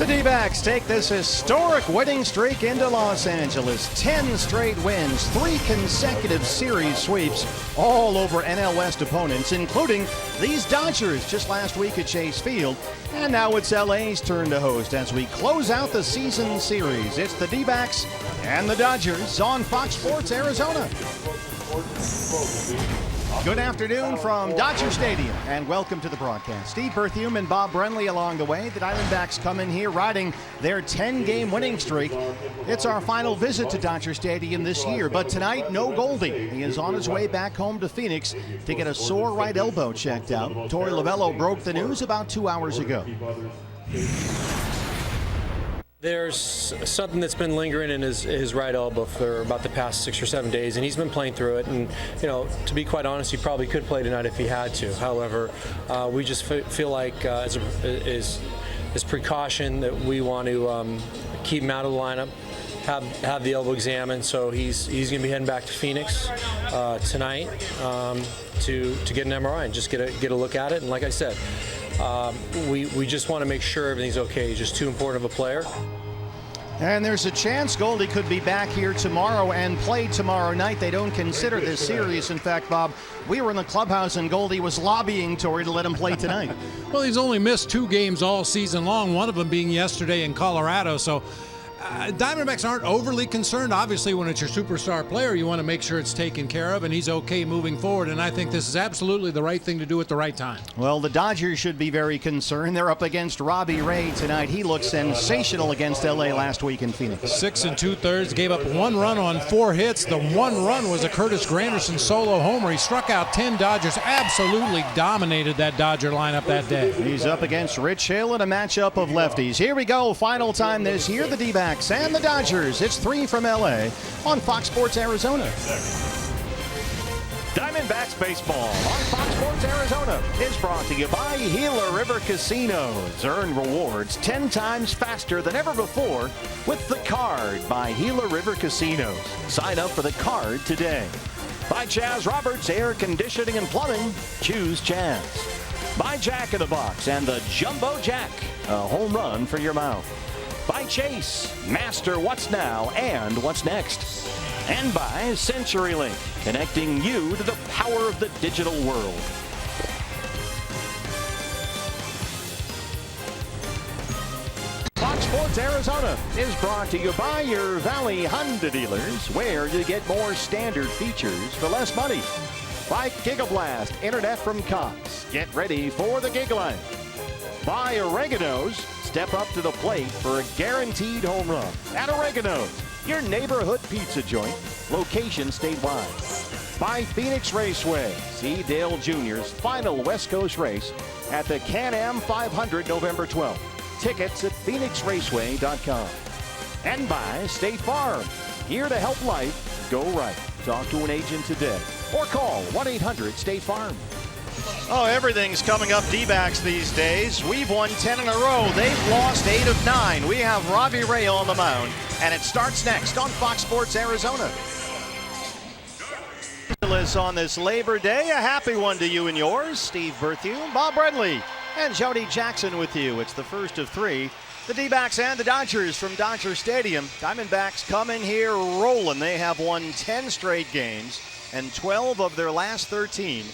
D-backs take this historic winning streak into Los Angeles. 10 straight wins, 3 consecutive series sweeps, all over NL West opponents, including these Dodgers just last week at Chase Field. And now it's LA's turn to host as we close out the season series. It's the D-backs and the Dodgers on Fox Sports Arizona. Good afternoon from Dodger Stadium and welcome to the broadcast. Steve Berthiaume and Bob Brenly along the way. The Diamondbacks come in here riding their 10-game winning streak. It's our final visit to Dodger Stadium this year, but tonight no Goldie. He is on his way back home to Phoenix to get a sore right elbow checked out. Torey Lovullo broke the news about 2 hours ago. There's something that's been lingering in his right elbow for about the past 6 or 7 days, and he's been playing through it. And, you know, to be quite honest, he probably could play tonight if he had to. However, we just feel like as precaution that we want to keep him out of the lineup, have the elbow examined. So he's going to be heading back to Phoenix tonight to get an MRI and just get a look at it. And like I said, we just want to make sure everything's okay. He's just too important of a player. And there's a chance Goldie could be back here tomorrow and play tomorrow night. They don't consider this serious. In fact, Bob, we were in the clubhouse and Goldie was lobbying Torey to let him play tonight. Well, he's only missed 2 games all season long, one of them being yesterday in Colorado. So Diamondbacks aren't overly concerned. Obviously, when it's your superstar player, you want to make sure it's taken care of and he's okay moving forward. And I think this is absolutely the right thing to do at the right time. Well, the Dodgers should be very concerned. They're up against Robbie Ray tonight. He looked sensational against LA last week in Phoenix. 6 2/3, gave up 1 run on 4 hits. The 1 run was a Curtis Granderson solo homer. He struck out 10 Dodgers, absolutely dominated that Dodger lineup that day. He's up against Rich Hill in a matchup of lefties. Here we go, final time this year, the D-backs and the Dodgers. It's 3 from LA on Fox Sports Arizona. Diamondbacks baseball on Fox Sports Arizona is brought to you by Gila River Casinos. Earn rewards 10 times faster than ever before with the card by Gila River Casinos. Sign up for the card today. By Chaz Roberts Air Conditioning and Plumbing. Choose Chaz. By Jack in the Box and the Jumbo Jack. A home run for your mouth. By Chase, master what's now and what's next. And by CenturyLink, connecting you to the power of the digital world. Fox Sports Arizona is brought to you by your Valley Honda dealers, where you get more standard features for less money. By Gigablast, internet from Cox. Get ready for the gig life. By Oregano's. Step up to the plate for a guaranteed home run. At Oregano's, your neighborhood pizza joint, location statewide. By Phoenix Raceway, see Dale Jr.'s final West Coast race at the Can-Am 500 November 12th. Tickets at phoenixraceway.com. And by State Farm, here to help life go right. Talk to an agent today or call 1-800-STATE-FARM. Oh, everything's coming up D-backs these days. We've won 10 in a row. They've lost 8 of 9. We have Robbie Ray on the mound, and it starts next on Fox Sports Arizona. On this Labor Day, a happy one to you and yours. Steve Berthiaume, Bob Brenly, and Jody Jackson with you. It's the first of 3. The D-backs and the Dodgers from Dodger Stadium. Diamondbacks come in here rolling. They have won 10 straight games and 12 of their last 13.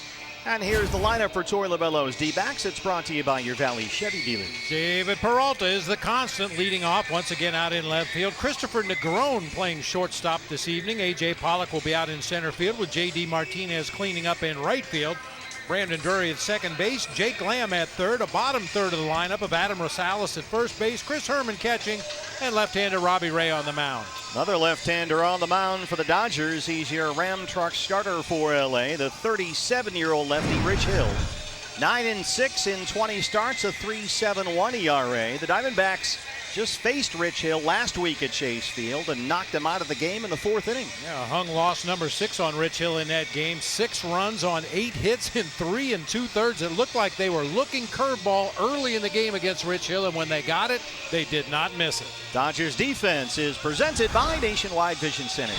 And here's the lineup for Torey Lovullo's D-backs. It's brought to you by your Valley Chevy dealers. David Peralta is the constant leading off once again out in left field. Christopher Negron playing shortstop this evening. A.J. Pollock will be out in center field with J.D. Martinez cleaning up in right field. Brandon Drury at second base. Jake Lamb at third. A bottom third of the lineup of Adam Rosales at first base. Chris Herman catching. And left-hander Robbie Ray on the mound. Another left-hander on the mound for the Dodgers. He's your Ram truck starter for LA. The 37-year-old lefty, Rich Hill. 9-6 in 20 starts, a 3.71 ERA. The Diamondbacks just faced Rich Hill last week at Chase Field and knocked him out of the game in the 4th inning. Yeah, hung loss number 6 on Rich Hill in that game. 6 runs on 8 hits in 3 2/3. It looked like they were looking curveball early in the game against Rich Hill, and when they got it, they did not miss it. Dodgers defense is presented by Nationwide Vision Center.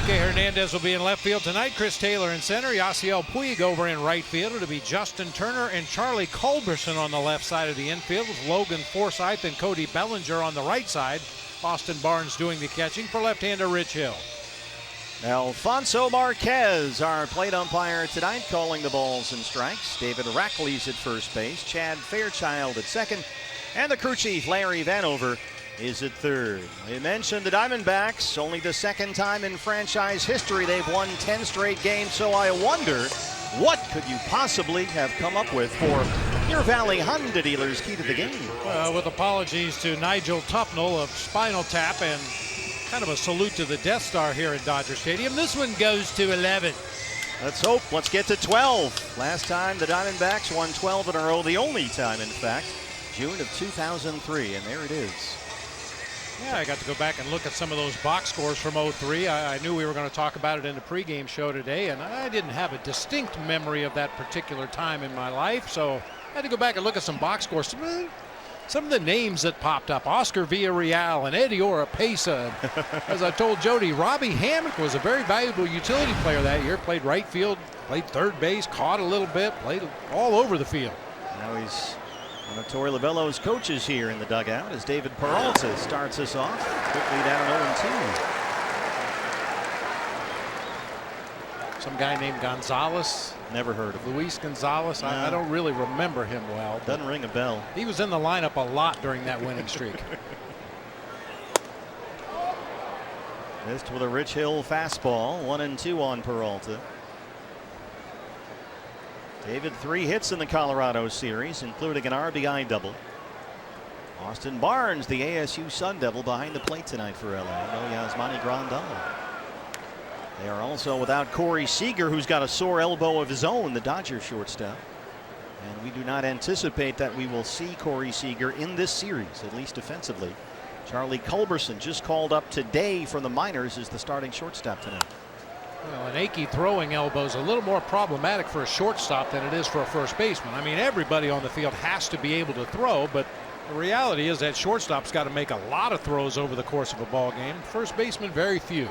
Kike Hernandez will be in left field tonight. Chris Taylor in center. Yasiel Puig over in right field. It'll be Justin Turner and Charlie Culberson on the left side of the infield with Logan Forsythe and Cody Bellinger on the right side. Austin Barnes doing the catching for left-hander Rich Hill. Alfonso Marquez, our plate umpire tonight, calling the balls and strikes. David Rackley's at first base. Chad Fairchild at second. And the crew chief, Larry Vanover, is at third. We mentioned the Diamondbacks, only the second time in franchise history they've won 10 straight games, so I wonder, what could you possibly have come up with for your Valley Honda dealers' key to the game? With apologies to Nigel Tufnell of Spinal Tap and kind of a salute to the Death Star here at Dodger Stadium. This one goes to 11. Let's hope. Let's get to 12. Last time the Diamondbacks won 12 in a row, the only time, in fact, June of 2003, and there it is. Yeah, I got to go back and look at some of those box scores from 03. I knew we were going to talk about it in the pregame show today, and I didn't have a distinct memory of that particular time in my life, so I had to go back and look at some box scores. Some of the names that popped up: Oscar Villarreal and Eddie Oropesa. As I told Jody, Robbie Hammock was a very valuable utility player that year. Played right field, played third base, caught a little bit, played all over the field. Now he's one of Torey Lavello's coaches here in the dugout as David Peralta starts us off. Quickly down 0-2. Some guy named Gonzalez. Never heard of him. Luis Gonzalez. No. I don't really remember him well. Doesn't ring a bell. He was in the lineup a lot during that winning streak. Missed with a Rich Hill fastball. 1-2 on Peralta. David, 3 hits in the Colorado series, including an RBI double. Austin Barnes, the ASU Sun Devil, behind the plate tonight for LA. No Yasmani Grandal. They are also without Corey Seager, who's got a sore elbow of his own, the Dodger shortstop. And we do not anticipate that we will see Corey Seager in this series, at least defensively. Charlie Culberson, just called up today from the minors, is the starting shortstop tonight. Well, an achy throwing elbow is a little more problematic for a shortstop than it is for a first baseman. I mean, everybody on the field has to be able to throw, but the reality is that shortstop's got to make a lot of throws over the course of a ball game. First baseman, very few.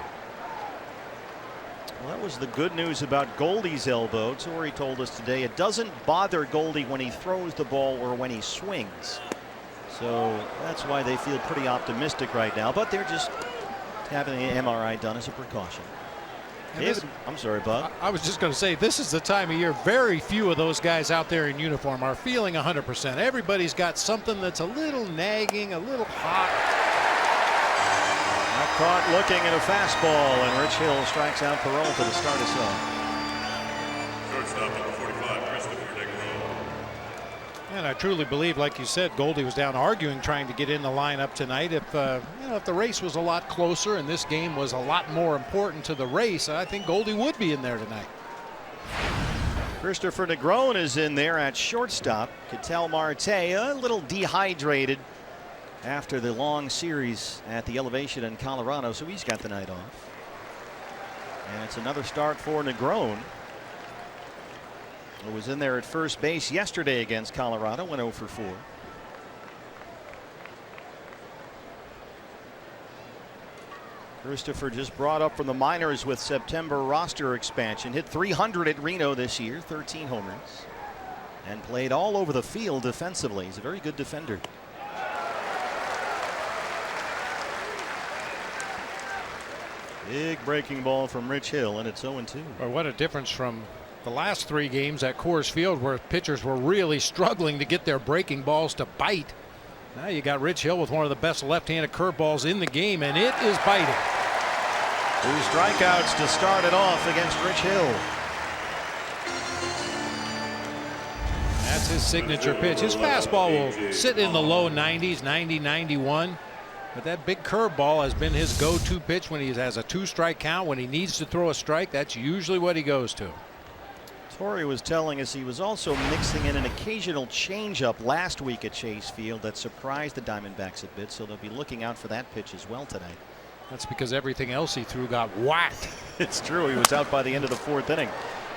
Well, that was the good news about Goldie's elbow. Torey told us today it doesn't bother Goldie when he throws the ball or when he swings. So that's why they feel pretty optimistic right now, but they're just having the MRI done as a precaution. David, I'm sorry, Bob. I was just going to say, this is the time of year very few of those guys out there in uniform are feeling 100%. Everybody's got something that's a little nagging, a little hot. Not caught looking at a fastball, and Rich Hill strikes out Peralta to start us off. Shortstop number 45, Christopher Negron. And I truly believe, like you said, Goldie was down arguing, trying to get in the lineup tonight. If if the race was a lot closer and this game was a lot more important to the race, I think Goldie would be in there tonight. Christopher Negron is in there at shortstop. Ketel Marte a little dehydrated after the long series at the Elevation in Colorado, so he's got the night off. And it's another start for Negron, who was in there at first base yesterday against Colorado, went 0 for 4. Christopher just brought up from the minors with September roster expansion. Hit 300 at Reno this year, 13 homers, and played all over the field defensively. He's a very good defender. Big breaking ball from Rich Hill, and it's 0-2. Or what a difference from the last 3 games at Coors Field, where pitchers were really struggling to get their breaking balls to bite. Now you got Rich Hill with one of the best left-handed curveballs in the game, and it is biting. 2 strikeouts to start it off against Rich Hill. That's his signature pitch. His fastball will sit in the low 90s, 90, 91. But that big curveball has been his go-to pitch when he has a 2-strike count. When he needs to throw a strike, that's usually what he goes to. Torey was telling us he was also mixing in an occasional changeup last week at Chase Field that surprised the Diamondbacks a bit, so they'll be looking out for that pitch as well tonight. That's because everything else he threw got whacked. It's true. He was out by the end of the 4th inning.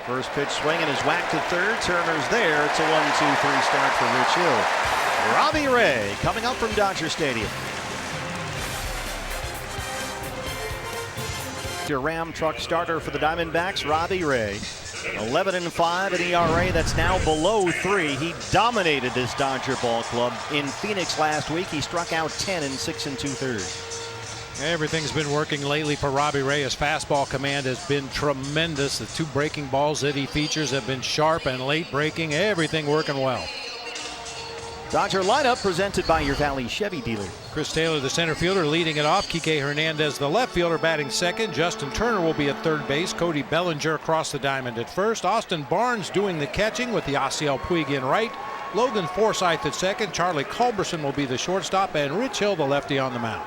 First pitch swinging is whacked to third. Turner's there. It's a 1-2-3 start for Rich Hill. Robbie Ray coming up from Dodger Stadium. Your Ram truck starter for the Diamondbacks, Robbie Ray. 11-5 in ERA. That's now below 3. He dominated this Dodger ball club in Phoenix last week. He struck out 10 in 6 2/3. Everything's been working lately for Robbie Ray. His fastball command has been tremendous. The 2 breaking balls that he features have been sharp and late breaking. Everything working well. Dodger lineup presented by your Valley Chevy dealer. Chris Taylor, the center fielder, leading it off. Kike Hernandez, the left fielder, batting second. Justin Turner will be at third base. Cody Bellinger across the diamond at first. Austin Barnes doing the catching with the Yasiel Puig in right. Logan Forsythe at second. Charlie Culberson will be the shortstop, and Rich Hill, the lefty, on the mound.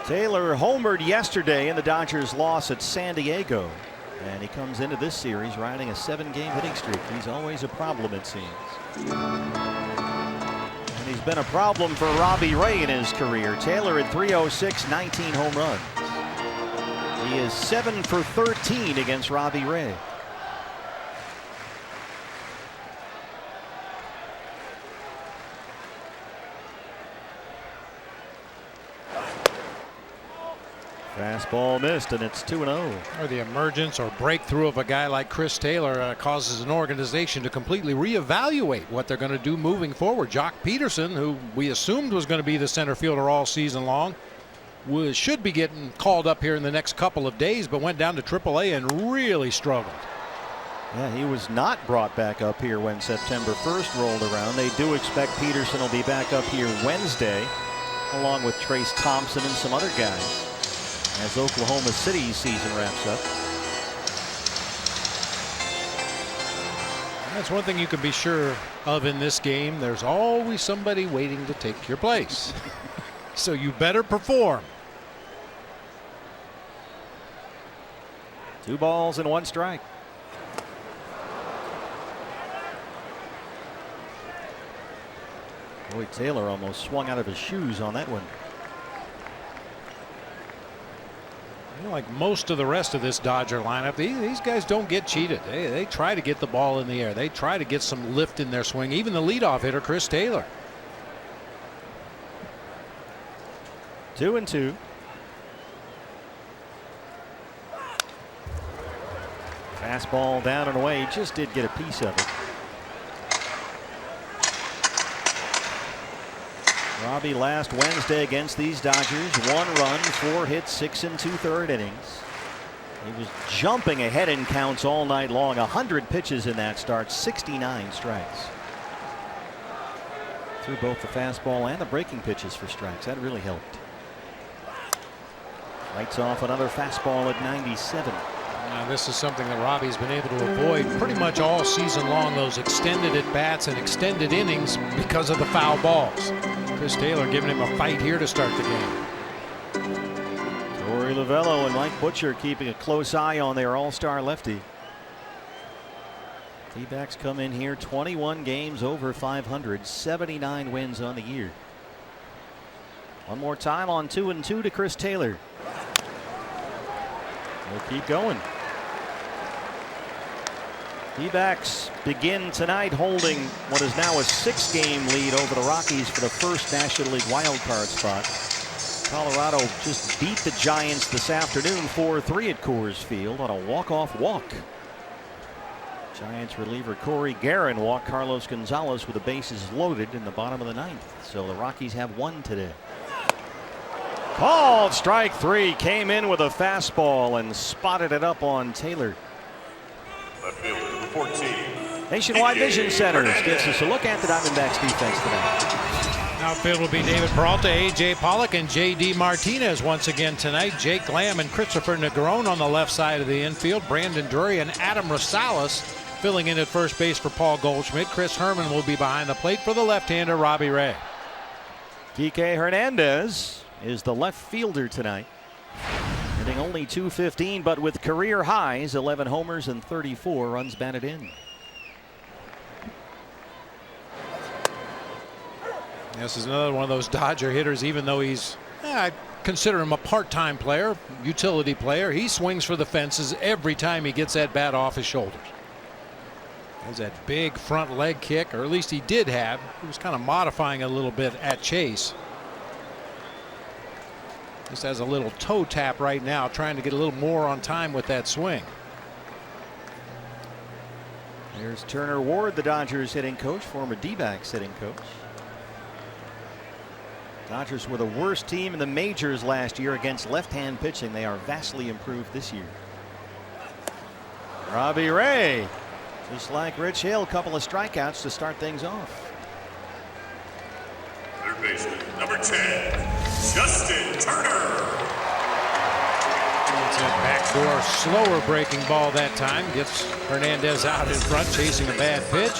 Taylor homered yesterday in the Dodgers' loss at San Diego, and he comes into this series riding a 7-game hitting streak. He's always a problem, it seems. And he's been a problem for Robbie Ray in his career. Taylor at .306, 19 home runs. He is 7 for 13 against Robbie Ray. Fastball missed, and it's 2-0. Or the emergence or breakthrough of a guy like Chris Taylor causes an organization to completely reevaluate what they're going to do moving forward. Jock Peterson, who we assumed was going to be the center fielder all season long, should be getting called up here in the next couple of days, but went down to AAA and really struggled. Yeah, he was not brought back up here when September 1st rolled around. They do expect Peterson will be back up here Wednesday, along with Trace Thompson and some other guys, as Oklahoma City's season wraps up. That's one thing you can be sure of in this game. There's always somebody waiting to take your place. So you better perform. 2 balls and 1 strike. Boy, Taylor almost swung out of his shoes on that one. Like most of the rest of this Dodger lineup, these guys don't get cheated. They try to get the ball in the air. They try to get some lift in their swing. Even the leadoff hitter, Chris Taylor. 2-2. Fastball down and away. He just did get a piece of it. Robbie last Wednesday against these Dodgers, 1 run, 4 hits, 6 2/3 innings. He was jumping ahead in counts all night long. 100 pitches in that start, 69 strikes. Threw both the fastball and the breaking pitches for strikes. That really helped. Lights off another fastball at 97. Now this is something that Robbie's been able to avoid pretty much all season long, those extended at-bats and extended innings because of the foul balls. Chris Taylor giving him a fight here to start the game. Torey Lovello and Mike Butcher keeping a close eye on their all-star lefty. D-backs come in here 21 games over 500, 79 wins on the year. One more time on 2-2 to Chris Taylor. We'll keep going. D-backs begin tonight holding what is now a 6-game lead over the Rockies for the first National League wildcard spot. Colorado just beat the Giants this afternoon 4-3 at Coors Field on a walk-off walk. Giants reliever Corey Guerin walked Carlos Gonzalez with the bases loaded in the bottom of the 9th. So the Rockies have 1 today. Called strike 3, came in with a fastball and spotted it up on Taylor. Left fielder, number 14. Nationwide Vision Centers gives us a look at the Diamondbacks defense tonight. Outfield will be David Peralta, A.J. Pollock, and J.D. Martinez once again tonight. Jake Lamb and Christopher Negron on the left side of the infield. Brandon Drury and Adam Rosales filling in at first base for Paul Goldschmidt. Chris Herman will be behind the plate for the left-hander Robbie Ray. Kike Hernandez is the left fielder tonight. Hitting only .215, but with career highs, 11 homers and 34 runs batted in. This is another one of those Dodger hitters, even though he's, I consider him a part-time player, utility player. He swings for the fences every time he gets that bat off his shoulders. There's that big front leg kick, or at least he did have. He was kind of modifying it a little bit at Chase. Just has a little toe tap right now, trying to get a little more on time with that swing. There's Turner Ward, the Dodgers hitting coach, former D-backs hitting coach. Dodgers were the worst team in the majors last year against left-hand pitching. They are vastly improved this year. Robbie Ray, just like Rich Hill, a couple of strikeouts to start things off. Third baseman, number 10, Justin Turner. It's a backdoor, slower breaking ball that time. Gets Hernandez out in front, chasing a bad pitch.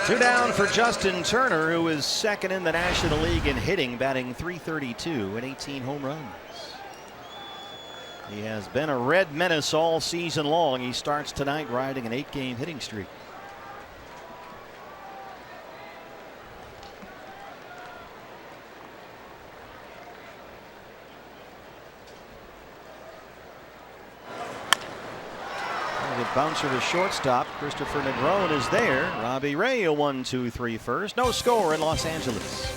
2 down for Justin Turner, who is second in the National League in hitting, batting .332 and 18 home runs. He has been a red menace all season long. He starts tonight riding an 8-game hitting streak. Bouncer to shortstop. Christopher Negron is there. Robbie Ray a 1-2-3 first. No score in Los Angeles.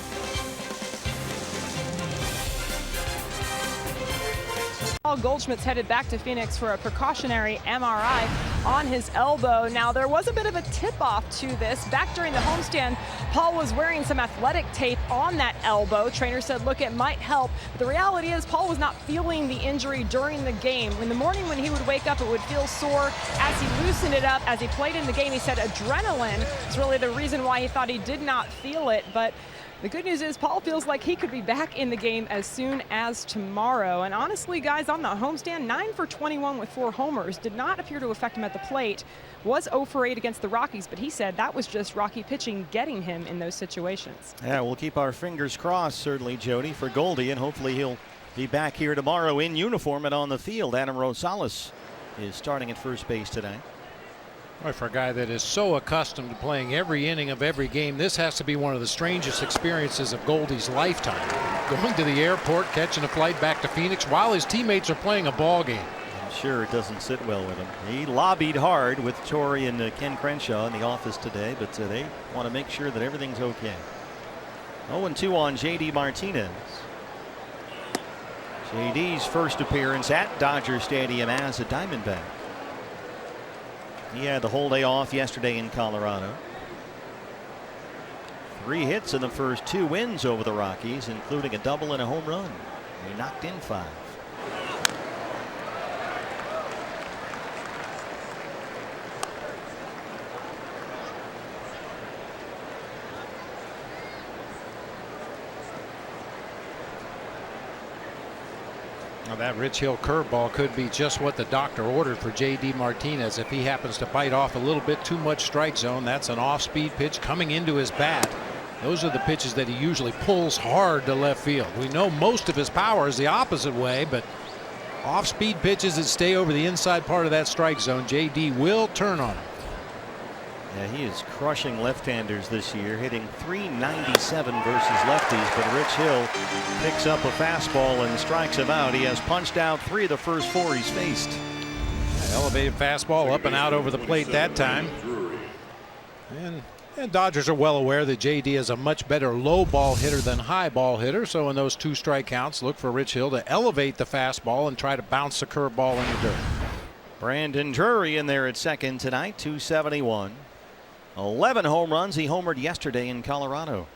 Paul Goldschmidt's headed back to Phoenix for a precautionary MRI on his elbow. Now, there was a bit of a tip-off to this. Back during the homestand, Paul was wearing some athletic tape on that elbow. Trainer said, look, it might help. But the reality is Paul was not feeling the injury during the game. In the morning when he would wake up, it would feel sore. As he loosened it up, as he played in the game, he said adrenaline is really the reason why he thought he did not feel it. But the good news is Paul feels like he could be back in the game as soon as tomorrow. And honestly, guys, on the homestand, 9 for 21 with 4 homers. Did not appear to affect him at the plate. Was 0 for 8 against the Rockies, but he said that was just Rocky pitching getting him in those situations. Yeah, we'll keep our fingers crossed, certainly, Jody, for Goldie, and hopefully he'll be back here tomorrow in uniform and on the field. Adam Rosales is starting at first base today. Boy, for a guy that is so accustomed to playing every inning of every game, this has to be one of the strangest experiences of Goldie's lifetime. Going to the airport, catching a flight back to Phoenix while his teammates are playing a ball game. I'm sure it doesn't sit well with him. He lobbied hard with Torrey and Ken Crenshaw in the office today, but they want to make sure that everything's okay. 0-2 on J.D. Martinez. J.D.'s first appearance at Dodger Stadium as a Diamondback. He had the whole day off yesterday in Colorado. 3 hits in the first 2 wins over the Rockies, including a double and a home run. He knocked in 5. Now that Rich Hill curveball could be just what the doctor ordered for J.D. Martinez. If he happens to bite off a little bit too much strike zone, that's an off-speed pitch coming into his bat. Those are the pitches that he usually pulls hard to left field. We know most of his power is the opposite way, but off-speed pitches that stay over the inside part of that strike zone, J.D. will turn on him. Yeah, he is crushing left-handers this year, hitting .397 versus lefties, but Rich Hill picks up a fastball and strikes him out. He has punched out 3 of the first 4 he's faced. Elevated fastball up and out over the plate that time. And Dodgers are well aware that J.D. is a much better low ball hitter than high ball hitter. So in those 2 strike counts, look for Rich Hill to elevate the fastball and try to bounce the curveball in the dirt. Brandon Drury in there at second tonight, 271. 11 home runs. He homered yesterday in Colorado.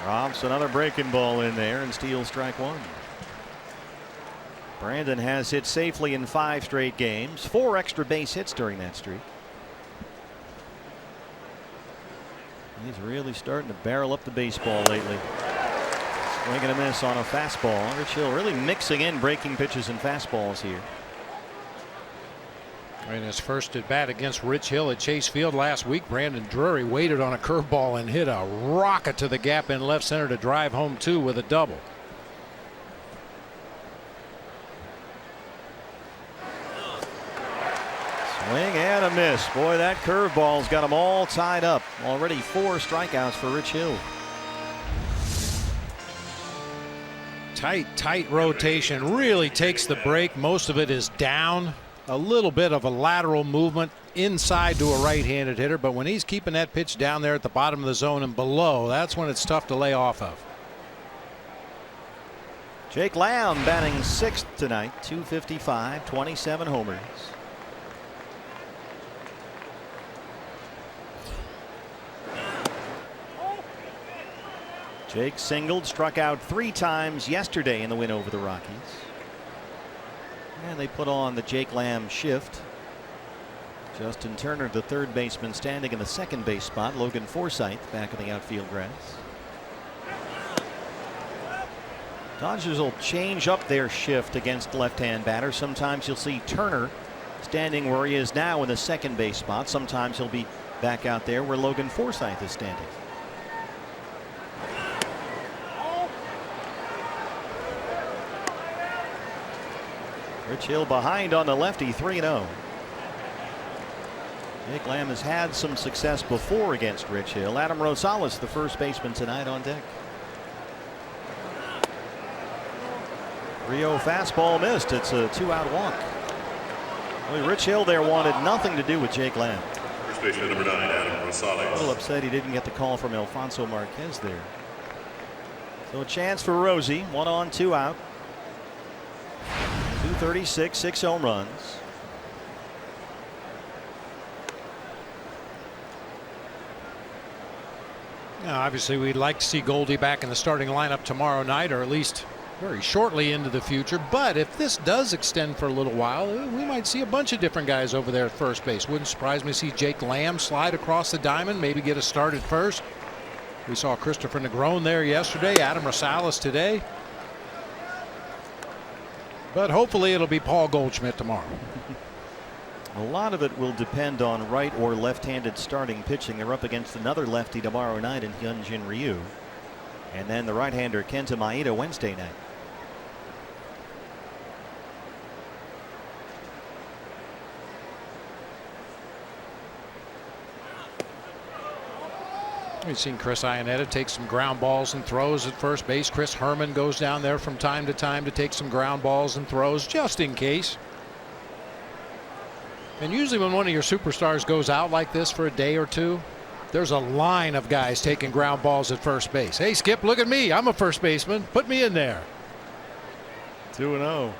Drops another breaking ball in there and steals strike 1. Brandon has hit safely in 5 straight games, 4 extra base hits during that streak. He's really starting to barrel up the baseball lately. Swing and a miss on a fastball. Rich Hill really mixing in breaking pitches and fastballs here. In his first at bat against Rich Hill at Chase Field last week, Brandon Drury waited on a curveball and hit a rocket to the gap in left center to drive home 2 with a double. Swing and a miss. Boy, that curveball's got them all tied up. Already 4 strikeouts for Rich Hill. Tight rotation, really takes the break. Most of it is down. A little bit of a lateral movement inside to a right-handed hitter, but when he's keeping that pitch down there at the bottom of the zone and below, that's when it's tough to lay off of. Jake Lamb batting 6th tonight, 255, 27 homers. Jake singled, struck out 3 times yesterday in the win over the Rockies. And they put on the Jake Lamb shift. Justin Turner, the third baseman, standing in the second base spot. Logan Forsythe back in the outfield grass. Dodgers will change up their shift against left-hand batters. Sometimes you'll see Turner standing where he is now in the second base spot. Sometimes he'll be back out there where Logan Forsythe is standing. Rich Hill behind on the lefty, 3-0. Jake Lamb has had some success before against Rich Hill. Adam Rosales, the first baseman tonight, on deck. 3-0 fastball missed. It's a 2-out walk. Well, Rich Hill there wanted nothing to do with Jake Lamb. First baseman number 9, Adam Rosales. A little upset he didn't get the call from Alfonso Marquez there. So a chance for Rosie. 1 on, 2 out. 236, 6 home runs. Now, obviously, we'd like to see Goldie back in the starting lineup tomorrow night, or at least very shortly into the future. But if this does extend for a little while, we might see a bunch of different guys over there at first base. Wouldn't surprise me to see Jake Lamb slide across the diamond, maybe get a start at first. We saw Christopher Negron there yesterday, Adam Rosales today. But hopefully it'll be Paul Goldschmidt tomorrow. A lot of it will depend on right or left-handed starting pitching. They're up against another lefty tomorrow night in Hyunjin Ryu. And then the right-hander Kenta Maeda Wednesday night. We've seen Chris Iannetta take some ground balls and throws at first base. Chris Herman goes down there from time to time to take some ground balls and throws just in case. And usually when one of your superstars goes out like this for a day or two, there's a line of guys taking ground balls at first base. Hey, Skip, look at me. I'm a first baseman. Put me in there. 2-0.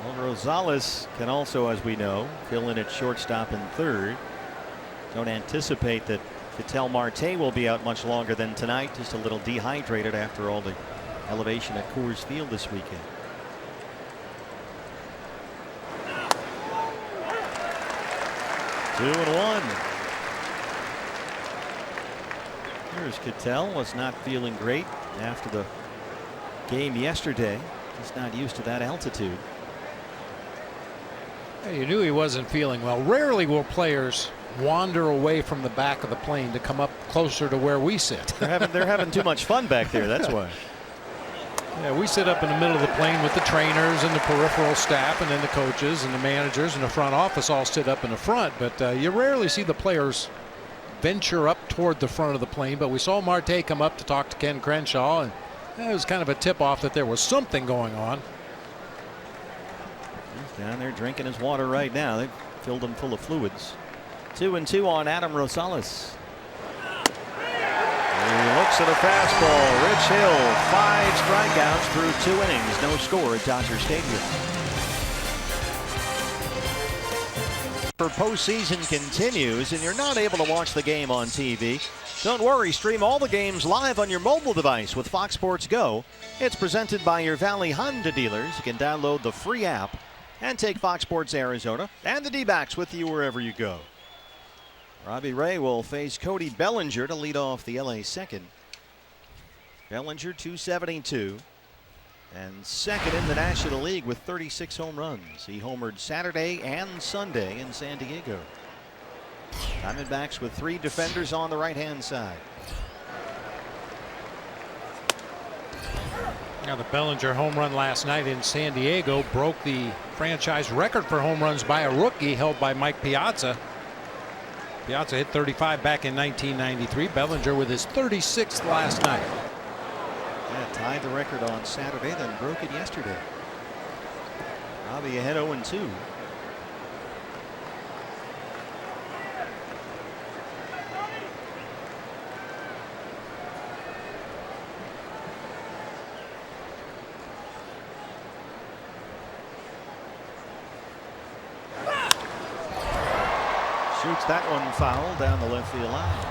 Well, Rosales can also, as we know, fill in at shortstop and third. Don't anticipate that Ketel Marte will be out much longer than tonight. Just a little dehydrated after all the elevation at Coors Field this weekend. Two and one. Here's Ketel. Was not feeling great after the game yesterday. He's not used to that altitude. You knew he wasn't feeling well. Rarely will players wander away from the back of the plane to come up closer to where we sit. They're having too much fun back there. That's why. Yeah, we sit up in the middle of the plane with the trainers and the peripheral staff, and then the coaches and the managers and the front office all sit up in the front. But you rarely see the players venture up toward the front of the plane. But we saw Marte come up to talk to Ken Crenshaw, and it was kind of a tip-off that there was something going on. He's down there drinking his water right now. They've filled him full of fluids. 2-2 on Adam Rosales. He looks at a fastball. Rich Hill, 5 strikeouts through 2 innings. No score at Dodger Stadium. For postseason continues and you're not able to watch the game on TV, don't worry, stream all the games live on your mobile device with Fox Sports Go. It's presented by your Valley Honda dealers. You can download the free app and take Fox Sports Arizona and the D-backs with you wherever you go. Robbie Ray will face Cody Bellinger to lead off the LA second. Bellinger 272 and second in the National League with 36 home runs. He homered Saturday and Sunday in San Diego. Diamondbacks with 3 defenders on the right-hand side. Now the Bellinger home run last night in San Diego broke the franchise record for home runs by a rookie held by Mike Piazza. Piazza hit 35 back in 1993. Bellinger with his 36th last night. Yeah, tied the record on Saturday, then broke it yesterday. Robbie ahead 0-2. Shoots that one foul down the left field line.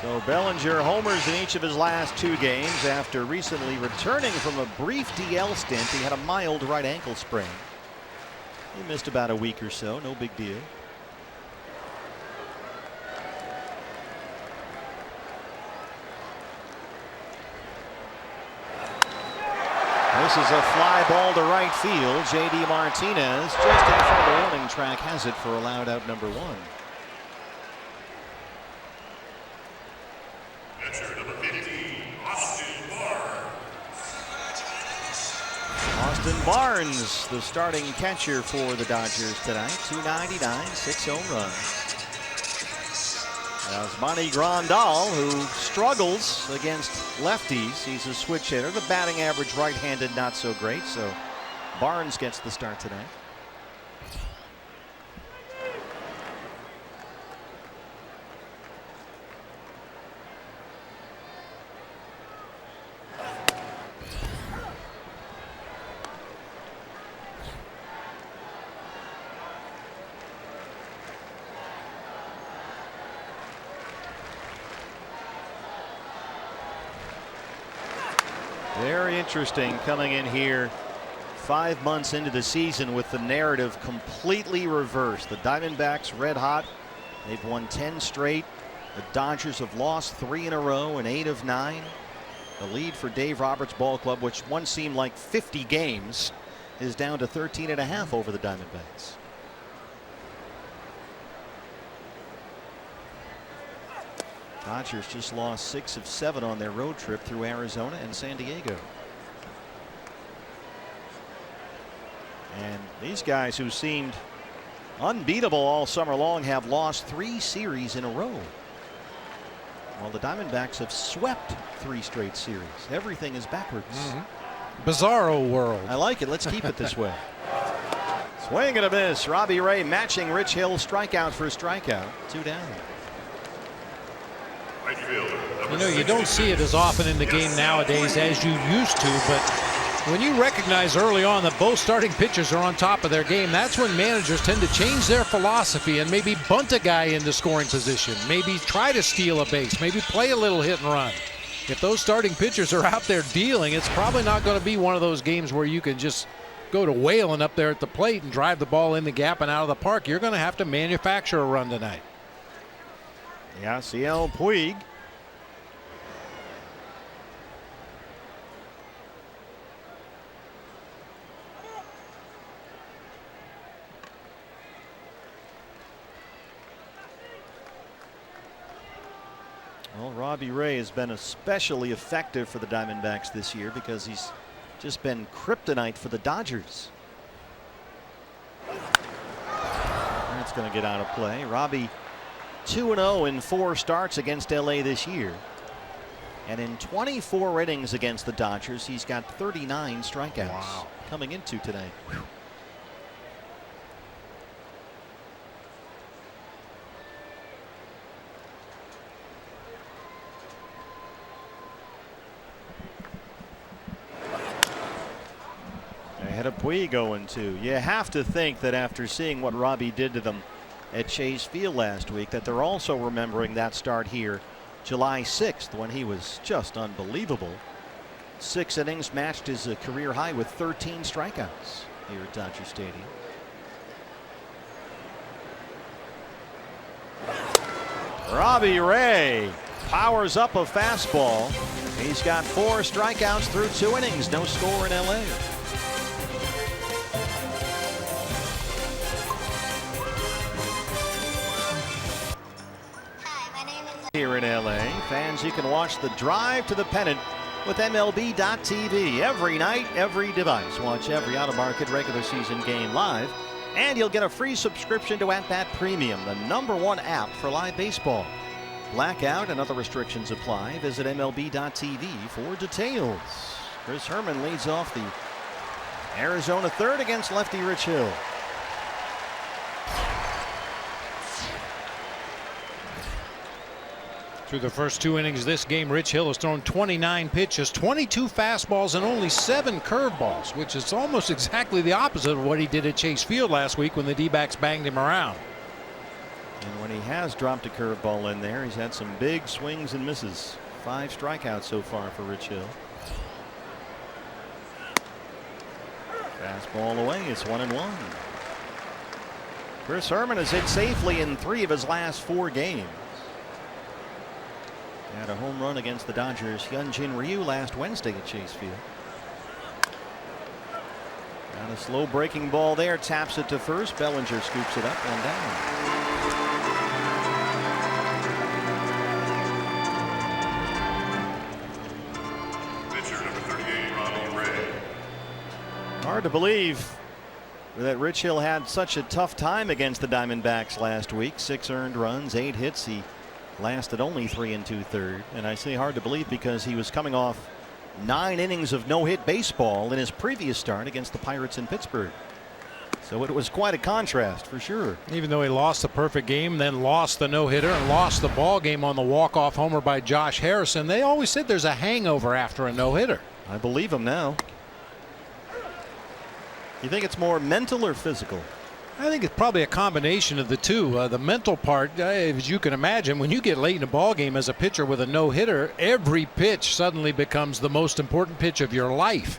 So Bellinger homers in each of his last 2 games after recently returning from a brief DL stint. He had a mild right ankle sprain. He missed about a week or so, no big deal. This is a fly ball to right field. J.D. Martinez just in front of the warning track has it for allowed out number 1. Catcher number 15, Austin Barnes. Austin Barnes, the starting catcher for the Dodgers tonight. 299, 6 home runs. Yasmani Grandal, who struggles against lefties. He's a switch hitter. The batting average right-handed not so great, so Barnes gets the start tonight. Very interesting coming in here 5 months into the season with the narrative completely reversed. The Diamondbacks red hot. They've won 10 straight. The Dodgers have lost 3 in a row and 8 of 9. The lead for Dave Roberts' ball club, which once seemed like 50 games, is down to 13.5 over the Diamondbacks. Dodgers just lost 6 of 7 on their road trip through Arizona and San Diego. And these guys who seemed unbeatable all summer long have lost 3 series in a row. Well, the Diamondbacks have swept 3 straight series. Everything is backwards. Bizarro world. I like it. Let's keep it this way. Swing and a miss. Robbie Ray matching Rich Hill's strikeout for a strikeout. 2 down. You know, you don't see it as often in the game nowadays as you used to, but when you recognize early on that both starting pitchers are on top of their game, that's when managers tend to change their philosophy and maybe bunt a guy into scoring position, maybe try to steal a base, maybe play a little hit and run. If those starting pitchers are out there dealing, it's probably not going to be one of those games where you can just go to wailing up there at the plate and drive the ball in the gap and out of the park. You're going to have to manufacture a run tonight. Yasiel Puig. Well, Robbie Ray has been especially effective for the Diamondbacks this year because he's just been kryptonite for the Dodgers. That's going to get out of play. Robbie 2-0 in 4 starts against LA this year. And in 24 innings against the Dodgers, he's got 39 strikeouts coming into today. Ahead of Puig 0-2. You have to think that after seeing what Robbie did to them at Chase Field last week, that they're also remembering that start here July 6th when he was just unbelievable. 6 innings, matched his career high with 13 strikeouts here at Dodger Stadium. Robbie Ray powers up a fastball. He's got 4 strikeouts through 2 innings. No score in LA. Here in LA, fans, you can watch the drive to the pennant with MLB.tv every night, every device. Watch every out-of-market regular season game live, and you'll get a free subscription to At Bat Premium, the #1 app for live baseball. Blackout and other restrictions apply. Visit MLB.tv for details. Chris Herman leads off the Arizona third against lefty Rich Hill. Through the first 2 innings of this game, Rich Hill has thrown 29 pitches, 22 fastballs, and only 7 curveballs, which is almost exactly the opposite of what he did at Chase Field last week when the D-backs banged him around. And when he has dropped a curveball in there, he's had some big swings and misses. 5 strikeouts so far for Rich Hill. Fastball away. It's 1-1. Chris Herman has hit safely in 3 of his last 4 games. Had a home run against the Dodgers' Hyunjin Ryu last Wednesday at Chase Field. Got a slow breaking ball there. Taps it to first. Bellinger scoops it up and down. Pitcher number 38, Ronald Ray. Hard to believe that Rich Hill had such a tough time against the Diamondbacks last week. 6 earned runs, 8 hits. He lasted only 3 2/3, and I say hard to believe because he was coming off 9 innings of no-hit baseball in his previous start against the Pirates in Pittsburgh. So it was quite a contrast for sure. Even though he lost the perfect game, then lost the no-hitter and lost the ball game on the walk-off homer by Josh Harrison, they always said there's a hangover after a no-hitter. I believe him now. You think it's more mental or physical? I think it's probably a combination of the two. The mental part, as you can imagine, when you get late in a ball game as a pitcher with a no-hitter, every pitch suddenly becomes the most important pitch of your life.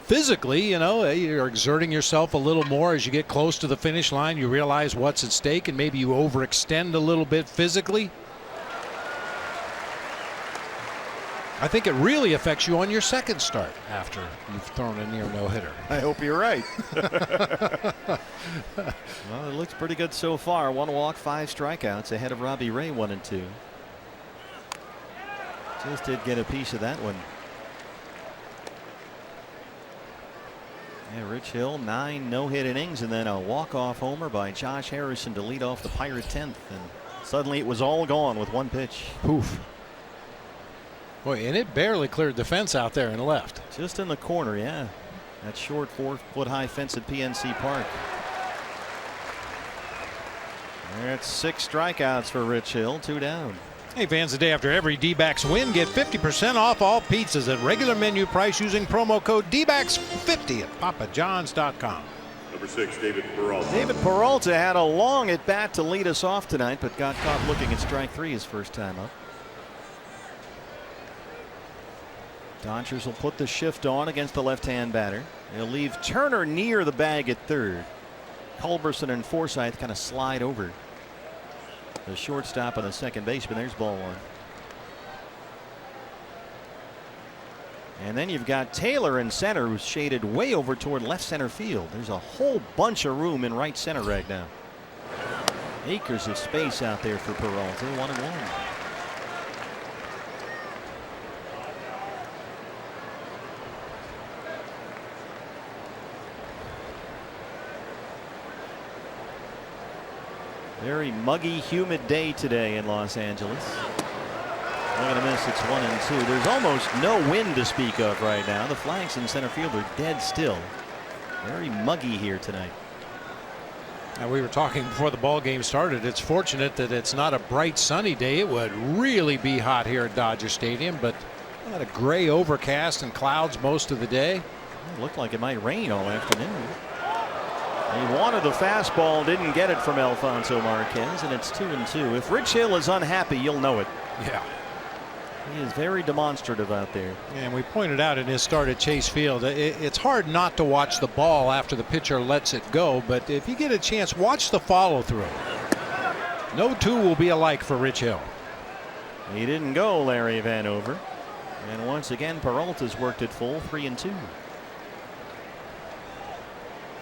Physically, you know, you're exerting yourself a little more as you get close to the finish line. You realize what's at stake, and maybe you overextend a little bit physically. I think it really affects you on your second start after you've thrown a near no-hitter. I hope you're right. Well, it looks pretty good so far. 1 walk, 5 strikeouts ahead of Robbie Ray, 1-2. Just did get a piece of that one. Yeah, Rich Hill, 9 no-hit innings and then a walk-off homer by Josh Harrison to lead off the Pirate 10th. And suddenly it was all gone with 1 pitch. Poof. Boy, and it barely cleared the fence out there and left. Just in the corner, yeah. That short 4-foot-high fence at PNC Park. That's 6 strikeouts for Rich Hill, 2 down. Hey fans, the day after every D-backs win, get 50% off all pizzas at regular menu price using promo code DBACKS50 at papajohns.com. Number 6, David Peralta. David Peralta had a long at bat to lead us off tonight, but got caught looking at strike 3 his first time up. Dodgers will put the shift on against the left-hand batter. They'll leave Turner near the bag at third. Culberson and Forsythe kind of slide over the shortstop and the second baseman. There's ball 1. And then you've got Taylor in center, who's shaded way over toward left center field. There's a whole bunch of room in right center right now. Acres of space out there for Peralta. 1-1. Very muggy, humid day today in Los Angeles. Swing and a miss. It's 1-2. There's almost no wind to speak of right now. The flags in center field are dead still. Very muggy here tonight. Now, we were talking before the ball game started. It's fortunate that it's not a bright sunny day. It would really be hot here at Dodger Stadium, but had a gray overcast and clouds most of the day. It looked like it might rain all afternoon. He wanted the fastball, didn't get it from Alfonso Marquez, and it's 2-2. If Rich Hill is unhappy, you'll know it. Yeah. He is very demonstrative out there. And we pointed out in his start at Chase Field, it's hard not to watch the ball after the pitcher lets it go, but if you get a chance, watch the follow through. No two will be alike for Rich Hill. He didn't go, Larry Vanover. And once again, Peralta's worked it full, 3-2.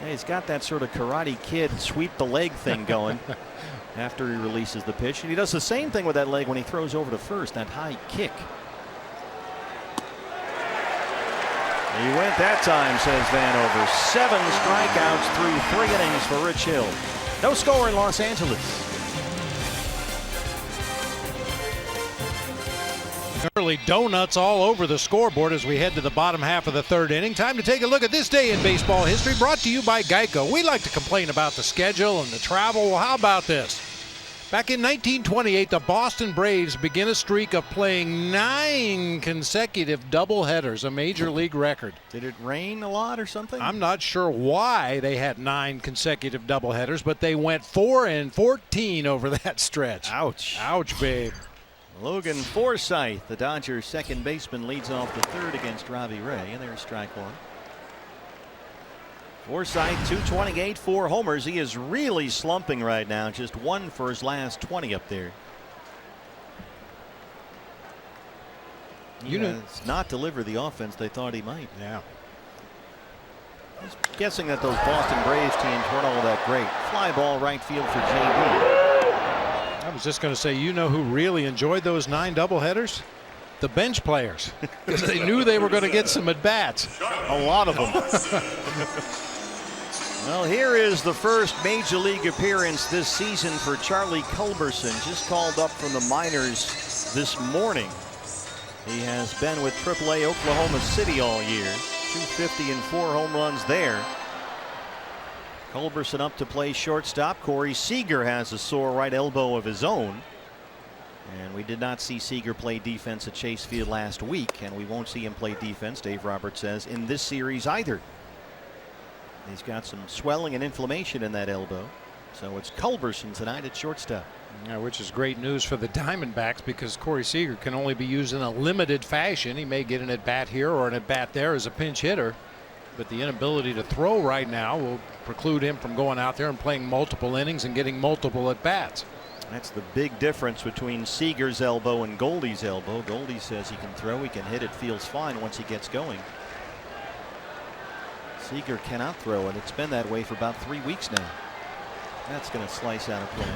Yeah, he's got that sort of Karate Kid sweep the leg thing going after he releases the pitch. And he does the same thing with that leg when he throws over to first, that high kick. He went that time, says Vanover. 7 strikeouts through 3 innings for Rich Hill. No score in Los Angeles. Early donuts all over the scoreboard as we head to the bottom half of the 3rd inning. Time to take a look at this day in baseball history, brought to you by Geico. We like to complain about the schedule and the travel. Well, how about this? Back in 1928, the Boston Braves begin a streak of playing 9 consecutive doubleheaders, a major league record. Did it rain a lot or something? I'm not sure why they had 9 consecutive doubleheaders, but they went 4-14 over that stretch. Ouch. Ouch, babe. Logan Forsythe, the Dodgers second baseman, leads off the third against Robbie Ray, and there's strike one. Forsythe, 228, 4 homers. He is really slumping right now. Just 1 for his last 20 up there. He does not deliver the offense they thought he might. Yeah. I was guessing that those Boston Braves teams weren't all that great. Fly ball right field for J.D. I was just going to say, you know who really enjoyed those 9 doubleheaders? The bench players, because they knew they were going to get some at-bats. A lot of them. Well, here is the first major league appearance this season for Charlie Culberson, just called up from the minors this morning. He has been with AAA Oklahoma City all year. 250 and 4 home runs there. Culberson up to play shortstop. Corey Seager has a sore right elbow of his own. And we did not see Seager play defense at Chase Field last week, and we won't see him play defense, Dave Roberts says, in this series either. He's got some swelling and inflammation in that elbow. So it's Culberson tonight at shortstop. Yeah, which is great news for the Diamondbacks because Corey Seager can only be used in a limited fashion. He may get an at-bat here or an at-bat there as a pinch hitter, but the inability to throw right now will preclude him from going out there and playing multiple innings and getting multiple at-bats. That's the big difference between Seager's elbow and Goldie's elbow. Goldie says he can throw, he can hit, it feels fine once he gets going. Seager cannot throw, and it's been that way for about 3 weeks now. That's going to slice out of play.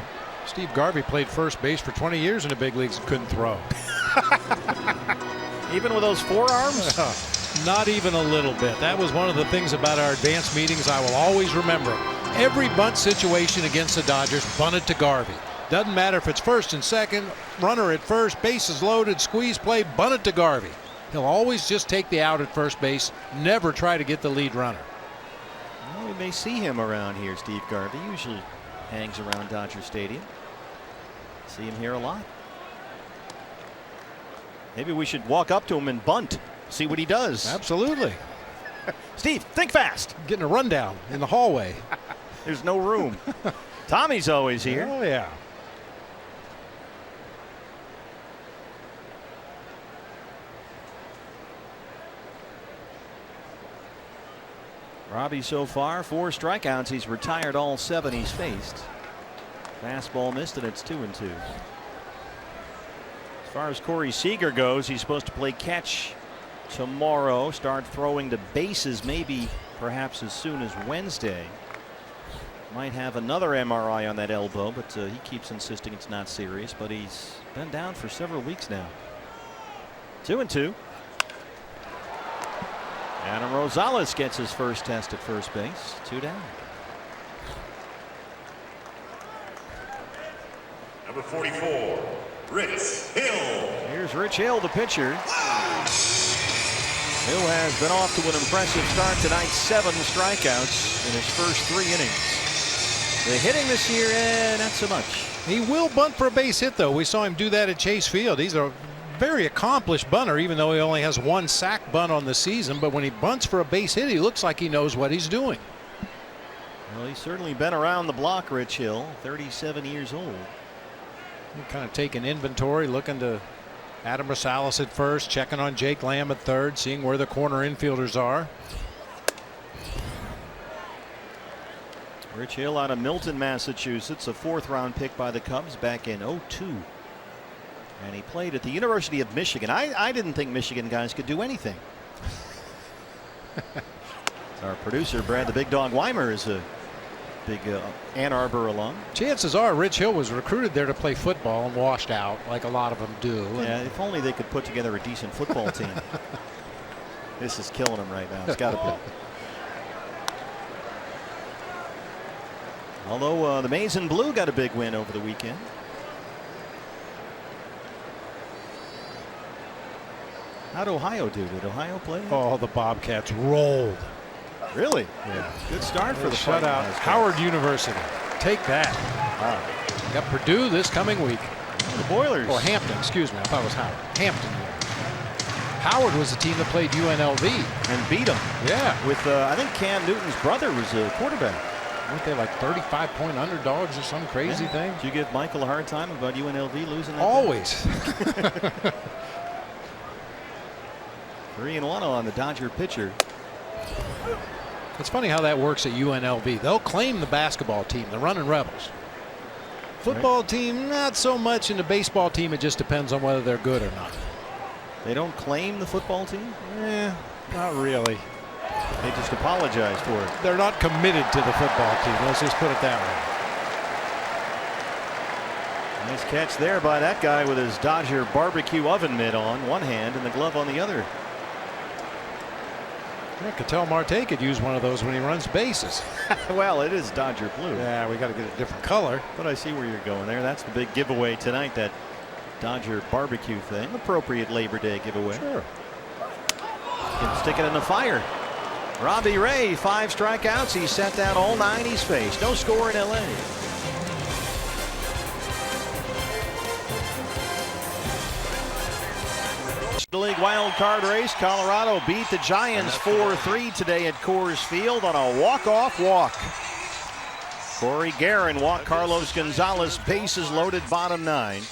Steve Garvey played first base for 20 years in the big leagues and couldn't throw. Even with those forearms? Not even a little bit. That was one of the things about our advanced meetings I will always remember. Every bunt situation against the Dodgers bunted to Garvey. Doesn't matter if it's first and second, runner at first, bases loaded, squeeze play, bunted to Garvey. He'll always just take the out at first base, never try to get the lead runner. Well, we may see him around here, Steve Garvey. Usually hangs around Dodger Stadium. See him here a lot. Maybe we should walk up to him and bunt, see what he does. Absolutely. Steve, think fast. Getting a rundown in the hallway. There's no room. Tommy's always here. Oh, yeah. Robbie so far 4 strikeouts. He's retired all 7 he's faced. Fastball missed, and it's 2-2. As far as Corey Seager goes, he's supposed to play catch tomorrow, start throwing to bases maybe perhaps as soon as Wednesday. Might have another MRI on that elbow, but he keeps insisting it's not serious, but he's been down for several weeks now. 2-2. Adam Rosales gets his first test at first base. 2 down. Number 44, Rich Hill. Here's Rich Hill, the pitcher. Hill has been off to an impressive start tonight. 7 strikeouts in his first 3 innings. The hitting this year, not so much. He will bunt for a base hit, though. We saw him do that at Chase Field. He's a very accomplished bunter, even though he only has 1 sack bunt on the season. But when he bunts for a base hit, he looks like he knows what he's doing. Well, he's certainly been around the block, Rich Hill, 37 years old. He kind of taking inventory, looking to Adam Rosales at first, checking on Jake Lamb at third, seeing where the corner infielders are. Rich Hill out of Milton, Massachusetts, a 4th round pick by the Cubs back in '02. And he played at the University of Michigan. I didn't think Michigan guys could do anything. Our producer, Brad the Big Dog Weimer, is a big Ann Arbor alum. Chances are Rich Hill was recruited there to play football and washed out like a lot of them do. Yeah, if only they could put together a decent football team. This is killing him right now. It's got to be. Although the Maize and Blue got a big win over the weekend. How'd Ohio do? Did Ohio play? Oh, the Bobcats rolled. Really? Yeah. Good start for the shutout. Howard University. take that. Got Purdue this coming week. The Boilers. Or Hampton, excuse me. I thought it was Howard. Hampton. Howard was the team that played UNLV. And beat them. Yeah. With, I think Cam Newton's brother was a quarterback. Weren't they like 35-point underdogs or some crazy thing? Did you give Michael a hard time about UNLV losing that? Always. 3-1 on the Dodger pitcher. It's funny how that works at UNLV. They'll claim the basketball team, the Running Rebels. Football team, not so much. In the baseball team, it just depends on whether they're good or not. They don't claim the football team? Not really. They just apologize for it. They're not committed to the football team. Let's just put it that way. Nice catch there by that guy with his Dodger barbecue oven mitt on one hand and the glove on the other. Cattell Marte could use one of those when he runs bases. Well, it is Dodger blue. Yeah, we got to get a different color. But I see where you're going there. That's the big giveaway tonight, that Dodger barbecue thing. Appropriate Labor Day giveaway. Sure. Can stick it in the fire. Robbie Ray, 5 strikeouts. He set down all 9 he's faced. No score in LA. The league wild card race. Colorado beat the Giants 4-3 today at Coors Field on a walk-off walk. Corey Guerin walked Carlos Gonzalez, bases loaded, bottom 9.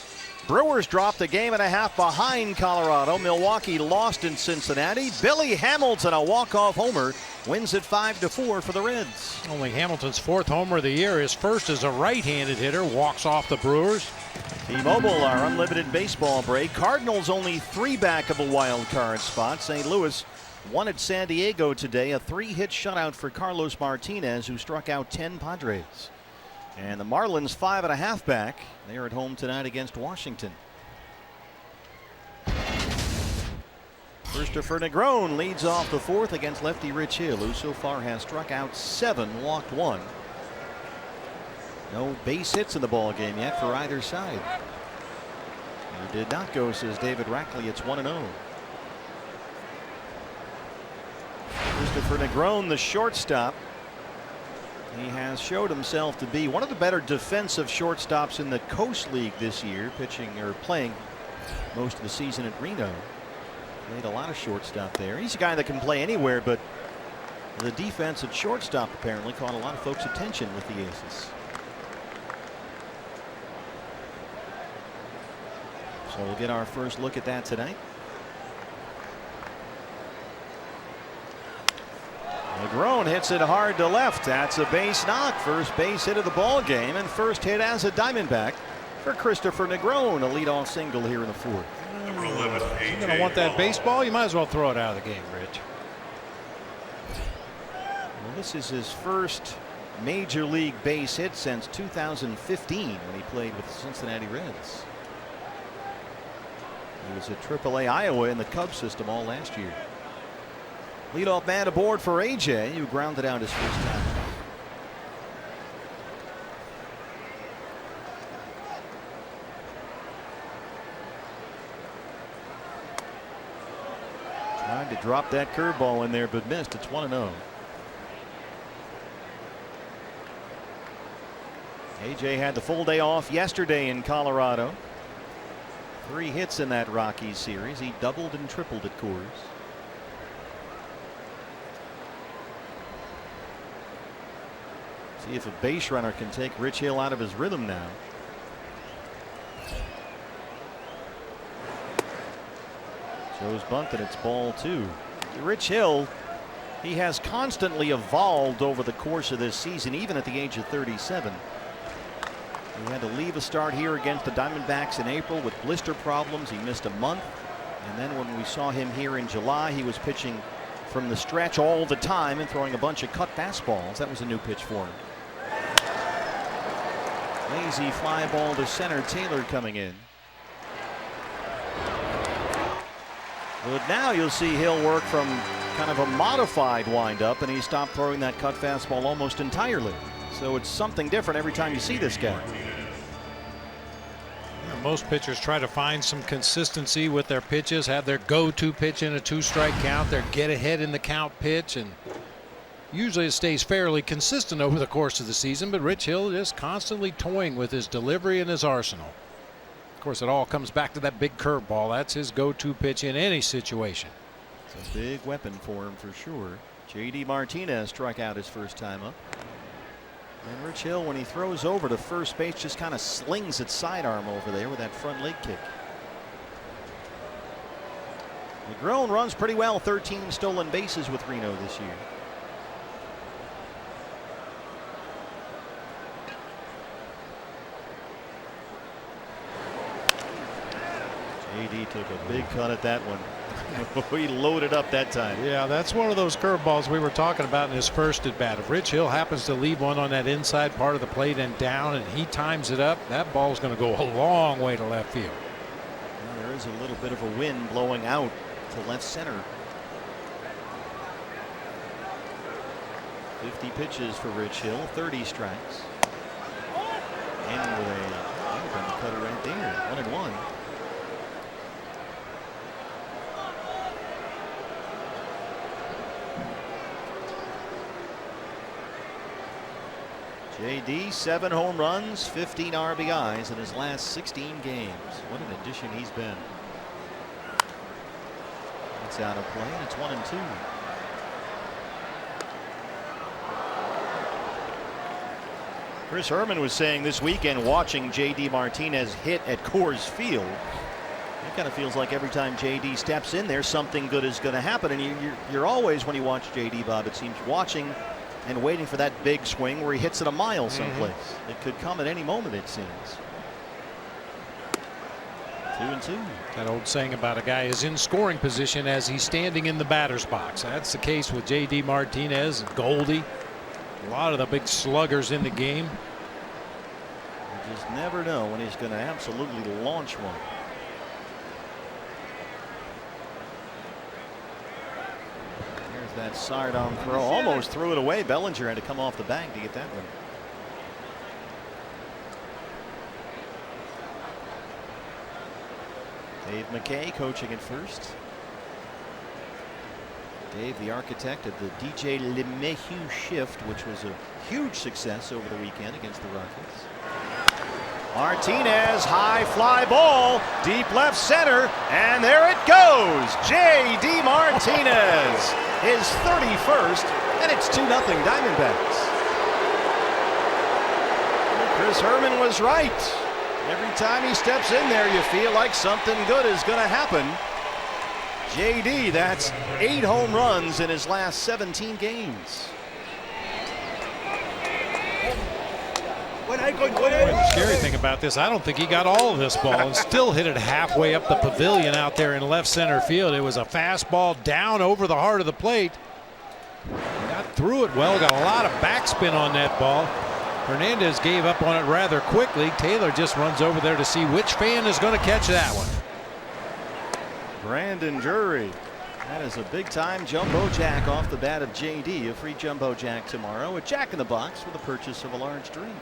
Brewers dropped a game and a half behind Colorado. Milwaukee lost in Cincinnati. Billy Hamilton, a walk-off homer, wins it 5-4 for the Reds. Only Hamilton's 4th homer of the year. His first as a right-handed hitter. Walks off the Brewers. T-Mobile, our unlimited baseball break. Cardinals only 3 back of a wild card spot. St. Louis won at San Diego today. A 3-hit shutout for Carlos Martinez, who struck out 10 Padres. And the Marlins 5.5 back. They're at home tonight against Washington. Christopher Negron leads off the 4th against lefty Rich Hill, who so far has struck out 7, walked 1. No base hits in the ball game yet for either side. He did not go, says David Rackley. It's 1-0. Christopher Negron, the shortstop. He has showed himself to be one of the better defensive shortstops in the Coast League this year, pitching or playing most of the season at Reno. Played a lot of shortstop there. He's a guy that can play anywhere, but the defense at shortstop apparently caught a lot of folks' attention with the Aces. So we'll get our first look at that tonight. Negron hits it hard to left. That's a base knock. First base hit of the ball game, and first hit as a Diamondback for Christopher Negron. A leadoff single here in the 4th. Number 11, You're going to want that baseball? You might as well throw it out of the game, Rich. Well, this is his first major league base hit since 2015 when he played with the Cincinnati Reds. He was at AAA Iowa in the Cubs system all last year. Leadoff man aboard for AJ, who grounded out his first time. Tried to drop that curveball in there, but missed. It's 1-0. AJ had the full day off yesterday in Colorado. 3 hits in that Rockies series. He doubled and tripled at Coors. See if a base runner can take Rich Hill out of his rhythm now. Joe's bunted. It's ball 2. Rich Hill, he has constantly evolved over the course of this season, even at the age of 37. He had to leave a start here against the Diamondbacks in April with blister problems. He missed a month. And then when we saw him here in July, he was pitching from the stretch all the time and throwing a bunch of cut fastballs. That was a new pitch for him. Lazy fly ball to center. Taylor coming in. But now you'll see Hill work from kind of a modified windup, and he stopped throwing that cut fastball almost entirely. So it's something different every time you see this guy. Most pitchers try to find some consistency with their pitches, have their go-to pitch in a 2-strike count, their get ahead in the count pitch, and Usually it stays fairly consistent over the course of the season, but Rich Hill just constantly toying with his delivery and his arsenal. Of course, it all comes back to that big curveball. That's his go-to pitch in any situation. It's a big weapon for him for sure. J.D. Martinez struck out his first time up. And Rich Hill, when he throws over to first base, just kind of slings its sidearm over there with that front leg kick. Negron runs pretty well, 13 stolen bases with Reno this year. JD took a big cut at that one. He loaded up that time. Yeah, that's one of those curveballs we were talking about in his first at bat. If Rich Hill happens to leave one on that inside part of the plate and down, and he times it up, that ball's going to go a long way to left field. Well, there is a little bit of a wind blowing out to left center. 50 pitches for Rich Hill, 30 strikes. And with a cutter right there, 1-1. JD, 7 home runs, 15 RBIs in his last 16 games. What an addition he's been. It's out of play, and it's 1-2. Chris Herman was saying this weekend, watching JD Martinez hit at Coors Field, it kind of feels like every time JD steps in there, something good is going to happen. And you're always, when you watch JD, Bob, it seems, watching and waiting for that big swing where he hits it a mile someplace. It could come at any moment, it seems. 2-2. That old saying about a guy is in scoring position as he's standing in the batter's box. That's the case with J.D. Martinez and Goldie. A lot of the big sluggers in the game. You just never know when he's going to absolutely launch one. That sidearm throw, almost threw it away. Bellinger had to come off the bag to get that one. Dave McKay coaching at first. Dave, the architect of the DJ LeMahieu shift, which was a huge success over the weekend against the Rockets. Martinez, high fly ball, deep left center, and there it goes. J.D. Martinez, his 31st, and it's 2-0 Diamondbacks. Chris Herman was right. Every time he steps in there, you feel like something good is going to happen. J.D., that's 8 home runs in his last 17 games. The scary thing about this, I don't think he got all of this ball and still hit it halfway up the pavilion out there in left center field. It was a fastball down over the heart of the plate. Got through it well, got a lot of backspin on that ball. Hernandez gave up on it rather quickly. Taylor just runs over there to see which fan is going to catch that one. Brandon Drury. That is a big-time jumbo jack off the bat of J.D. A free jumbo jack tomorrow. A Jack in the Box for the purchase of a large drink.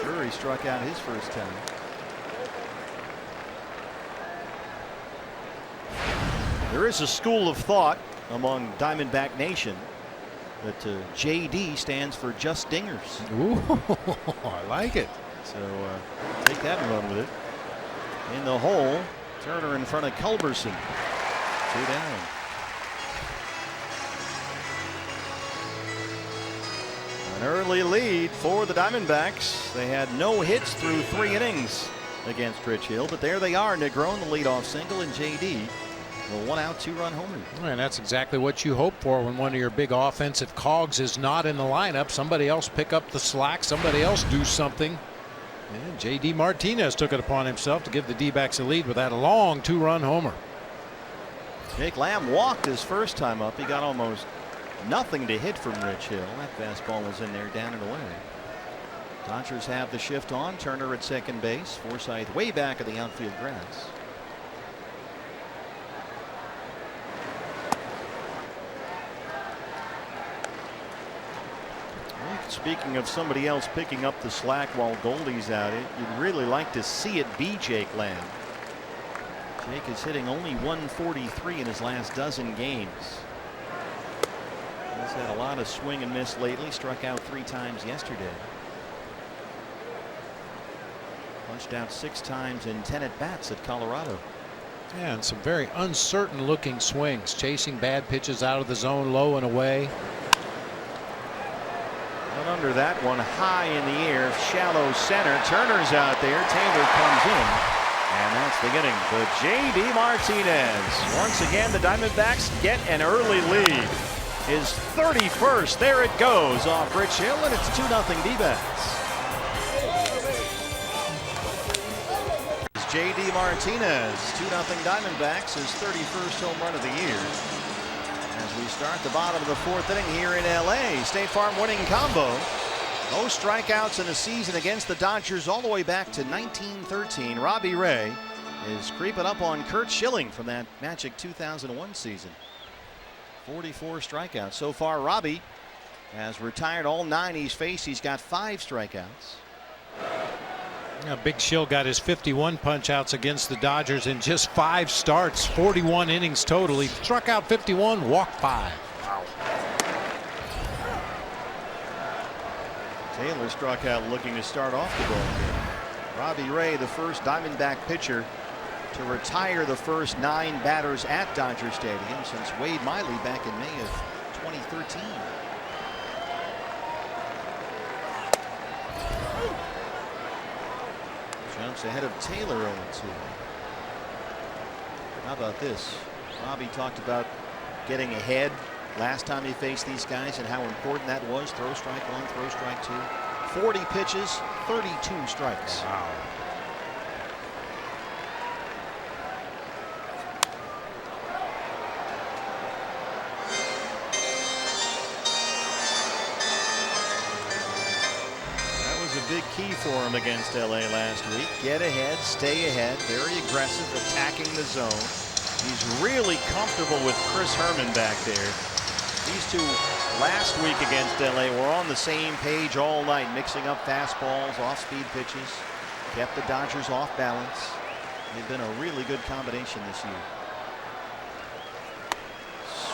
Drury struck out his first time. There is a school of thought among Diamondback Nation that J.D. stands for just dingers. Ooh, I like it. So take that and run with it. In the hole, Turner in front of Culberson. 2 down. An early lead for the Diamondbacks. They had no hits through 3 innings against Rich Hill, but there they are. Negron, the leadoff single, and J.D. the 1-out 2-run homer. And that's exactly what you hope for when one of your big offensive cogs is not in the lineup. Somebody else pick up the slack. Somebody else do something. And J.D. Martinez took it upon himself to give the D-backs a lead with that long 2-run homer. Jake Lamb walked his first time up. He got almost nothing to hit from Rich Hill. That fastball was in there, down and away. Dodgers have the shift on. Turner at second base. Forsythe way back of the outfield grass. Speaking of somebody else picking up the slack while Goldie's out, you'd really like to see it be Jake Lamb. Jake is hitting only 143 in his last dozen games. He's had a lot of swing and miss lately. Struck out 3 times yesterday. Punched out 6 times in 10 at bats at Colorado. Yeah, and some very uncertain looking swings, chasing bad pitches out of the zone, low and away. But under that one, high in the air, shallow center. Turner's out there. Taylor comes in, and that's the inning. But J.D. Martinez. Once again, the Diamondbacks get an early lead. His 31st. There it goes off Rich Hill, and it's 2-0 D-backs. J.D. Martinez, 2-0 Diamondbacks, his 31st home run of the year. As we start the bottom of the 4th inning here in L.A. State Farm winning combo. Most strikeouts in a season against the Dodgers all the way back to 1913. Robbie Ray is creeping up on Curt Schilling from that magic 2001 season. 44 strikeouts so far. Robbie has retired all 9 he's faced. He's got 5 strikeouts. Big Schill got his 51 punch outs against the Dodgers in just 5 starts, 41 innings total. He struck out 51, walked 5. Wow. Taylor struck out looking to start off the ball game. Robbie Ray, the first Diamondback pitcher to retire the first 9 batters at Dodger Stadium since Wade Miley back in May of 2013. Jumps ahead of Taylor 0-2. How about this? Robbie talked about getting ahead last time he faced these guys and how important that was. Throw strike 1, throw strike 2. 40 pitches, 32 strikes. Wow. Big key for him against LA last week. Get ahead, stay ahead, very aggressive, attacking the zone. He's really comfortable with Chris Herman back there. These two last week against LA were on the same page all night, mixing up fastballs, off-speed pitches, kept the Dodgers off balance. They've been a really good combination this year.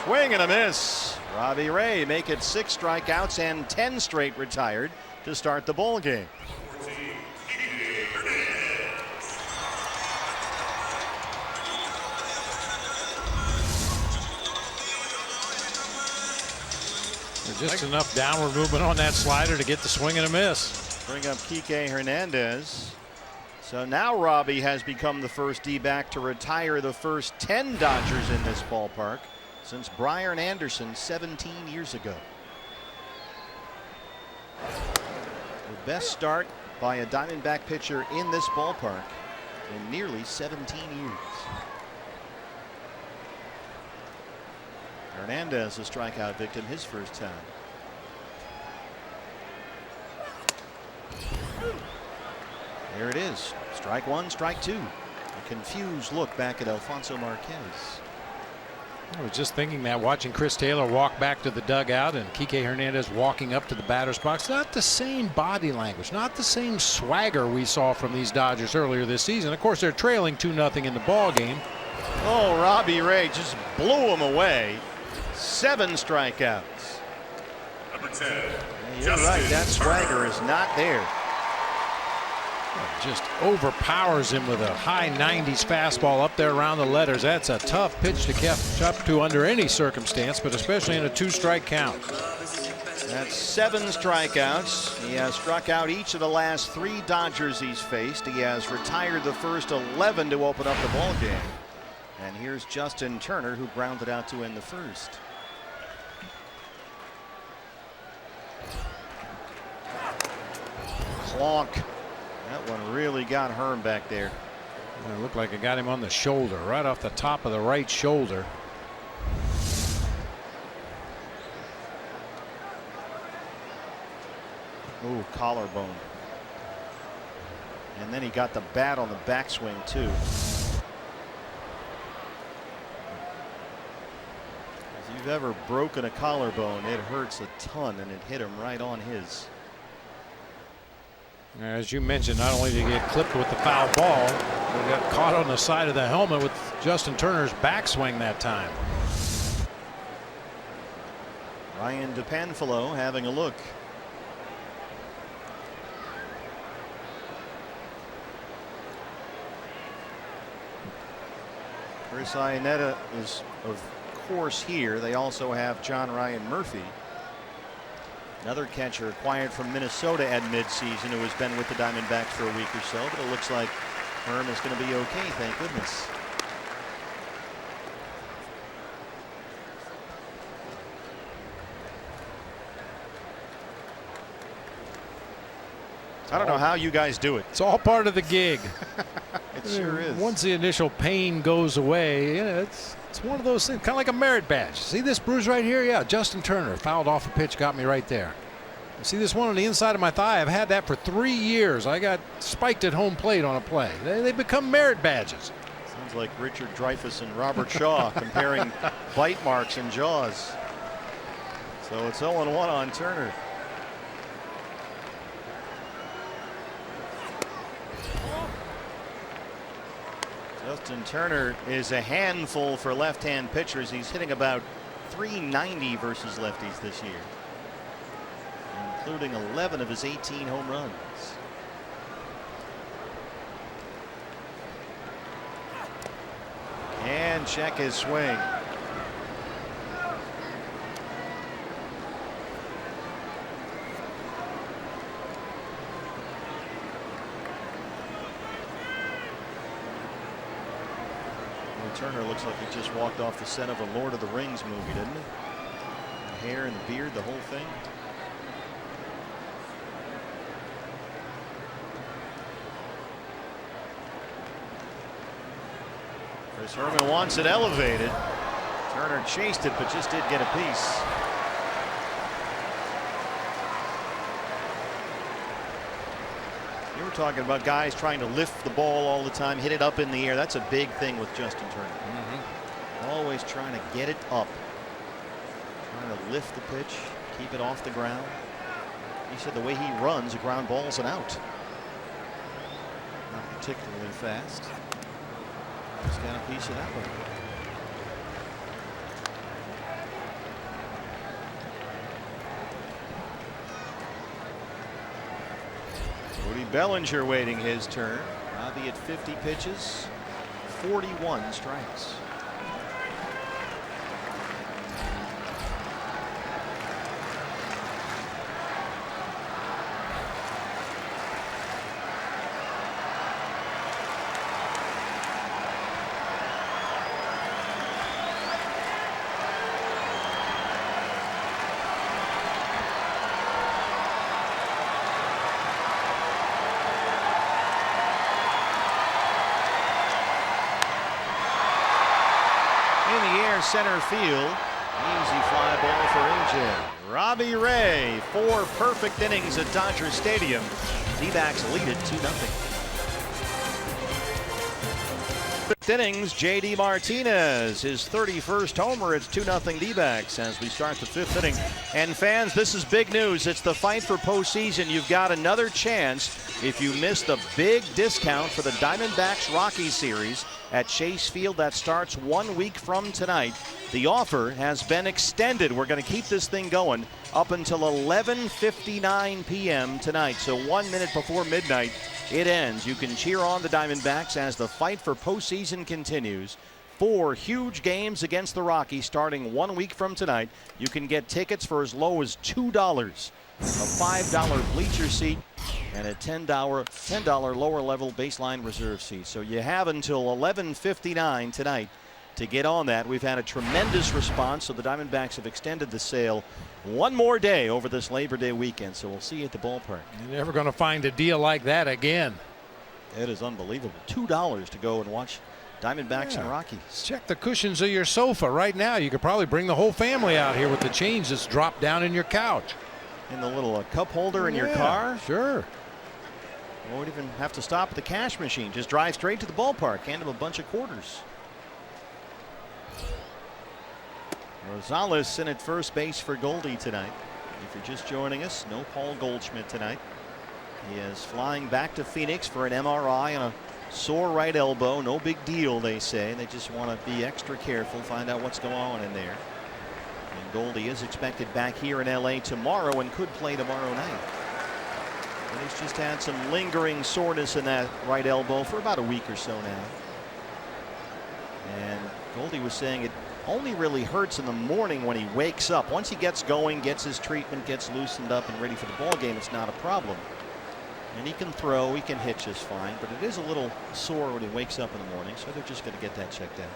Swing and a miss. Robbie Ray make it 6 strikeouts and 10 straight retired to start the ball game. Just enough downward movement on that slider to get the swing and a miss. Bring up Kike Hernandez. So now Robbie has become the first D-back to retire the first 10 Dodgers in this ballpark since Brian Anderson 17 years ago. The best start by a Diamondback pitcher in this ballpark in nearly 17 years. Hernandez, a strikeout victim his first time. There it is. Strike 1, strike 2. A confused look back at Alfonso Marquez. I was just thinking that, watching Chris Taylor walk back to the dugout and Kike Hernandez walking up to the batter's box. Not the same body language, not the same swagger we saw from these Dodgers earlier this season. Of course, they're trailing 2-0 in the ball game. Oh, Robbie Ray just blew him away. 7 strikeouts. Number 10. You're right, that swagger is not there. Just overpowers him with a high 90s fastball up there around the letters. That's a tough pitch to catch up to under any circumstance, but especially in a 2-strike count. That's 7 strikeouts. He has struck out each of the last 3 Dodgers he's faced. He has retired the first 11 to open up the ball game. And here's Justin Turner, who grounded out to end the first. Clonk. That one really got Herm back there. It looked like it got him on the shoulder, right off the top of the right shoulder. Ooh, collarbone. And then he got the bat on the backswing too. If you've ever broken a collarbone, it hurts a ton, and it hit him right on his. As you mentioned, not only did he get clipped with the foul ball, They got caught on the side of the helmet with Justin Turner's backswing that time. Ryan DePanfilo having a look. Chris Iannetta is of course here. They also have John Ryan Murphy, another catcher acquired from Minnesota at midseason, who has been with the Diamondbacks for a week or so, but it looks like Herm is going to be okay, thank goodness. I don't know how you guys do it. It's all part of the gig. It sure is. Once the initial pain goes away, it's one of those things, kind of like a merit badge. See this bruise right here? Yeah, Justin Turner fouled off a pitch, got me right there. See this one on the inside of my thigh? I've had that for 3 years. I got spiked at home plate on a play. They become merit badges. Sounds like Richard Dreyfuss and Robert Shaw comparing bite marks and jaws. So it's 0-1 on Turner. Justin Turner is a handful for left-hand pitchers. He's hitting about .390 versus lefties this year, including 11 of his 18 home runs. And check his swing. Turner looks like he just walked off the set of a Lord of the Rings movie, didn't he? The hair and the beard, the whole thing. Chris Herman wants it elevated. Turner chased it, but just did get a piece. You were talking about guys trying to lift the ball all the time, hit it up in the air. That's a big thing with Justin Turner. Always trying to get it up, trying to lift the pitch, keep it off the ground. He said the way he runs, a ground ball's an out. Not particularly fast. He's got a piece of that one. Cody Bellinger waiting his turn. Robbie at 50 pitches, 41 strikes. Center field. Easy fly ball for AJ. Robbie Ray, 4 perfect innings at Dodger Stadium. D-backs lead it 2-0. 5th innings, JD Martinez, his 31st homer. It's 2-0 D-backs as we start the 5th inning. And fans, this is big news. It's the fight for postseason. You've got another chance if you miss the big discount for the Diamondbacks Rockies series at Chase Field. That starts 1 week from tonight. The offer has been extended. We're going to keep this thing going up until 11:59 p.m. tonight. So 1 minute before midnight, it ends. You can cheer on the Diamondbacks as the fight for postseason continues. 4 huge games against the Rockies starting 1 week from tonight. You can get tickets for as low as $2. A $5 bleacher seat and a $10 lower level baseline reserve seat. So you have until 11:59 tonight to get on that. We've had a tremendous response, so the Diamondbacks have extended the sale 1 more day over this Labor Day weekend. So we'll see you at the ballpark. You're never going to find a deal like that again. It is unbelievable. $2 to go and watch Diamondbacks and Rockies. Check the cushions of your sofa right now. You could probably bring the whole family out here with the change that's dropped down in your couch. In the little cup holder in your car? Sure. You won't even have to stop at the cash machine. Just drive straight to the ballpark. Hand them a bunch of quarters. Rosales in at first base for Goldie tonight. If you're just joining us, no Paul Goldschmidt tonight. He is flying back to Phoenix for an MRI and a Sore right elbow, no big deal, they say. They just want to be extra careful, find out what's going on in there. And Goldie is expected back here in LA tomorrow and could play tomorrow night. But he's just had some lingering soreness in that right elbow for about a week or so now. And Goldie was saying it only really hurts in the morning when he wakes up. Once he gets going, gets his treatment, gets loosened up and ready for the ball game, it's not a problem. And he can throw, he can hit just fine, but it is a little sore when he wakes up in the morning, so they're just going to get that checked out.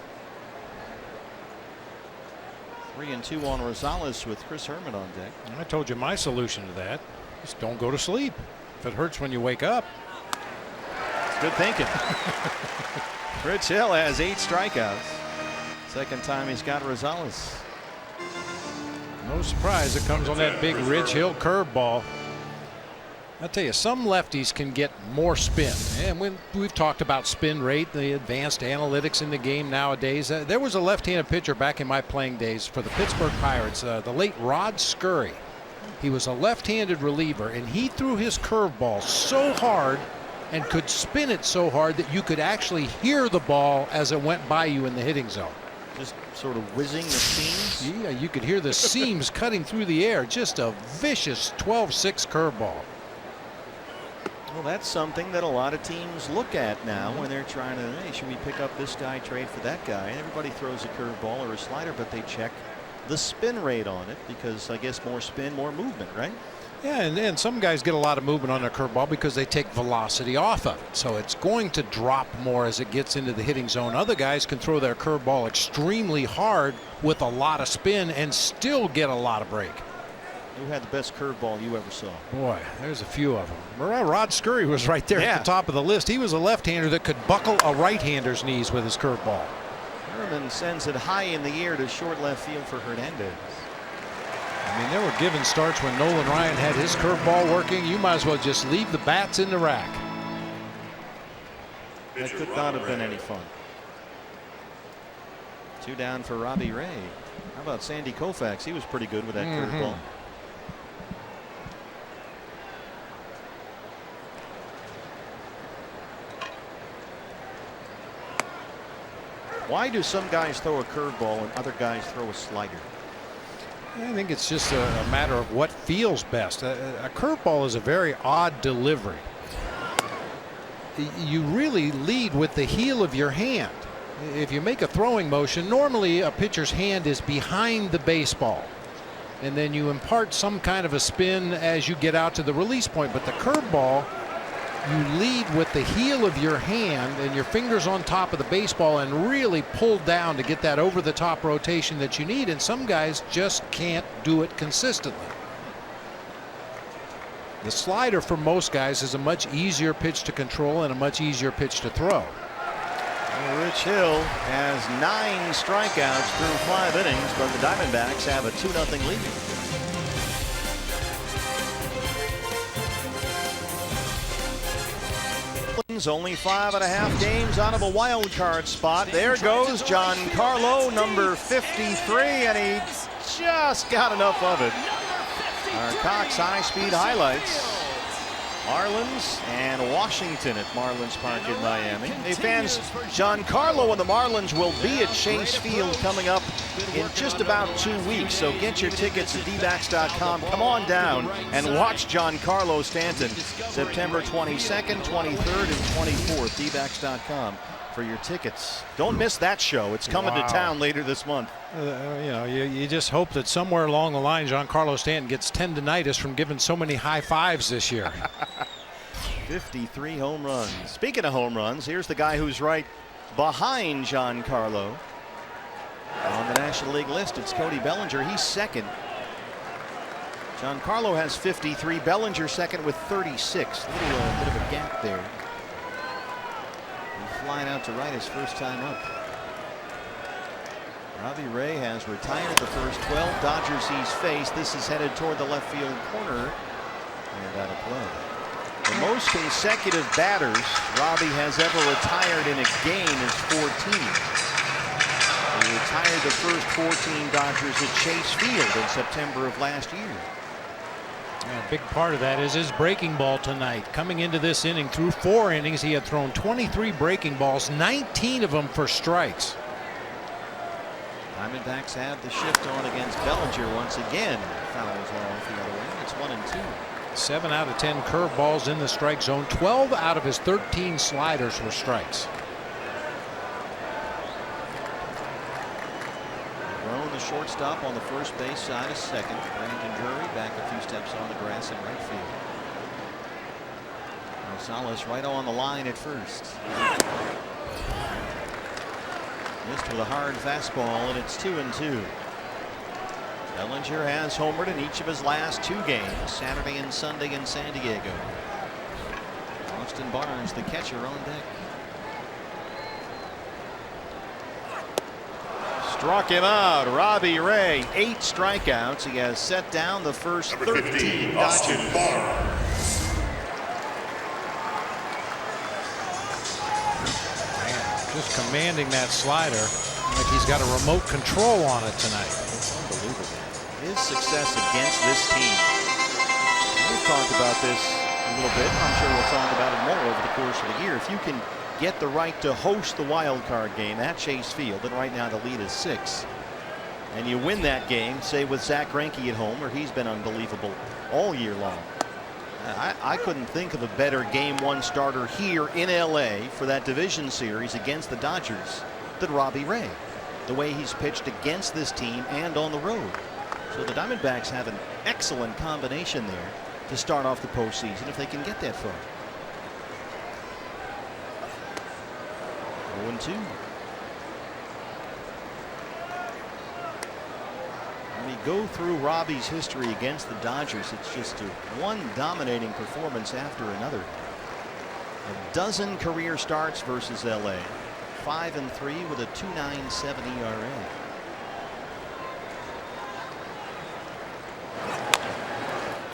3-2 on Rosales with Chris Herman on deck. I told you my solution to that. Just don't go to sleep. If it hurts when you wake up. Good thinking. Rich Hill has 8 strikeouts. Second time he's got Rosales. No surprise it comes on that big Rich Hill curveball. I tell you, some lefties can get more spin, and when we've talked about spin rate, the advanced analytics in the game nowadays. There was a left-handed pitcher back in my playing days for the Pittsburgh Pirates, the late Rod Scurry. He was a left-handed reliever, and he threw his curveball so hard and could spin it so hard that you could actually hear the ball as it went by you in the hitting zone. Just sort of whizzing the seams. Yeah, you could hear the seams cutting through the air. Just a vicious 12-6 curveball. Well, that's something that a lot of teams look at now when they're trying to, hey, should we pick up this guy, trade for that guy? And everybody throws a curveball or a slider, but they check the spin rate on it because I guess more spin, more movement, right? Yeah, and some guys get a lot of movement on their curveball because they take velocity off of it. So it's going to drop more as it gets into the hitting zone. Other guys can throw their curveball extremely hard with a lot of spin and still get a lot of break. Who had the best curveball you ever saw? Boy, there's a few of them. Rod Scurry was right there at the top of the list. He was a left-hander that could buckle a right-hander's knees with his curveball. Herman sends it high in the air to short left field for Hernandez. I mean, there were given starts when Nolan Ryan had his curveball working. You might as well just leave the bats in the rack. That could not have been any fun. 2 down for Robbie Ray. How about Sandy Koufax? He was pretty good with that curveball. Why do some guys throw a curveball and other guys throw a slider? I think it's just a matter of what feels best. A curveball is a very odd delivery. You really lead with the heel of your hand. If you make a throwing motion, normally a pitcher's hand is behind the baseball. And then you impart some kind of a spin as you get out to the release point. But the curveball, you lead with the heel of your hand and your fingers on top of the baseball and really pull down to get that over the top rotation that you need. And some guys just can't do it consistently. The slider for most guys is a much easier pitch to control and a much easier pitch to throw. Well, Rich Hill has 9 strikeouts through 5 innings, but the Diamondbacks have a 2-0 lead. Only 5.5 games out of a wild card spot. There goes Giancarlo, number 53, and he just got enough of it. Our Cox high-speed highlights. Marlins and Washington at Marlins Park in Miami. Hey fans, Giancarlo and the Marlins will be at Chase Field coming up in just about 2 weeks. So get your tickets at dbacks.com. Come on down and watch Giancarlo Stanton September 22nd, 23rd, and 24th. dbacks.com for your tickets. Don't miss that show. It's coming to town later this month. You know, you just hope that somewhere along the line Giancarlo Stanton gets tendinitis from giving so many high fives this year. 53 home runs. Speaking of home runs, here's the guy who's right behind Giancarlo on the National League list. It's Cody Bellinger. He's second. Giancarlo has 53. Bellinger second with 36. A little bit of a gap there. He's flying out to right his first time up. Robbie Ray has retired the first 12 Dodgers he's faced. This is headed toward the left field corner and out of play. The most consecutive batters Robbie has ever retired in a game is 14. He retired the first 14 Dodgers at Chase Field in September of last year. And a big part of that is his breaking ball tonight. Coming into this inning, through 4 innings, he had thrown 23 breaking balls, 19 of them for strikes. Diamondbacks have the shift on against Bellinger once again. Fouls off the other way. It's 1-2. 7 out of 10 curveballs in the strike zone. 12 out of his 13 sliders were strikes. Roan, the shortstop, on the first base side of second. Brandon Drury back a few steps on the grass in right field. Rosales right on the line at first. Missed with a hard fastball, and it's 2-2. Bellinger has homered in each of his last 2 games, Saturday and Sunday in San Diego. Austin Barnes, the catcher, on deck. Struck him out. Robbie Ray, 8 strikeouts. He has set down the first 13 Dodgers. Just commanding that slider like he's got a remote control on it tonight. It's unbelievable. His success against this team. We've talked about this a little bit. I'm sure we'll talk about it more over the course of the year. If you can get the right to host the wild card game at Chase Field, and right now the lead is 6, and you win that game, say with Zach Greinke at home, where he's been unbelievable all year long. I couldn't think of a better game 1 starter here in LA for that division series against the Dodgers than Robbie Ray. The way he's pitched against this team and on the road. So the Diamondbacks have an excellent combination there to start off the postseason if they can get that far. 0-2. When we go through Robbie's history against the Dodgers, it's just one dominating performance after another. A dozen career starts versus LA. 5-3 with a 2.97 ERA.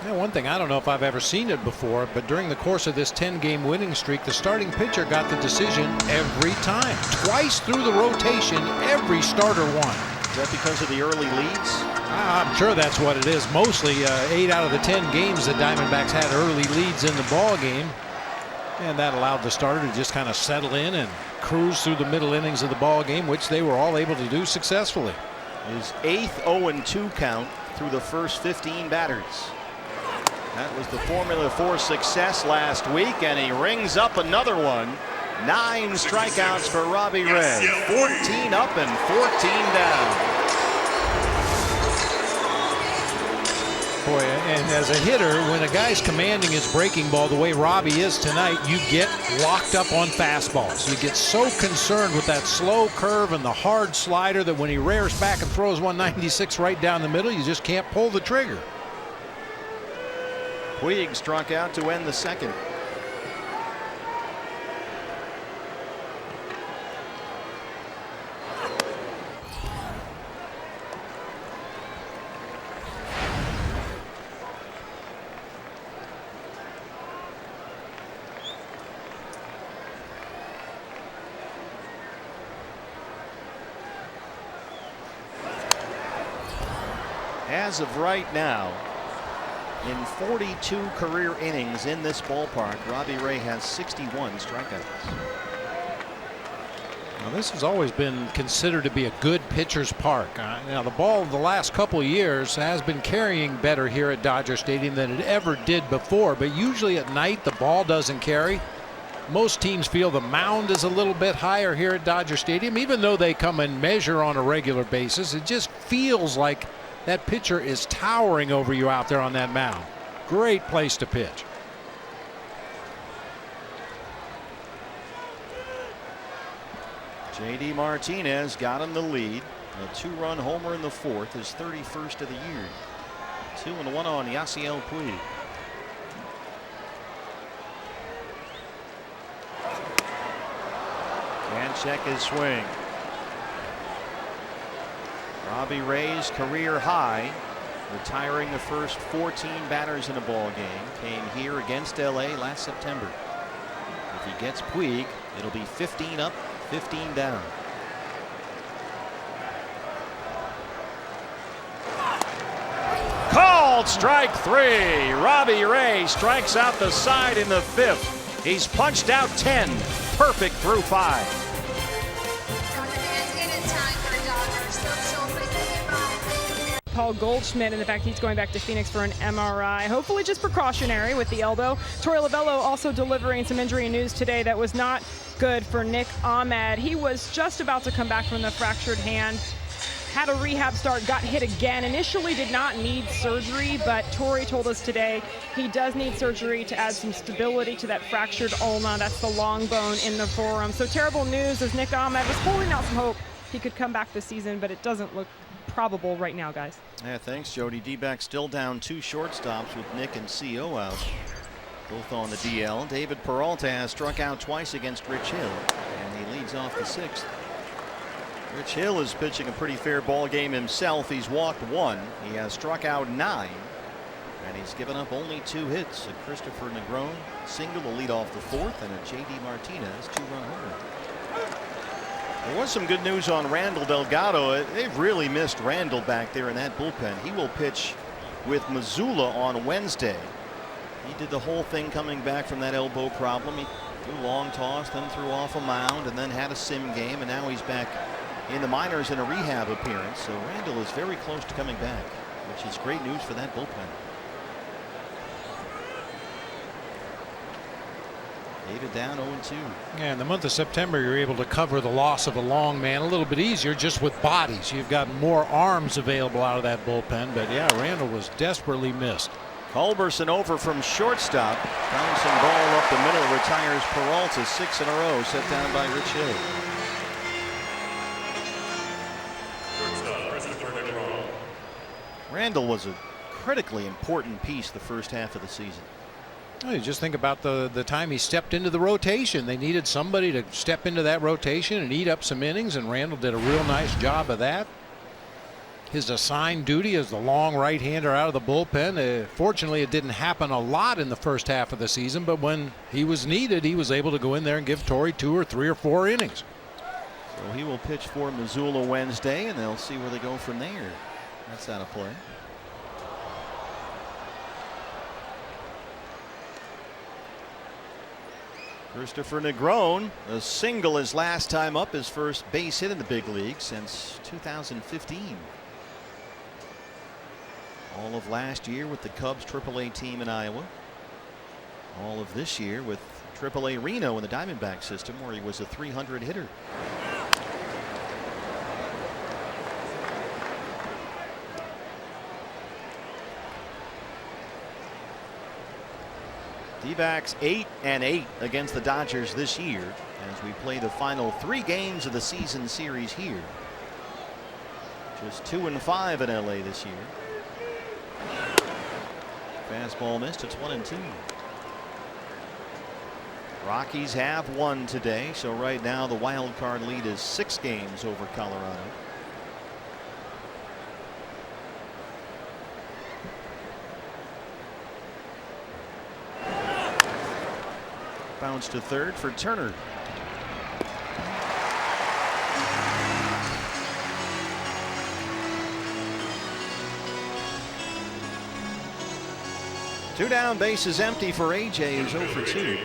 Yeah, one thing, I don't know if I've ever seen it before, but during the course of this 10-game winning streak, the starting pitcher got the decision every time. Twice through the rotation, every starter won. Is that because of the early leads? I'm sure that's what it is. Mostly 8 out of the 10 games the Diamondbacks had early leads in the ball game, and that allowed the starter to just kind of settle in and cruise through the middle innings of the ball game, which they were all able to do successfully. His 8th 0-2 count through the first 15 batters. That was the formula for success last week, and he rings up another one. 9 strikeouts for Robbie Ray. 14 up and 14 down. Boy, and as a hitter, when a guy's commanding his breaking ball the way Robbie is tonight, you get locked up on fastballs. You get so concerned with that slow curve and the hard slider that when he rears back and throws 196 right down the middle, you just can't pull the trigger. Puig struck out to end the second. As of right now, in 42 career innings in this ballpark, Robbie Ray has 61 strikeouts. Now, this has always been considered to be a good pitcher's park. Now, the ball the last couple of years has been carrying better here at Dodger Stadium than it ever did before, but usually at night the ball doesn't carry. Most teams feel the mound is a little bit higher here at Dodger Stadium, even though they come and measure on a regular basis. It just feels like that pitcher is towering over you out there on that mound. Great place to pitch. J.D. Martinez got him the lead. A 2-run homer in the 4th, his 31st of the year. 2-1 on Yasiel Puig. Can't check his swing. Robbie Ray's career high, retiring the first 14 batters in a ball game, came here against LA last September. If he gets Puig, it'll be 15 up, 15 down. Call called strike 3. Robbie Ray strikes out the side in the 5th. He's punched out 10. Perfect through 5. Paul Goldschmidt and the fact he's going back to Phoenix for an MRI. Hopefully just precautionary with the elbow. Torey Lovello also delivering some injury news today that was not good for Nick Ahmed. He was just about to come back from the fractured hand. Had a rehab start, got hit again. Initially did not need surgery, but Torey told us today he does need surgery to add some stability to that fractured ulna. That's the long bone in the forearm. So terrible news as Nick Ahmed was holding out some hope he could come back this season, but it doesn't look probable right now, guys. Yeah, thanks, Jody. D-backs still down 2 shortstops with Nick and CO out. Both on the DL. David Peralta has struck out twice against Rich Hill, and he leads off the 6th. Rich Hill is pitching a pretty fair ball game himself. He's walked 1. He has struck out 9, and he's given up only 2 hits. A Christopher Negron single to lead off the 4th, and a J.D. Martinez 2-run homer. There was some good news on Randall Delgado. They've really missed Randall back there in that bullpen. He will pitch with Missoula on Wednesday. He did the whole thing coming back from that elbow problem. He threw a long toss, then threw off a mound, and then had a sim game, and now he's back in the minors in a rehab appearance. So Randall is very close to coming back, which is great news for that bullpen. David down 0-2. Yeah, in the month of September, you're able to cover the loss of a long man a little bit easier just with bodies. You've got more arms available out of that bullpen. But yeah, Randall was desperately missed. Culberson over from shortstop. Bouncing ball up the middle. Retires Peralta. 6 in a row. Set down by Rich Hill. Randall was a critically important piece the first half of the season. Oh, you just think about the time he stepped into the rotation. They needed somebody to step into that rotation and eat up some innings, and Randall did a real nice job of that. His assigned duty as the long right-hander out of the bullpen. Fortunately, it didn't happen a lot in the first half of the season, but when he was needed, he was able to go in there and give Torey 2 or 3 or 4 innings. So he will pitch for Missoula Wednesday, and they'll see where they go from there. That's out of play. Christopher Negron, a single his last time up, his first base hit in the big league since 2015. All of last year with the Cubs AAA team in Iowa. All of this year with AAA Reno in the Diamondbacks system, where he was a .300 hitter. D-backs 8-8 against the Dodgers this year as we play the final 3 games of the season series here. Just 2-5 in LA this year. Fastball missed. It's 1-2. Rockies have won today, so right now the wild card lead is 6 games over Colorado. Bounce to third for Turner. Two down, bases empty for AJ, who's 0 for 2.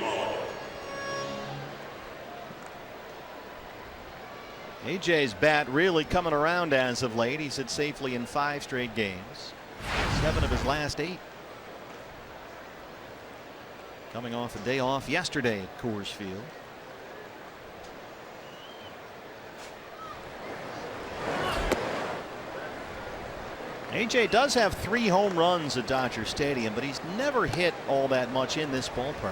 AJ's bat really coming around as of late. He's hit safely in 5 straight games. 7 of his last 8. Coming off a day off yesterday at Coors Field. AJ does have 3 home runs at Dodger Stadium, but he's never hit all that much in this ballpark.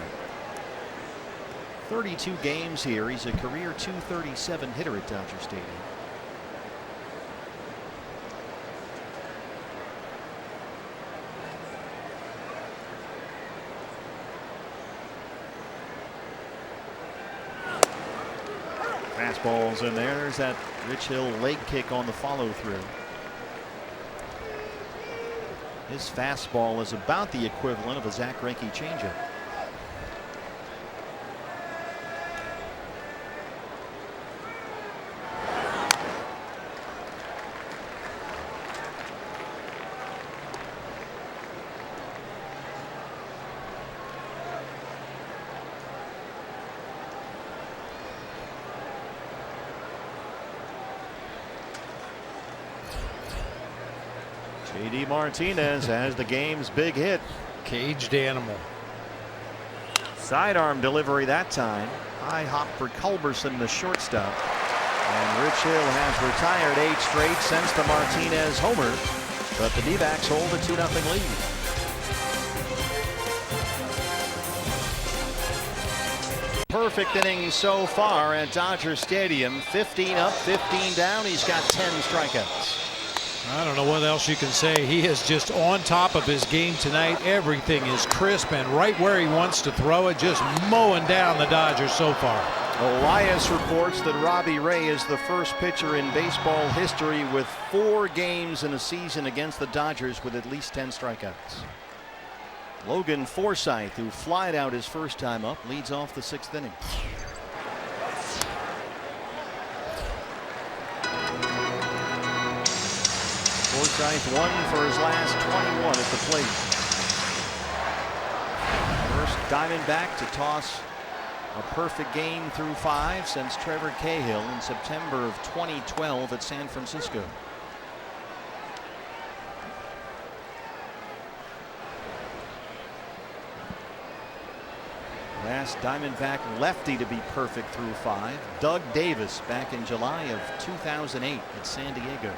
32 games here. He's a career .237 hitter at Dodger Stadium. Fastballs in there. There's that Rich Hill leg kick on the follow through. His fastball is about the equivalent of a Zach Greinke changeup. JD Martinez has the game's big hit. Caged animal. Sidearm delivery that time. High hop for Culberson, the shortstop. And Rich Hill has retired 8 straight since the Martinez homer. But the D-backs hold a 2-0 lead. Perfect inning so far at Dodger Stadium. 15 up, 15 down. He's got 10 strikeouts. I don't know what else you can say. He is just on top of his game tonight. Everything is crisp and right where he wants to throw it, just mowing down the Dodgers so far. Elias reports that Robbie Ray is the first pitcher in baseball history with 4 games in a season against the Dodgers with at least 10 strikeouts. Logan Forsythe, who flied out his first time up, leads off the 6th inning. Forsythe 1 for his last 21 at the plate. First Diamondback to toss a perfect game through 5 since Trevor Cahill in September of 2012 at San Francisco. Last Diamondback lefty to be perfect through 5. Doug Davis back in July of 2008 at San Diego.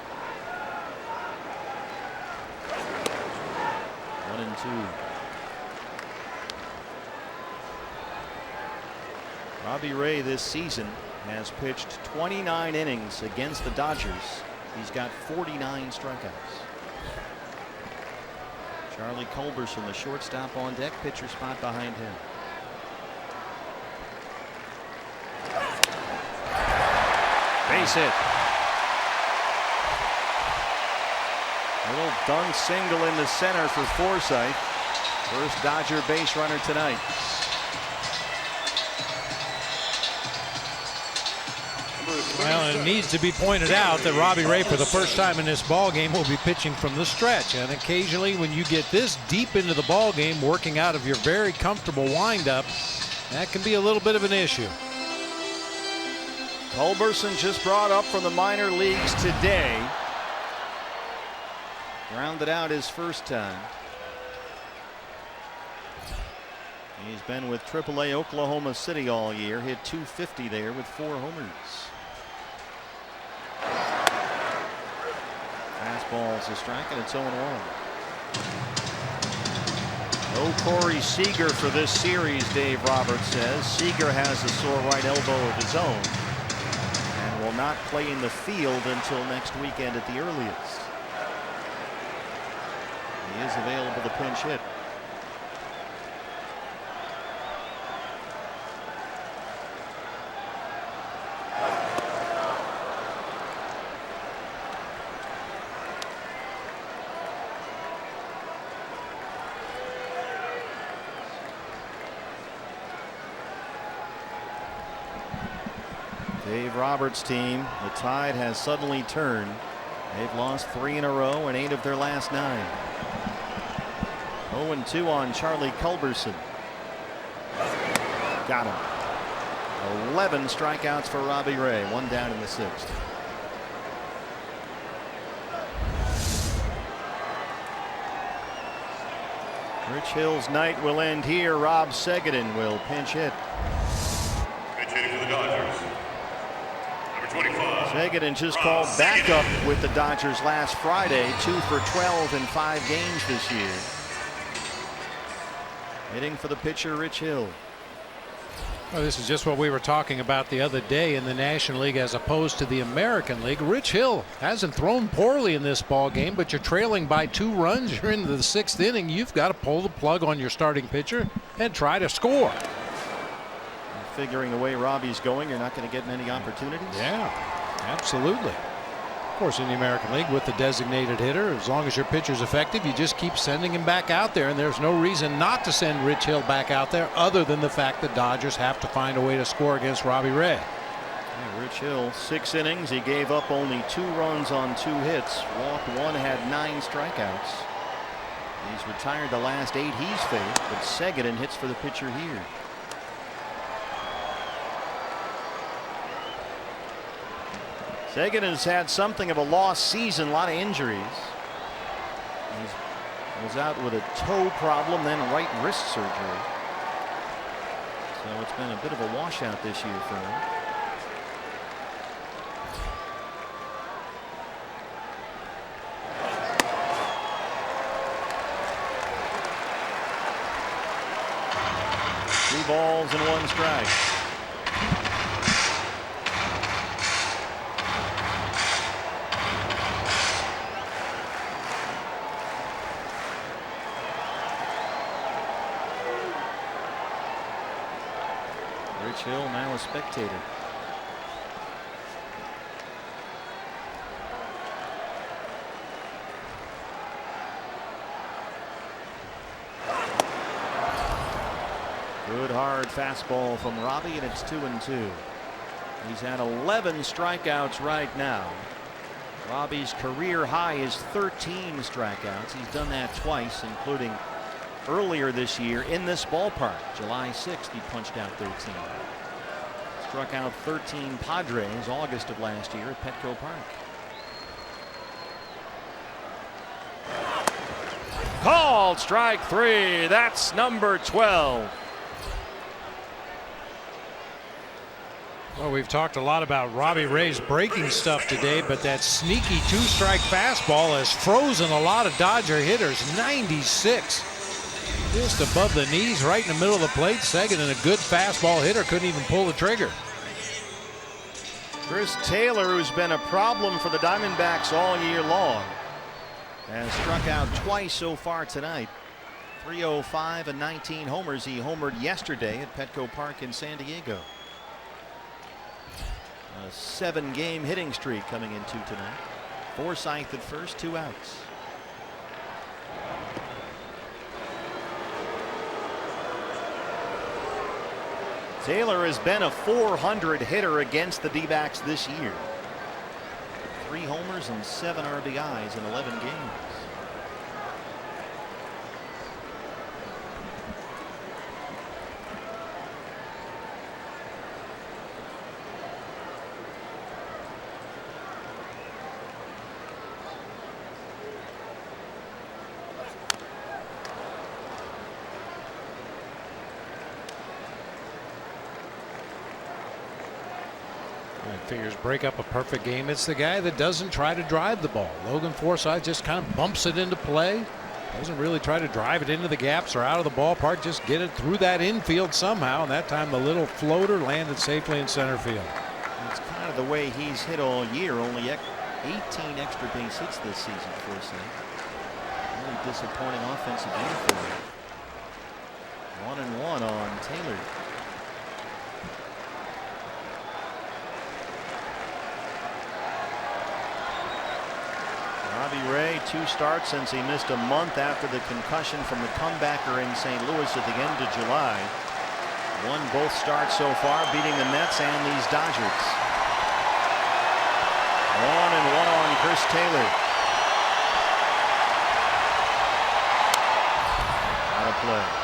1-2. Robbie Ray this season has pitched 29 innings against the Dodgers. He's got 49 strikeouts. Charlie Culberson, the shortstop, on deck, pitcher spot behind him. Base hit. Little dunk single in the center for Forsythe. First Dodger base runner tonight. Well, it needs to be pointed out that Robbie Ray, for the first time in this ball game, will be pitching from the stretch. And occasionally, when you get this deep into the ball game, working out of your very comfortable windup, that can be a little bit of an issue. Culberson just brought up from the minor leagues today. Grounded out his first time. He's been with AAA Oklahoma City all year. Hit .250 there with 4 homers. Fastball's a strike and it's 0-1. No Corey Seager for this series, Dave Roberts says. Seager has a sore right elbow of his own and will not play in the field until next weekend at the earliest. He is available to pinch hit. Dave Roberts' team, the tide has suddenly turned. They've lost 3 in a row and 8 of their last 9. 0-2 on Charlie Culberson. Got him. 11 strikeouts for Robbie Ray. 1 down in the 6th. Rich Hill's night will end here. Rob Segedin will pinch hit. Pinch hitting for the Dodgers, number 25. Segedin just called backup with the Dodgers last Friday. 2 for 12 in 5 games this year. Hitting for the pitcher, Rich Hill. Well, this is just what we were talking about the other day in the National League as opposed to the American League. Rich Hill hasn't thrown poorly in this ball game, but you're trailing by 2 runs. You're into the 6th inning. You've got to pull the plug on your starting pitcher and try to score. Figuring the way Robbie's going, you're not going to get many opportunities. Yeah, absolutely. Of course, in the American League with the designated hitter, as long as your pitcher's effective, you just keep sending him back out there, and there's no reason not to send Rich Hill back out there other than the fact that Dodgers have to find a way to score against Robbie Ray. Yeah, Rich Hill, 6 innings. He gave up only 2 runs on 2 hits. Walked 1, had 9 strikeouts. He's retired the last 8 he's faced, but Segedin hits for the pitcher here. Segedin has had something of a lost season, a lot of injuries. He was out with a toe problem, then right wrist surgery. So it's been a bit of a washout this year for him. Two balls and one strike. Rich Hill now a spectator. Good hard fastball from Robbie, and it's 2-2. He's had 11 strikeouts right now. Robbie's career high is 13 strikeouts. He's done that twice, including earlier this year in this ballpark. July 6th, he punched out 13. Struck out 13 Padres August of last year at Petco Park. Called strike 3. That's number 12. Well, we've talked a lot about Robbie Ray's breaking stuff today, but that sneaky two-strike fastball has frozen a lot of Dodger hitters. 96. Just above the knees, right in the middle of the plate. Second, and a good fastball hitter couldn't even pull the trigger. Chris Taylor, who's been a problem for the Diamondbacks all year long, has struck out twice so far tonight. 305 and 19 homers. He homered yesterday at Petco Park in San Diego. A 7-game hitting streak coming into tonight. Forsythe at first, 2 outs. Taylor has been a .400 hitter against the D-backs this year. 3 homers and 7 RBIs in 11 games. Figures break up a perfect game. It's the guy that doesn't try to drive the ball. Logan Forsythe just kind of bumps it into play. Doesn't really try to drive it into the gaps or out of the ballpark. Just get it through that infield somehow. And that time the little floater landed safely in center field. It's kind of the way he's hit all year. Only 18 extra base hits this season for Forsythe. Really disappointing offensive infield. 1-1 on Taylor. Robbie Ray, 2 starts since he missed a month after the concussion from the comebacker in St. Louis at the end of July. Won both starts so far, beating the Mets and these Dodgers. 1-1 on Chris Taylor. Out of play.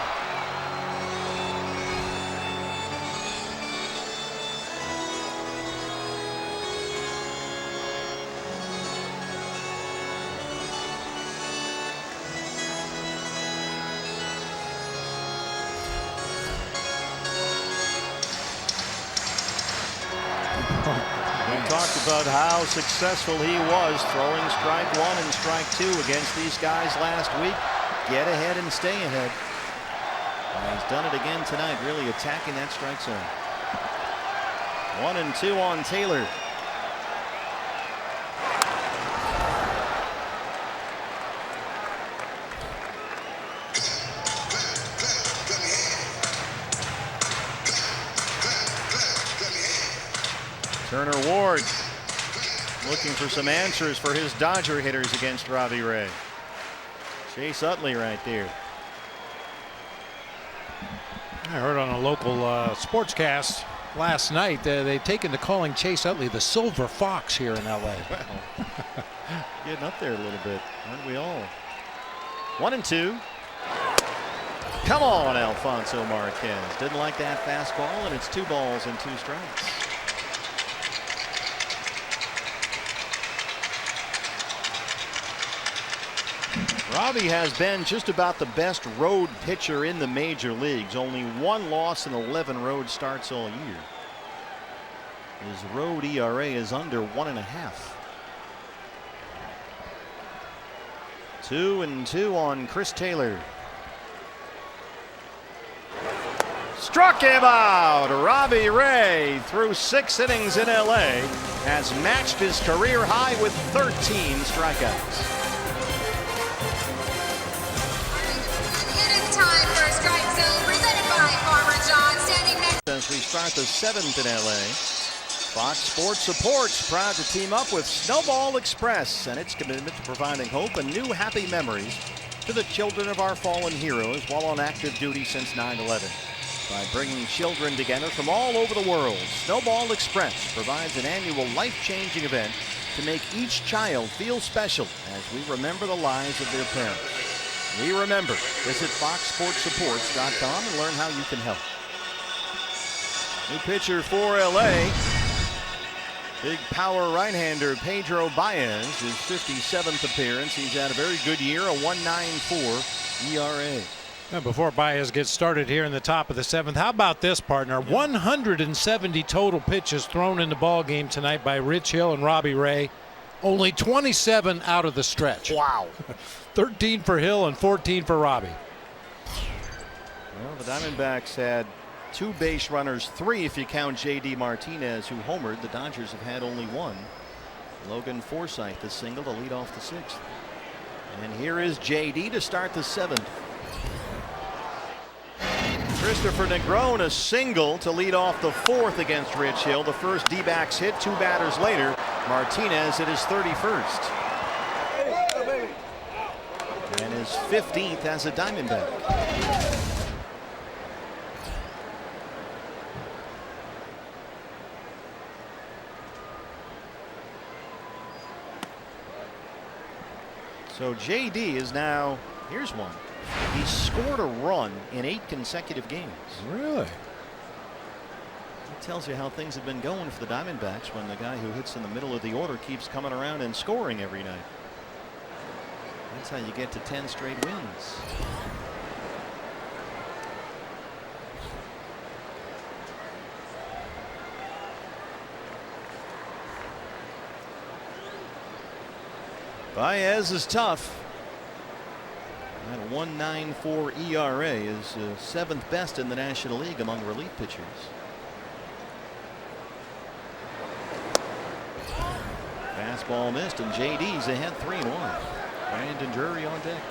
Talked about how successful he was throwing strike 1 and strike 2 against these guys last week. Get ahead and stay ahead. And he's done it again tonight, really attacking that strike zone. 1-2 on Taylor. Turner Ward looking for some answers for his Dodger hitters against Robbie Ray. Chase Utley right there. I heard on a local sportscast last night they've taken to calling Chase Utley the Silver Fox here in LA. Well, getting up there a little bit, aren't we all? 1-2. Come on, Alfonso Martinez. Didn't like that fastball, and it's 2 balls and 2 strikes. Robbie has been just about the best road pitcher in the major leagues. Only 1 loss and 11 road starts all year. His road ERA is under 1.5. 2-2 on Chris Taylor. Struck him out. Robbie Ray, through 6 innings in LA, has matched his career high with 13 strikeouts. Time for a strike zone presented by Farmer John, standing next. As we start the 7th in LA, Fox Sports Supports proud to team up with Snowball Express and its commitment to providing hope and new happy memories to the children of our fallen heroes while on active duty since 9/11. By bringing children together from all over the world, Snowball Express provides an annual life-changing event to make each child feel special as we remember the lives of their parents. We remember. Visit foxsportsupports.com and learn how you can help. New pitcher for LA. Big power right-hander Pedro Baez, his 57th appearance. He's had a very good year, a 1.94 ERA. Now before Baez gets started here in the top of the 7th, how about this, partner? 170 total pitches thrown in the ball game tonight by Rich Hill and Robbie Ray. Only 27 out of the stretch. Wow. 13 for Hill and 14 for Robbie. Well, the Diamondbacks had 2 base runners, 3 if you count J.D. Martinez, who homered. The Dodgers have had only 1. Logan Forsythe, the single to lead off the 6th. And here is J.D. to start the 7th. Christopher Negron, a single to lead off the 4th against Rich Hill. The first D-backs hit 2 batters later. Martinez at his 31st. And his 15th as a Diamondback. So JD is now, here's one. He scored a run in 8 consecutive games. Really? That tells you how things have been going for the Diamondbacks when the guy who hits in the middle of the order keeps coming around and scoring every night. That's how you get to 10 straight wins. Baez is tough. That 1.94 ERA is 7th best in the National League among relief pitchers. Fastball missed, and JD's ahead 3-1. Brandon Drury on deck.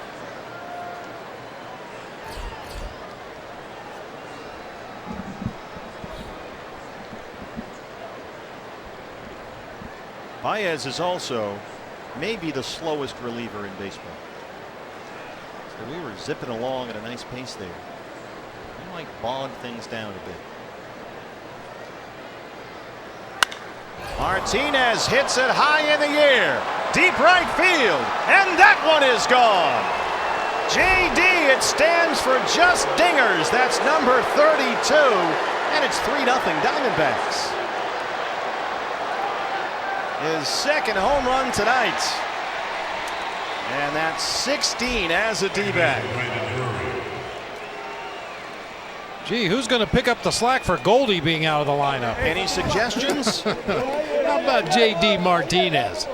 Baez is also maybe the slowest reliever in baseball. So we were zipping along at a nice pace there. We might bog things down a bit. Martinez hits it high in the air, deep right field, and that one is gone. JD, it stands for just dingers. That's number 32, and it's 3-0 Diamondbacks. His 2nd home run tonight, and that's 16 as a D-back. Gee, who's going to pick up the slack for Goldie being out of the lineup? Any suggestions? How about J.D. Martinez?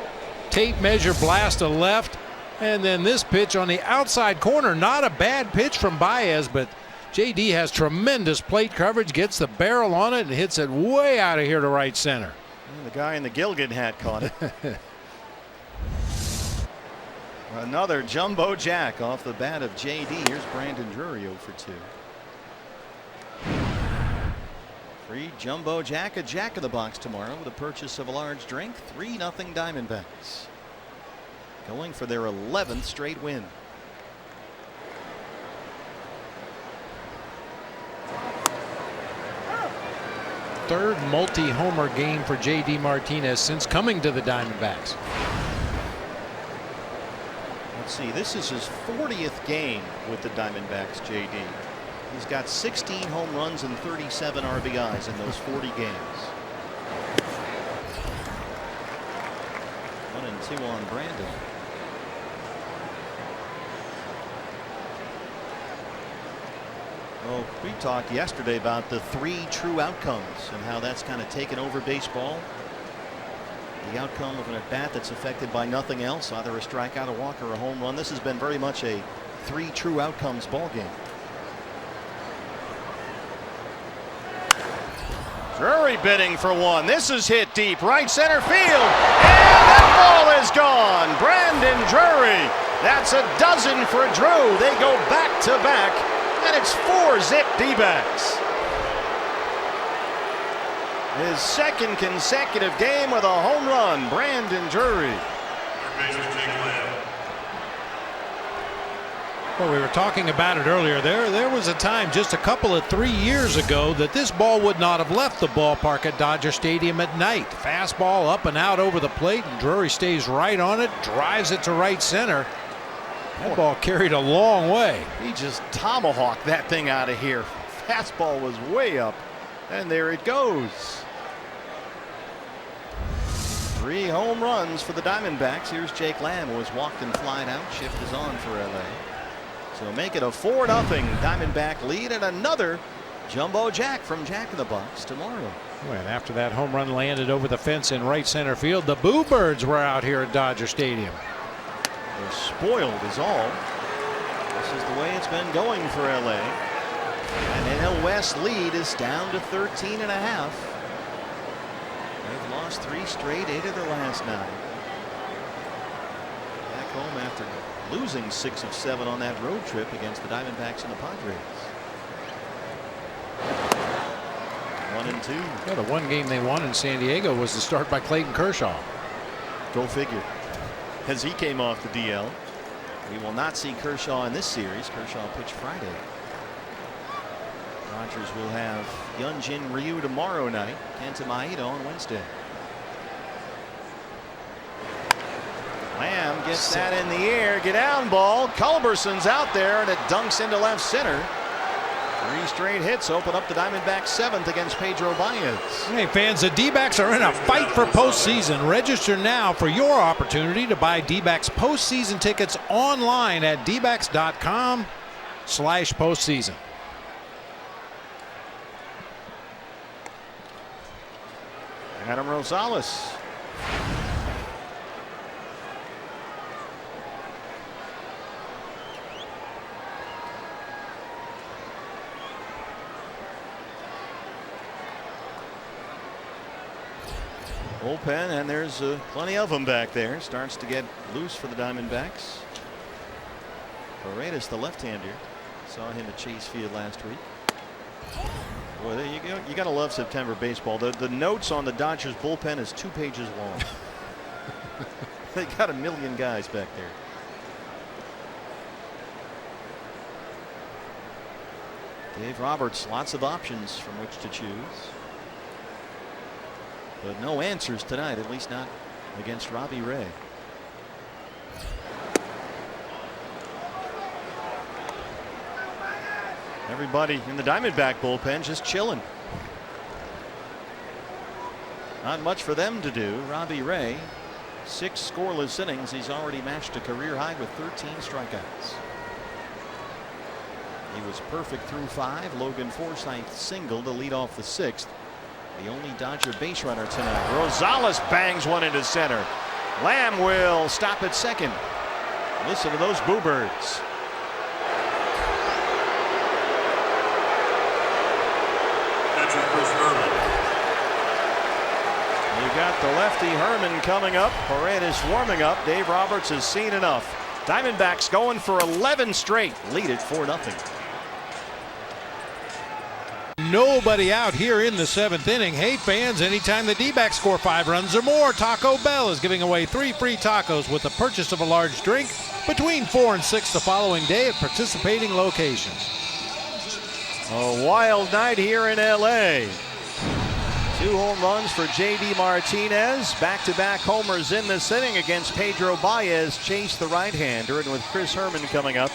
Tape measure blast to left, and then this pitch on the outside corner. Not a bad pitch from Baez, but J.D. has tremendous plate coverage, gets the barrel on it, and hits it way out of here to right center. And the guy in the Gilgan hat caught it. Another jumbo jack off the bat of J.D. Here's Brandon Drury 0 for 2. Free jumbo jack, a jack in the box tomorrow with a purchase of a large drink. 3-0 Diamondbacks. Going for their 11th straight win. Third multi-homer game for J.D. Martinez since coming to the Diamondbacks. Let's see, this is his 40th game with the Diamondbacks, J.D. He's got 16 home runs and 37 RBIs in those 40 games. 1-2 on Brandon. Well, we talked yesterday about the 3 true outcomes and how that's kind of taken over baseball. The outcome of an at-bat that's affected by nothing else, either a strikeout, a walk, or a home run. This has been very much a 3 true outcomes ball game. Drury bidding for one. This is hit deep right center field, and that ball is gone. Brandon Drury. That's a dozen for Drew. They go back to back, and it's 4-zip D-backs. His second consecutive game with a home run. Brandon Drury. Well, we were talking about it earlier. There was a time just a couple of 3 years ago that this ball would not have left the ballpark at Dodger Stadium at night. Fastball up and out over the plate, and Drury stays right on it, drives it to right center. That ball carried a long way. He just tomahawked that thing out of here. Fastball was way up, and there it goes. 3 home runs for the Diamondbacks. Here's Jake Lamb, who was walked and flied out. Shift is on for LA. So make it a 4-0 Diamondback lead, and another jumbo jack from Jack in the Box tomorrow. And after that home run landed over the fence in right center field, the Boo Birds were out here at Dodger Stadium. They're spoiled is all. This is the way it's been going for LA. And NL West lead is down to 13.5. They've lost 3 straight, 8 of their last 9. Back home after losing 6 of 7 on that road trip against the Diamondbacks and the Padres. 1-2. Yeah, the one game they won in San Diego was the start by Clayton Kershaw. Go figure. As he came off the DL. We will not see Kershaw in this series. Kershaw pitched Friday. Dodgers will have Hyunjin Ryu tomorrow night. Kenta Maeda on Wednesday. Lamb gets that in the air. Get down ball. Culberson's out there, and it dunks into left center. 3 straight hits open up the Diamondbacks' 7th against Pedro Baez. Hey fans, the D-backs are in a fight for postseason. Register now for your opportunity to buy D-backs postseason tickets online at dbacks.com/postseason. Adam Rosales. Bullpen, and there's plenty of them back there. Starts to get loose for the Diamondbacks. Paredes, the left-hander, saw him at Chase Field last week. Boy, there you go. You got to love September baseball. The notes on the Dodgers bullpen is 2 pages long. They got a million guys back there. Dave Roberts, lots of options from which to choose. But no answers tonight, at least not against Robbie Ray. Everybody in the Diamondback bullpen just chilling. Not much for them to do. Robbie Ray, 6 scoreless innings. He's already matched a career high with 13 strikeouts. He was perfect through 5. Logan Forsythe singled to lead off the 6th. The only Dodger base runner tonight. Rosales bangs one into center. Lamb will stop at second. Listen to those Boo Birds. Catcher Chris Herman. You got the lefty Herman coming up. Paredes warming up. Dave Roberts has seen enough. Diamondbacks going for 11 straight. Lead it 4-0. Nobody out here in the 7th inning. Hey fans, anytime the D-backs score 5 runs or more, Taco Bell is giving away 3 free tacos with the purchase of a large drink between 4 and 6 the following day at participating locations. A wild night here in LA. 2 home runs for J.D. Martinez. Back-to-back homers in this inning against Pedro Baez. Chase the right-hander, and with Chris Herman coming up,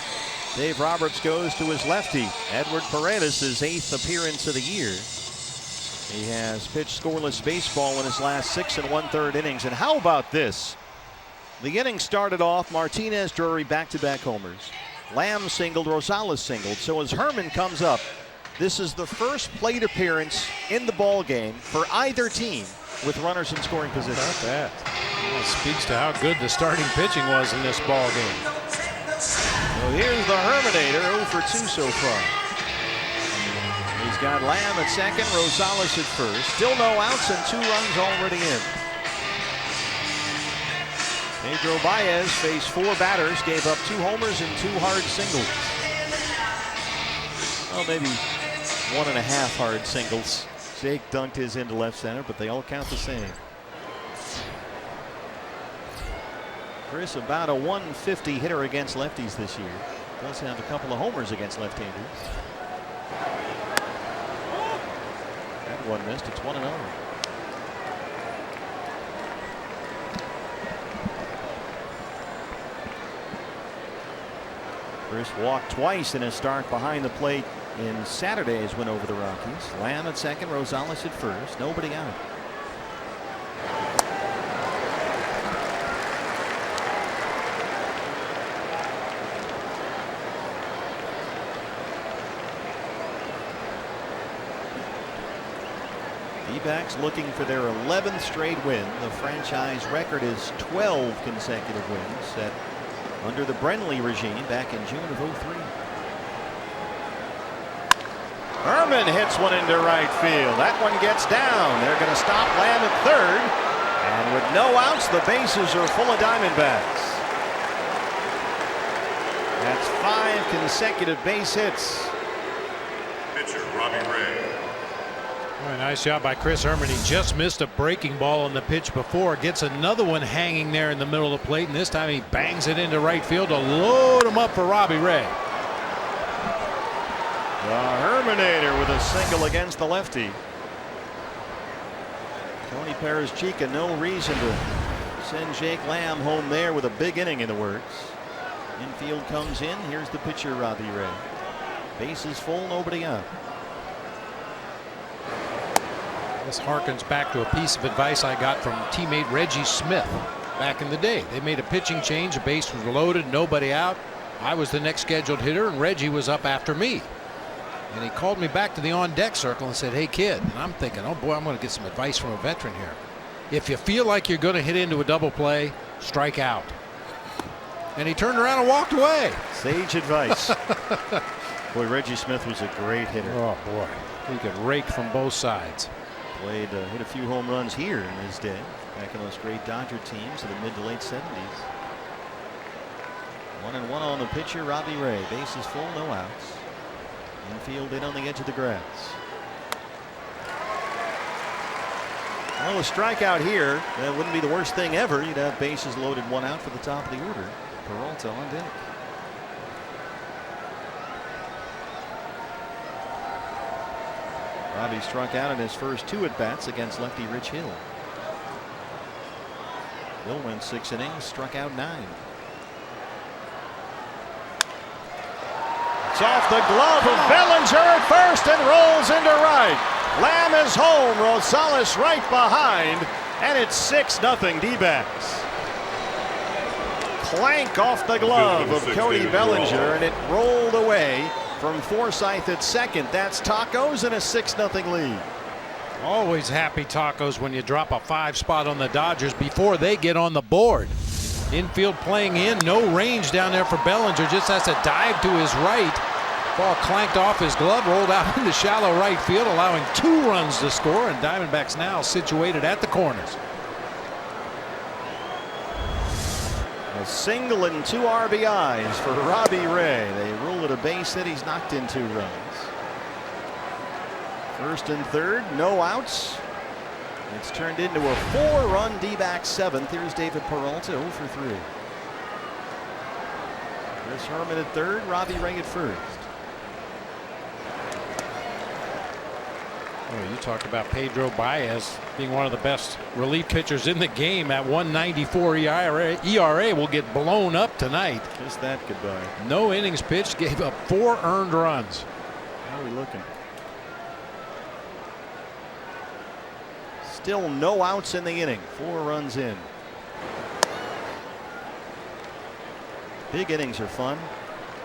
Dave Roberts goes to his lefty. Edward Paredes, his 8th appearance of the year. He has pitched scoreless baseball in his last 6 1/3 innings. And how about this? The inning started off Martinez, Drury, back-to-back homers. Lamb singled, Rosales singled. So as Herman comes up, This is the first plate appearance in the ball game for either team with runners in scoring position. About that. Well, it speaks to how good the starting pitching was in this ball game. Well, here's the Herminator, 0 for 2 so far. He's got Lamb at second, Rosales at first. Still no outs and 2 runs already in. Pedro Baez faced 4 batters, gave up 2 homers and 2 hard singles. Well, maybe 1.5 hard singles. Jake dunked his into left center, but they all count the same. Chris, about a 150 hitter against lefties this year. Does have a couple of homers against left-handers. That one missed. It's 1-0. Chris walked twice in his start behind the plate in Saturday's win over the Rockies. Lamb at second, Rosales at first. Nobody out. D-backs looking for their 11th straight win. The franchise record is 12 consecutive wins set under the Brenly regime back in June of '03. Herman hits one into right field. That one gets down. They're going to stop Lamb at third. And with no outs, the bases are full of Diamondbacks. That's 5 consecutive base hits. Pitcher Robbie Ray. Nice job by Chris Herman. He just missed a breaking ball on the pitch before. Gets another one hanging there in the middle of the plate, and this time he bangs it into right field to load him up for Robbie Ray. The Herminator with a single against the lefty. Tony Perez-Chica, no reason to send Jake Lamb home there with a big inning in the works. Infield comes in. Here's the pitcher, Robbie Ray. Bases full, nobody out. This harkens back to a piece of advice I got from teammate Reggie Smith back in the day. They made a pitching change. The base was loaded, nobody out. I was the next scheduled hitter, and Reggie was up after me. And he called me back to the on-deck circle and said, "Hey, kid." And I'm thinking, oh, boy, I'm going to get some advice from a veteran here. If you feel like you're going to hit into a double play, strike out. And he turned around and walked away. Sage advice. Boy, Reggie Smith was a great hitter. Oh, boy. He could rake from both sides. Played, hit a few home runs here in his day, back in those great Dodger teams of the mid to late 70s. 1-1 on the pitcher, Robbie Ray. Bases full, no outs. Infield in on the edge of the grass. Well, a strikeout here, that wouldn't be the worst thing ever. You'd have bases loaded, 1 out for the top of the order. Peralta on deck. Robbie struck out in his first 2 at-bats against lefty Rich Hill. Hill went 6 innings, struck out 9. It's off the glove of Bellinger at first and rolls into right. Lamb is home, Rosales right behind, and it's 6-0 D-backs. Clank off the glove of Cody Bellinger, and it rolled away from Forsythe at second. That's Tacos and a 6-0 lead. Always happy Tacos when you drop a 5 spot on the Dodgers before they get on the board. Infield playing in, no range down there for Bellinger, just has to dive to his right. Ball clanked off his glove, rolled out into shallow right field, allowing 2 runs to score, and Diamondbacks now situated at the corners. A single and 2 RBIs for Robbie Ray. They rule it a base hit. He's knocked in 2 runs. First and third, no outs. It's turned into a 4-run D-backs 7th. Here's David Peralta, 0 for 3. Chris Herman at third, Robbie Ray at first. Oh, you talk about Pedro Baez being one of the best relief pitchers in the game at 1.94 ERA will get blown up tonight. Kiss that goodbye. No innings pitched, gave up 4 earned runs. How are we looking? Still no outs in the inning. 4 runs in. Big innings are fun.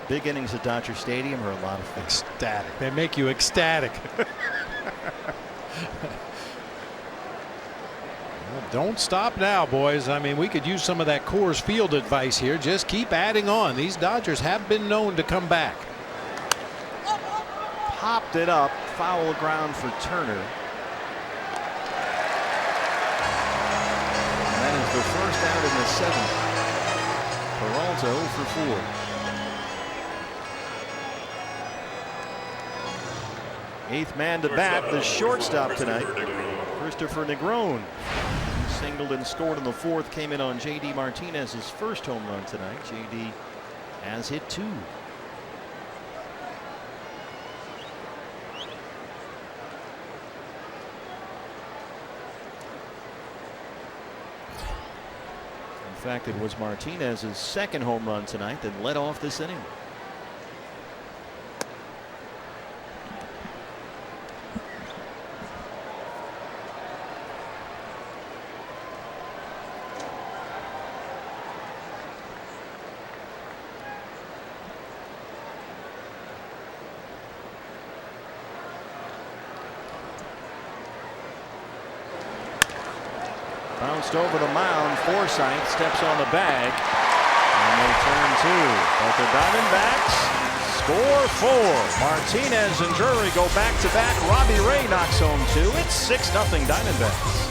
Big innings at Dodger Stadium are a lot of fun. Ecstatic. They make you ecstatic. Well, don't stop now, boys. I mean, we could use some of that Coors Field advice here. Just keep adding on. These Dodgers have been known to come back. Popped it up. Foul ground for Turner. And that is the first out in the 7th. Peralta 0 for 4. Eighth man to bat, the shortstop tonight, Christopher Negron. He singled and scored in the 4th, came in on J.D. Martinez's first home run tonight. J.D. has hit 2. In fact, it was Martinez's second home run tonight that led off this inning. Bounced over the mound. Forsythe steps on the bag. And they turn 2. But the Diamondbacks score 4. Martinez and Drury go back-to-back. Robbie Ray knocks home 2. It's 6-0 Diamondbacks.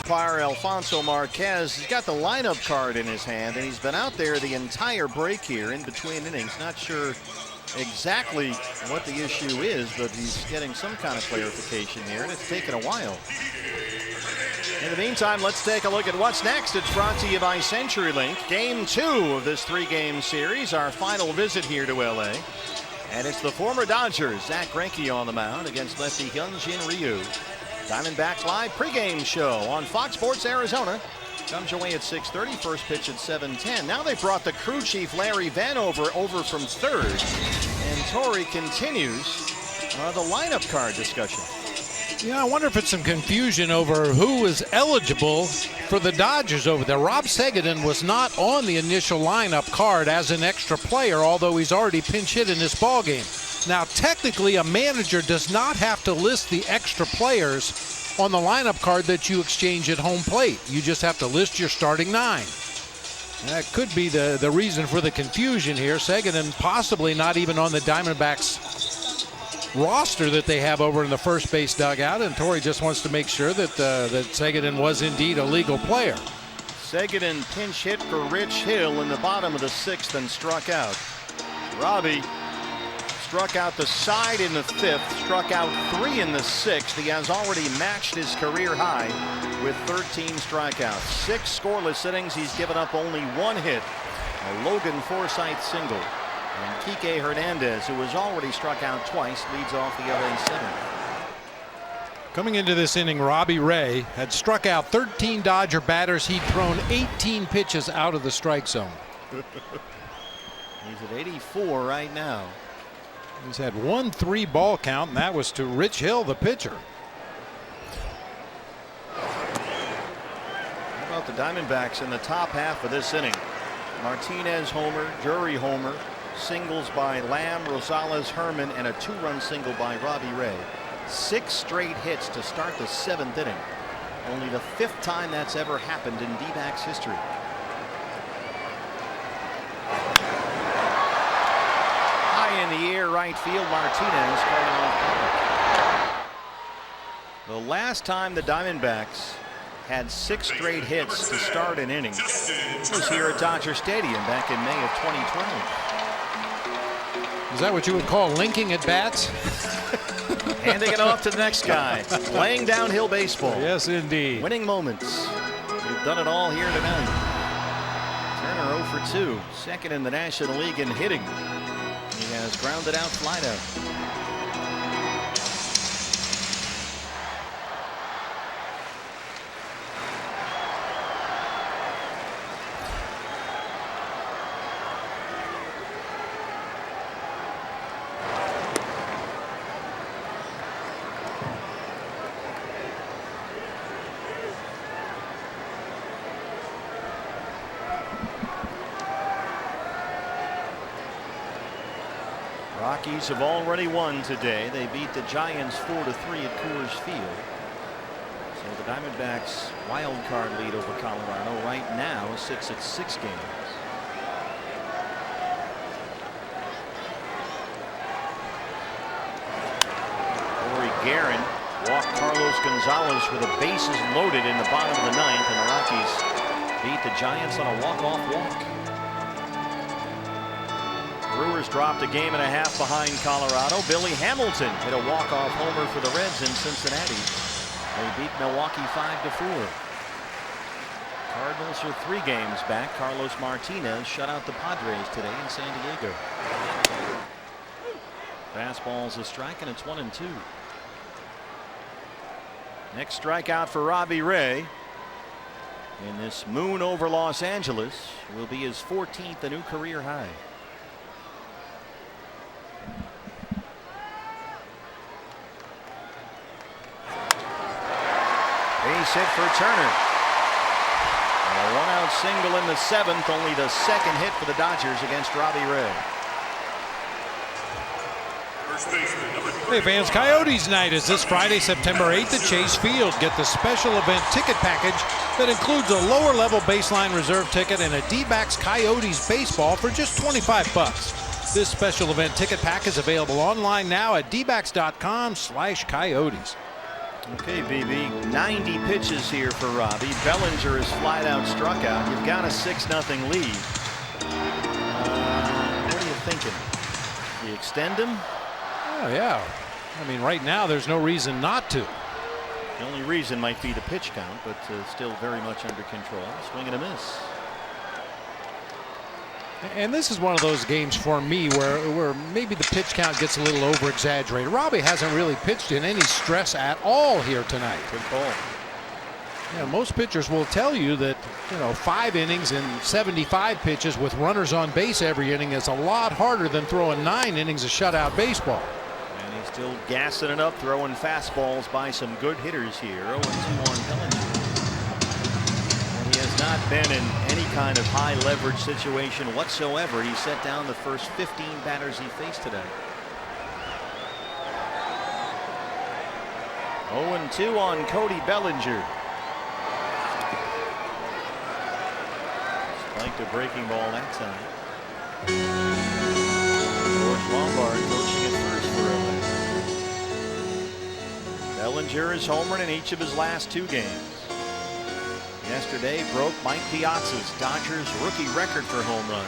Umpire Alfonso Marquez, he's got the lineup card in his hand, and he's been out there the entire break here in between innings. Not sure exactly what the issue is, but he's getting some kind of clarification here, and it's taken a while. In the meantime, let's take a look at what's next. It's brought to you by CenturyLink. Game 2 of this 3-game series, our final visit here to LA. And it's the former Dodgers, Zach Greinke, on the mound against lefty Hyunjin Ryu. Diamondbacks live pregame show on Fox Sports Arizona. Comes your way at 6:30. First pitch at 7:10. Now they brought the crew chief Larry Vanover over from third, and Torrey continues the lineup card discussion. Yeah, I wonder if it's some confusion over who is eligible for the Dodgers over there. Rob Seguin was not on the initial lineup card as an extra player, although he's already pinch hit in this ball game. Now, technically, a manager does not have to list the extra players on the lineup card that you exchange at home plate. You just have to list your starting 9. That could be the reason for the confusion here. Seguin possibly not even on the Diamondbacks roster that they have over in the first base dugout, and Torrey just wants to make sure that that Seguin was indeed a legal player. Seguin pinch hit for Rich Hill in the bottom of the 6th and struck out. Robbie struck out the side in the 5th, struck out 3 in the 6th. He has already matched his career high with 13 strikeouts. 6 scoreless innings. He's given up only 1 hit, a Logan Forsythe single. And Kike Hernandez, who has already struck out twice, leads off the LA 7th. Coming into this inning, Robbie Ray had struck out 13 Dodger batters. He'd thrown 18 pitches out of the strike zone. He's at 84 right now. He's had 1 3-ball count, and that was to Rich Hill, the pitcher. How about the Diamondbacks in the top half of this inning? Martinez homer, Drury homer, singles by Lamb, Rosales, Herman, and a 2-run single by Robbie Ray. 6 straight hits to start the 7th inning. Only the 5th time that's ever happened in D-backs history. High in the air, right field, Martinez calling off play. The last time the Diamondbacks had 6 straight hits to start an inning was here at Dodger Stadium back in May of 2012. Is that what you would call linking at bats? Handing it off to the next guy. Playing downhill baseball. Yes, indeed. Winning moments. We've done it all here tonight. Turner 0 for 2. Second in the National League in hitting. He has grounded out, flied out. Rockies have already won today. They beat the Giants 4-3 at Coors Field. So the Diamondbacks wild card lead over Colorado right now sits at 6 games. Guerin walked Carlos Gonzalez with the bases loaded in the bottom of the 9th, and the Rockies beat the Giants on a walk-off walk. Brewers dropped a game and a half behind Colorado. Billy Hamilton hit a walk-off homer for the Reds in Cincinnati. They beat Milwaukee 5-4. Cardinals are 3 games back. Carlos Martinez shut out the Padres today in San Diego. Fastball's a strike, and it's 1-2. Next strikeout for Robbie Ray in this moon over Los Angeles will be his 14th, a new career high. Base hit for Turner. A 1-out single in the 7th, only the 2nd hit for the Dodgers against Robbie Ray. Hey fans, Coyotes night is this Friday, September 8th at Chase Field. Get the special event ticket package that includes a lower level baseline reserve ticket and a D-backs Coyotes baseball for just $25. This special event ticket pack is available online now at dbacks.com/coyotes. Okay, BB, 90 pitches here for Robbie. Bellinger is flat out struck out. You've got a 6-0 lead. What are you thinking? Do you extend him? Oh, yeah. I mean, right now there's no reason not to. The only reason might be the pitch count, but still very much under control. Swing and a miss. And this is one of those games for me where maybe the pitch count gets a little over exaggerated. Robbie hasn't really pitched in any stress at all here tonight. Good ball. Yeah, most pitchers will tell you that 5 innings and 75 pitches with runners on base every inning is a lot harder than throwing 9 innings of shutout baseball. And he's still gassing it up, throwing fastballs by some good hitters here. 0-2 on Bellinger. And he has not been in any kind of high leverage situation whatsoever. He set down the first 15 batters he faced today. 0-2 on Cody Bellinger. Like the breaking ball that time. George Lombard coaching at first for LA. Bellinger has homered in each of his last 2 games. Yesterday broke Mike Piazza's Dodgers rookie record for home runs.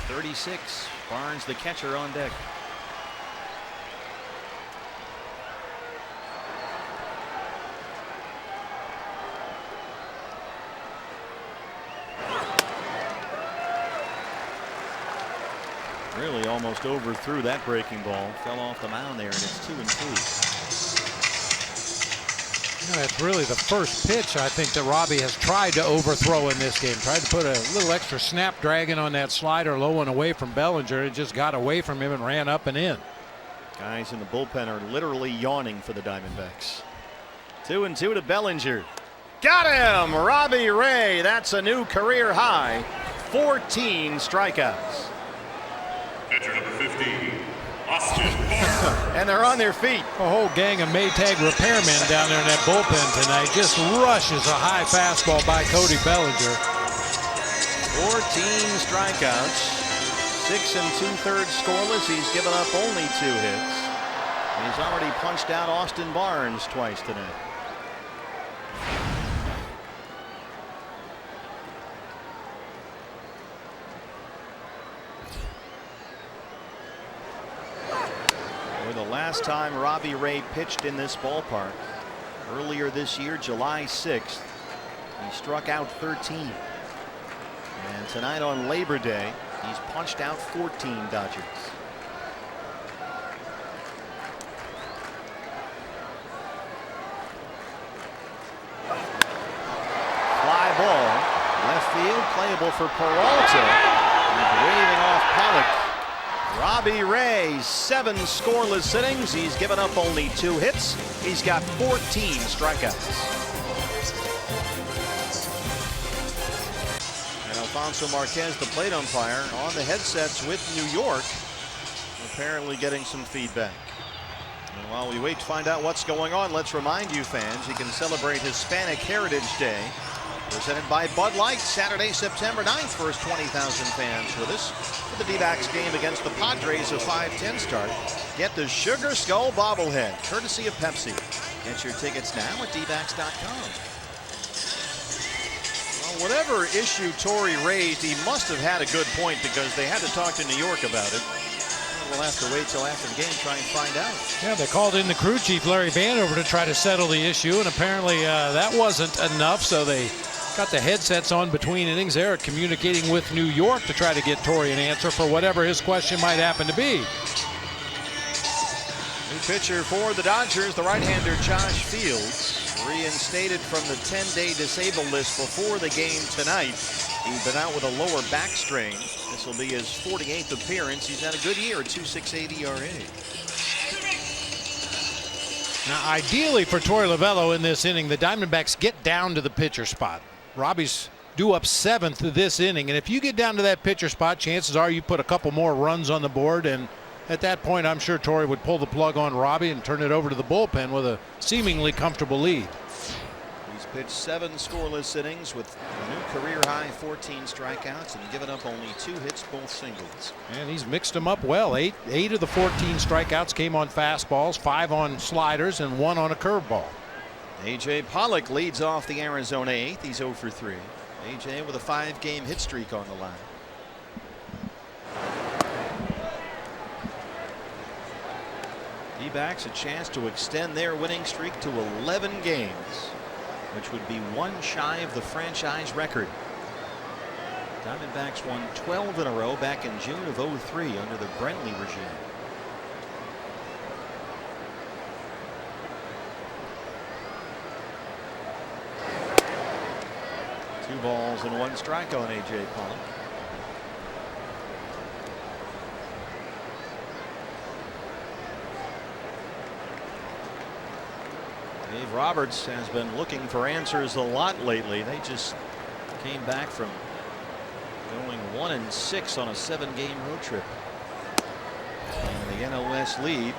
36. Barnes, the catcher, on deck. Really almost overthrew that breaking ball. Fell off the mound there, and it's 2-2. It's really the first pitch I think that Robbie has tried to overthrow in this game. Tried to put a little extra snapdragon on that slider low and away from Bellinger. It just got away from him and ran up and in. Guys in the bullpen are literally yawning for the Diamondbacks. 2-2 to Bellinger. Got him! Robbie Ray. That's a new career high. 14 strikeouts. Catcher number 15, Austin Barnes. And they're on their feet. A whole gang of Maytag repairmen down there in that bullpen tonight. Just rushes a high fastball by Cody Bellinger. 14 strikeouts. 6 2/3 scoreless. He's given up only 2 hits. He's already punched out Austin Barnes twice tonight. The last time Robbie Ray pitched in this ballpark earlier this year, July 6th, he struck out 13. And tonight on Labor Day, he's punched out 14 Dodgers. Fly ball, left field, playable for Peralta. He's waving off Pollock. Robbie Ray, 7 scoreless innings. He's given up only 2 hits. He's got 14 strikeouts. And Alfonso Marquez, the plate umpire, on the headsets with New York. apparently getting some feedback. And while we wait to find out what's going on, let's remind you fans, you can celebrate Hispanic Heritage Day, presented by Bud Light, Saturday, September 9th. First 20,000 fans with us for the D-backs game against the Padres, a 5:10 start. Get the Sugar Skull bobblehead, courtesy of Pepsi. Get your tickets now at dbacks.com. Well, whatever issue Torrey raised, he must have had a good point, because they had to talk to New York about it. We'll have to wait till after the game, try and find out. Yeah, they called in the crew chief, Larry Vanover, to try to settle the issue, and apparently that wasn't enough, so they got the headsets on between innings there, communicating with New York to try to get Torrey an answer for whatever his question might happen to be. New pitcher for the Dodgers, the right-hander Josh Fields, reinstated from the 10-day disabled list before the game tonight. He's been out with a lower back strain. This will be his 48th appearance. He's had a good year, a 2.68 ERA. Now, ideally for Torrey Lovullo in this inning, the Diamondbacks get down to the pitcher spot. Robbie's due up 7th this inning, and if you get down to that pitcher spot, chances are you put a couple more runs on the board, and at that point, I'm sure Torrey would pull the plug on Robbie and turn it over to the bullpen with a seemingly comfortable lead. He's pitched 7 scoreless innings with a new career high 14 strikeouts and given up only 2 hits, both singles. And he's mixed them up well. Eight of the 14 strikeouts came on fastballs, 5 on sliders, and 1 on a curveball. A.J. Pollock leads off the Arizona 8th. He's 0 for 3. A.J. with a 5-game hit streak on the line. D-backs a chance to extend their winning streak to 11 games, which would be 1 shy of the franchise record. Diamondbacks won 12 in a row back in June of 03 under the Brentley regime. Two balls and 1 strike on A.J. Pollock. Dave Roberts has been looking for answers a lot lately. They just came back from going 1-6 on a 7-game road trip. And the NL West lead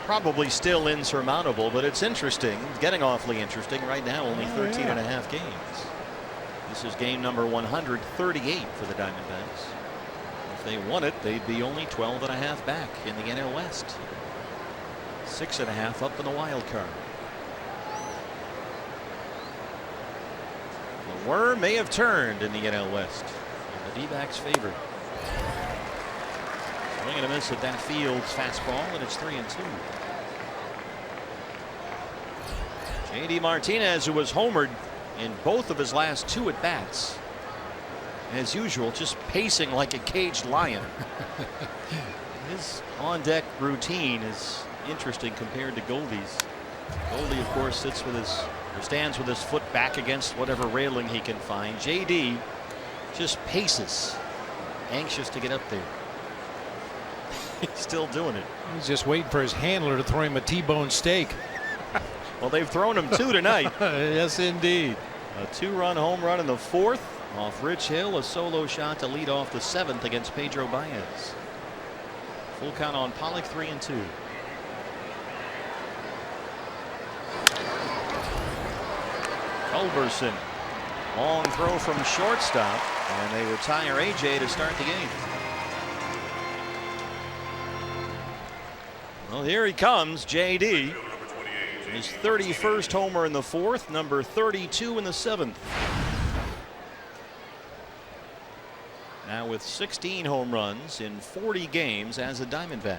probably still insurmountable, but it's interesting, getting awfully interesting right now. Only 13.5 games. This is game number 138 for the Diamondbacks. If they won it, they'd be only 12.5 back in the NL West. 6.5 up in the wild card. The worm may have turned in the NL West. And the D-backs favorite. Swing and a miss at that Fields fastball, and it's 3-2. J.D. Martinez, who was homered in both of his last 2 at bats, as usual, just pacing like a caged lion. His on-deck routine is interesting compared to Goldie's. Goldie, of course, stands with his foot back against whatever railing he can find. J.D. just paces, anxious to get up there. He's still doing it. He's just waiting for his handler to throw him a T-bone steak. Well, they've thrown him 2 tonight. Yes, indeed. A 2-run home run in the 4th off Rich Hill, a solo shot to lead off the 7th against Pedro Baez. Full count on Pollock, 3-2. Culberson, long throw from shortstop, and they retire A.J. to start the game. Well, here he comes, J.D. His 31st homer in the 4th, number 32 in the 7th. Now with 16 home runs in 40 games as a Diamondback.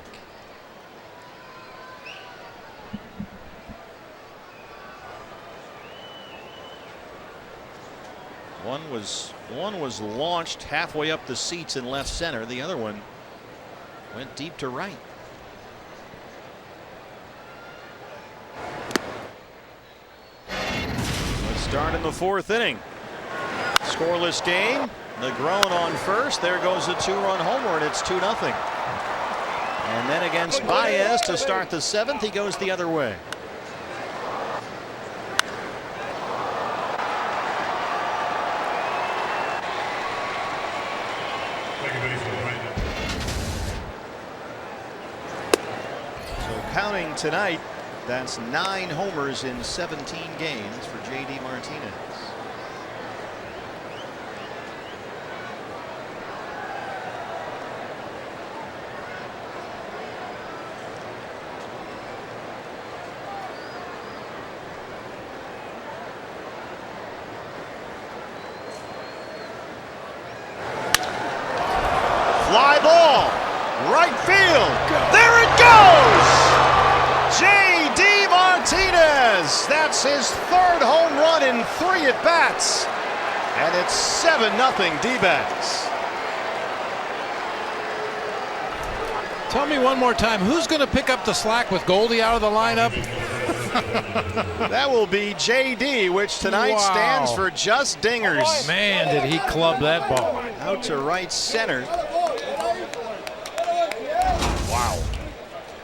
One was launched halfway up the seats in left center. The other one went deep to right. Let's start in the 4th inning. Scoreless game. Negron on first. There goes a 2-run homer, and it's 2-0. And then against Baez to start the 7th, he goes the other way. counting tonight. That's 9 homers in 17 games for J.D. Martinez. Fly ball, right field. There it goes. J.D. Martinez. That's his 3rd home run in 3 at-bats. And it's 7-0 D-backs. Tell me one more time, who's going to pick up the slack with Goldie out of the lineup? That will be J.D., which tonight stands for just dingers. Man, did he club that ball. Out to right center. Wow.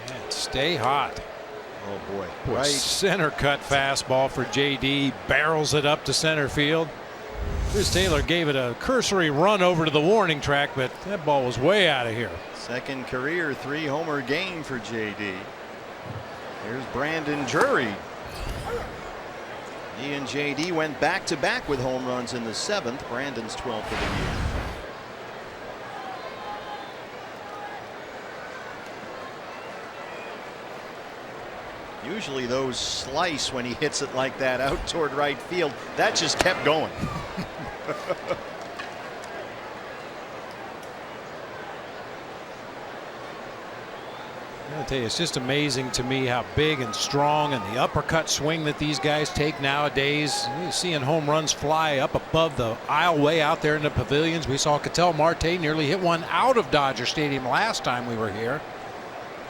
Man, stay hot. Oh, boy. Boy, Right. center cut fastball for J.D. Barrels it up to center field. Chris Taylor gave it a cursory run over to the warning track, but that ball was way out of here. Second career 3-homer game for J.D. Here's Brandon Drury. He and J.D. went back-to-back with home runs in the 7th. Brandon's 12th of the year. Usually those slice when he hits it like that out toward right field. That just kept going. I'll tell you, it's just amazing to me how big and strong and the uppercut swing that these guys take nowadays. You're seeing home runs fly up above the aisleway out there in the pavilions. We saw Ketel Marte nearly hit one out of Dodger Stadium last time we were here.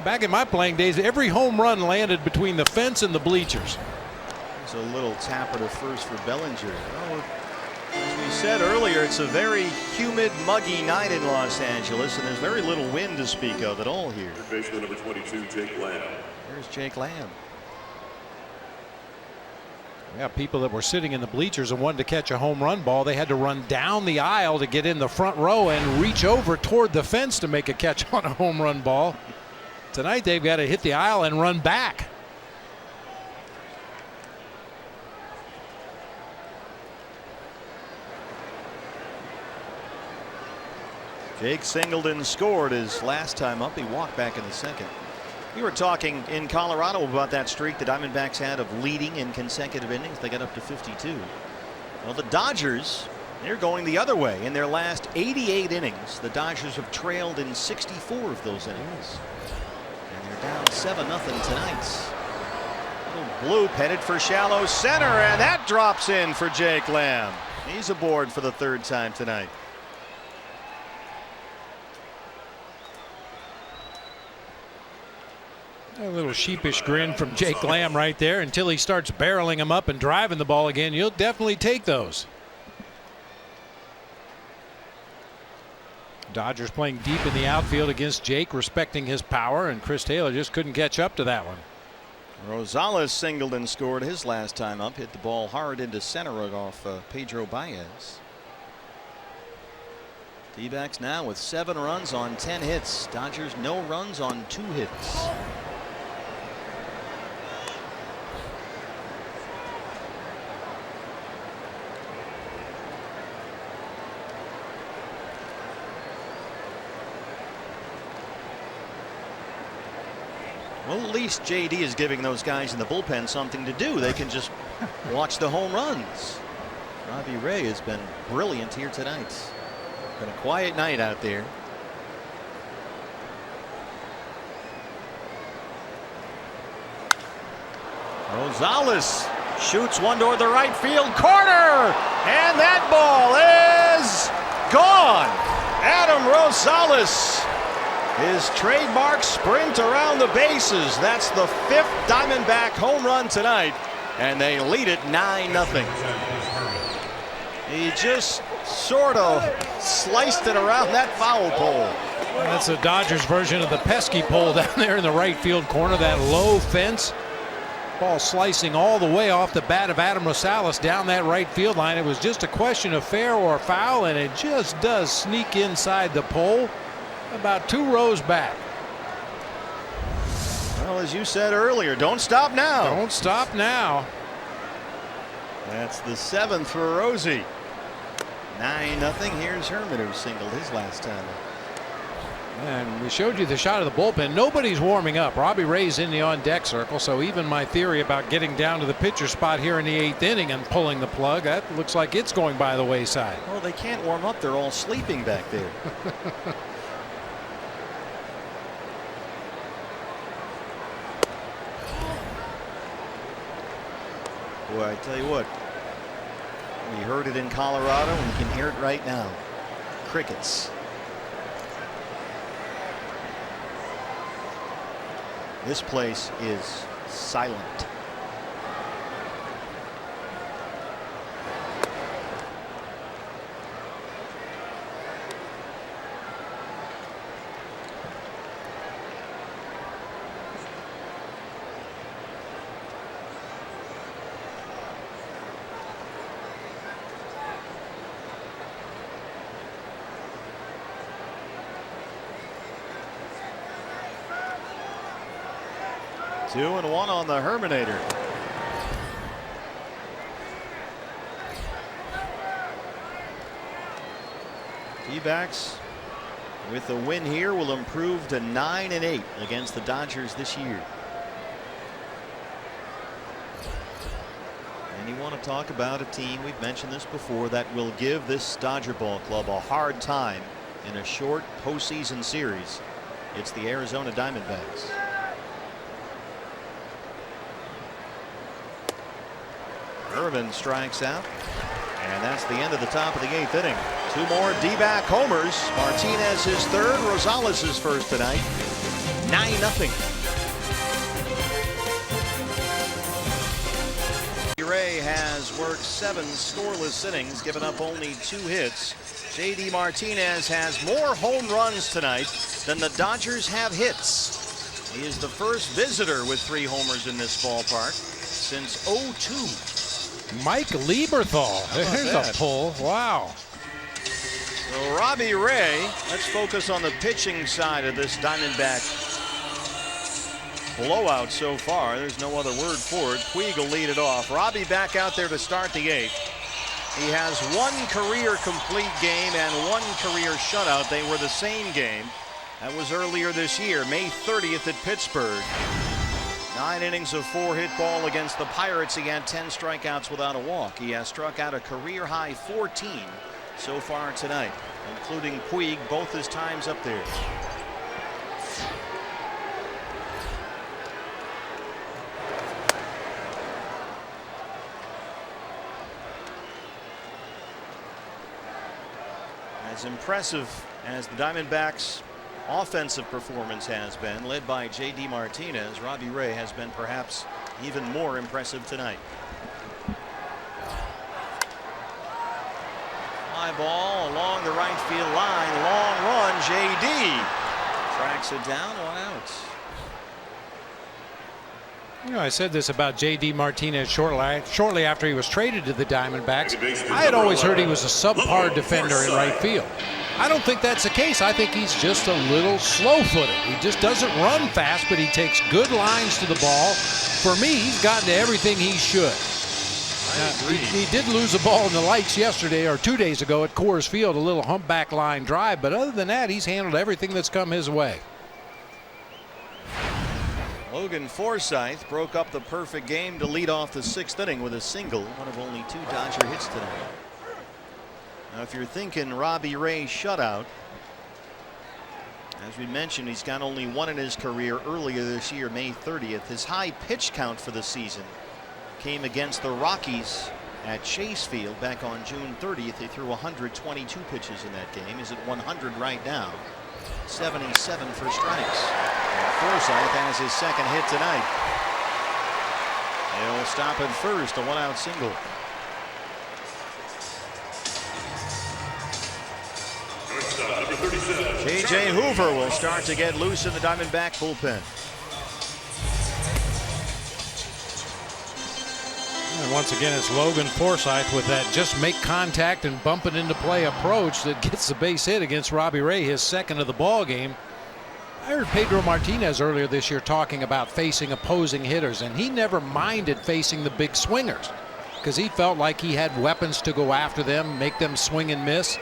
Back in my playing days, every home run landed between the fence and the bleachers. There's a little tapper to first for Bellinger. Well, as we said earlier, it's a very humid, muggy night in Los Angeles, and there's very little wind to speak of at all here. Baseman number 22, Jake Lamb. Here's Jake Lamb. Yeah, people that were sitting in the bleachers and wanted to catch a home run ball, they had to run down the aisle to get in the front row and reach over toward the fence to make a catch on a home run ball. Tonight they've got to hit the aisle and run back. Jake Singleton scored his last time up. He walked back in the 2nd. We were talking in Colorado about that streak the Diamondbacks had of leading in consecutive innings. They got up to 52. Well, the Dodgers, they're going the other way. In their last 88 innings, the Dodgers have trailed in 64 of those innings. And they're down 7-0 tonight. Little blue headed for shallow center, and that drops in for Jake Lamb. He's aboard for the 3rd time tonight. A little sheepish grin from Jake Lamb right there. Until he starts barreling him up and driving the ball again, you'll definitely take those. Dodgers playing deep in the outfield against Jake, respecting his power, and Chris Taylor just couldn't catch up to that one. Rosales Singleton scored his last time up, hit the ball hard into center off Pedro Baez. D-backs now with 7 runs on 10 hits. Dodgers no runs on 2 hits. Well, at least JD is giving those guys in the bullpen something to do. They can just watch the home runs. Robbie Ray has been brilliant here tonight. Been a quiet night out there. Rosales shoots one toward the right field corner, and that ball is gone. Adam Rosales, his trademark sprint around the bases. That's the 5th Diamondback home run tonight, and they lead it 9-0. He just sort of sliced it around that foul pole. That's the Dodgers version of the pesky pole down there in the right field corner, that low fence. Ball slicing all the way off the bat of Adam Rosales down that right field line. It was just a question of fair or foul, and it just does sneak inside the pole about 2 rows back. Well, as you said earlier, don't stop now. Don't stop now. That's the 7th for Rosie. 9-0. Here's Herman, who singled his last time. And we showed you the shot of the bullpen. Nobody's warming up. Robbie Ray's in the on-deck circle, so even my theory about getting down to the pitcher spot here in the 8th inning and pulling the plug, that looks like it's going by the wayside. Well, they can't warm up. They're all sleeping back there. Boy, I tell you what, we heard it in Colorado and we can hear it right now. Crickets. This place is silent. Two and one on the Herminator. D-backs with a win here will improve to 9-8 against the Dodgers this year. And you want to talk about a team, we've mentioned this before, that will give this Dodger ball club a hard time in a short postseason series. It's the Arizona Diamondbacks. Irvin strikes out, and that's the end of the top of the 8th inning. Two more D-back homers. Martinez his third, Rosales his first tonight. 9-0. Ray has worked 7 scoreless innings, given up only 2 hits. JD Martinez has more home runs tonight than the Dodgers have hits. He is the first visitor with 3 homers in this ballpark since '02. Mike Lieberthal. There's a pull. Wow. So Robbie Ray, let's focus on the pitching side of this Diamondback blowout so far. There's no other word for it. Puig will lead it off. Robbie back out there to start the 8th. He has 1 career complete game and 1 career shutout. They were the same game. That was earlier this year, May 30th at Pittsburgh. 9 innings of 4-hit ball against the Pirates. He had 10 strikeouts without a walk. He has struck out a career high 14 so far tonight, including Puig, both his times up there. As impressive as the Diamondbacks offensive performance has been, led by JD Martinez, Robbie Ray has been perhaps even more impressive tonight. Fly ball along the right field line, long run. JD tracks it down, 1 out. You know, I said this about JD Martinez shortly after he was traded to the Diamondbacks. I had always heard he was a subpar defender in right field. I don't think that's the case. I think he's just a little slow-footed. He just doesn't run fast, but he takes good lines to the ball. For me, he's gotten to everything he should. He did lose a ball in the lights yesterday or 2 days ago at Coors Field, a little humpback line drive, but other than that, he's handled everything that's come his way. Logan Forsythe broke up the perfect game to lead off the 6th inning with a single, one of only 2 Dodger hits tonight. Now, if you're thinking Robbie Ray shutout, as we mentioned, he's got only 1 in his career earlier this year, May 30th. His high pitch count for the season came against the Rockies at Chase Field back on June 30th. He threw 122 pitches in that game. He's at 100 right now. 77 for strikes. And Forsythe has his 2nd hit tonight. He'll stop at first, a 1-out single. J.J. Hoover will start to get loose in the Diamondback bullpen. And once again, it's Logan Forsythe with that just make contact and bump it into play approach that gets the base hit against Robbie Ray, his 2nd of the ball game. I heard Pedro Martinez earlier this year talking about facing opposing hitters, and he never minded facing the big swingers because he felt like he had weapons to go after them, make them swing and miss.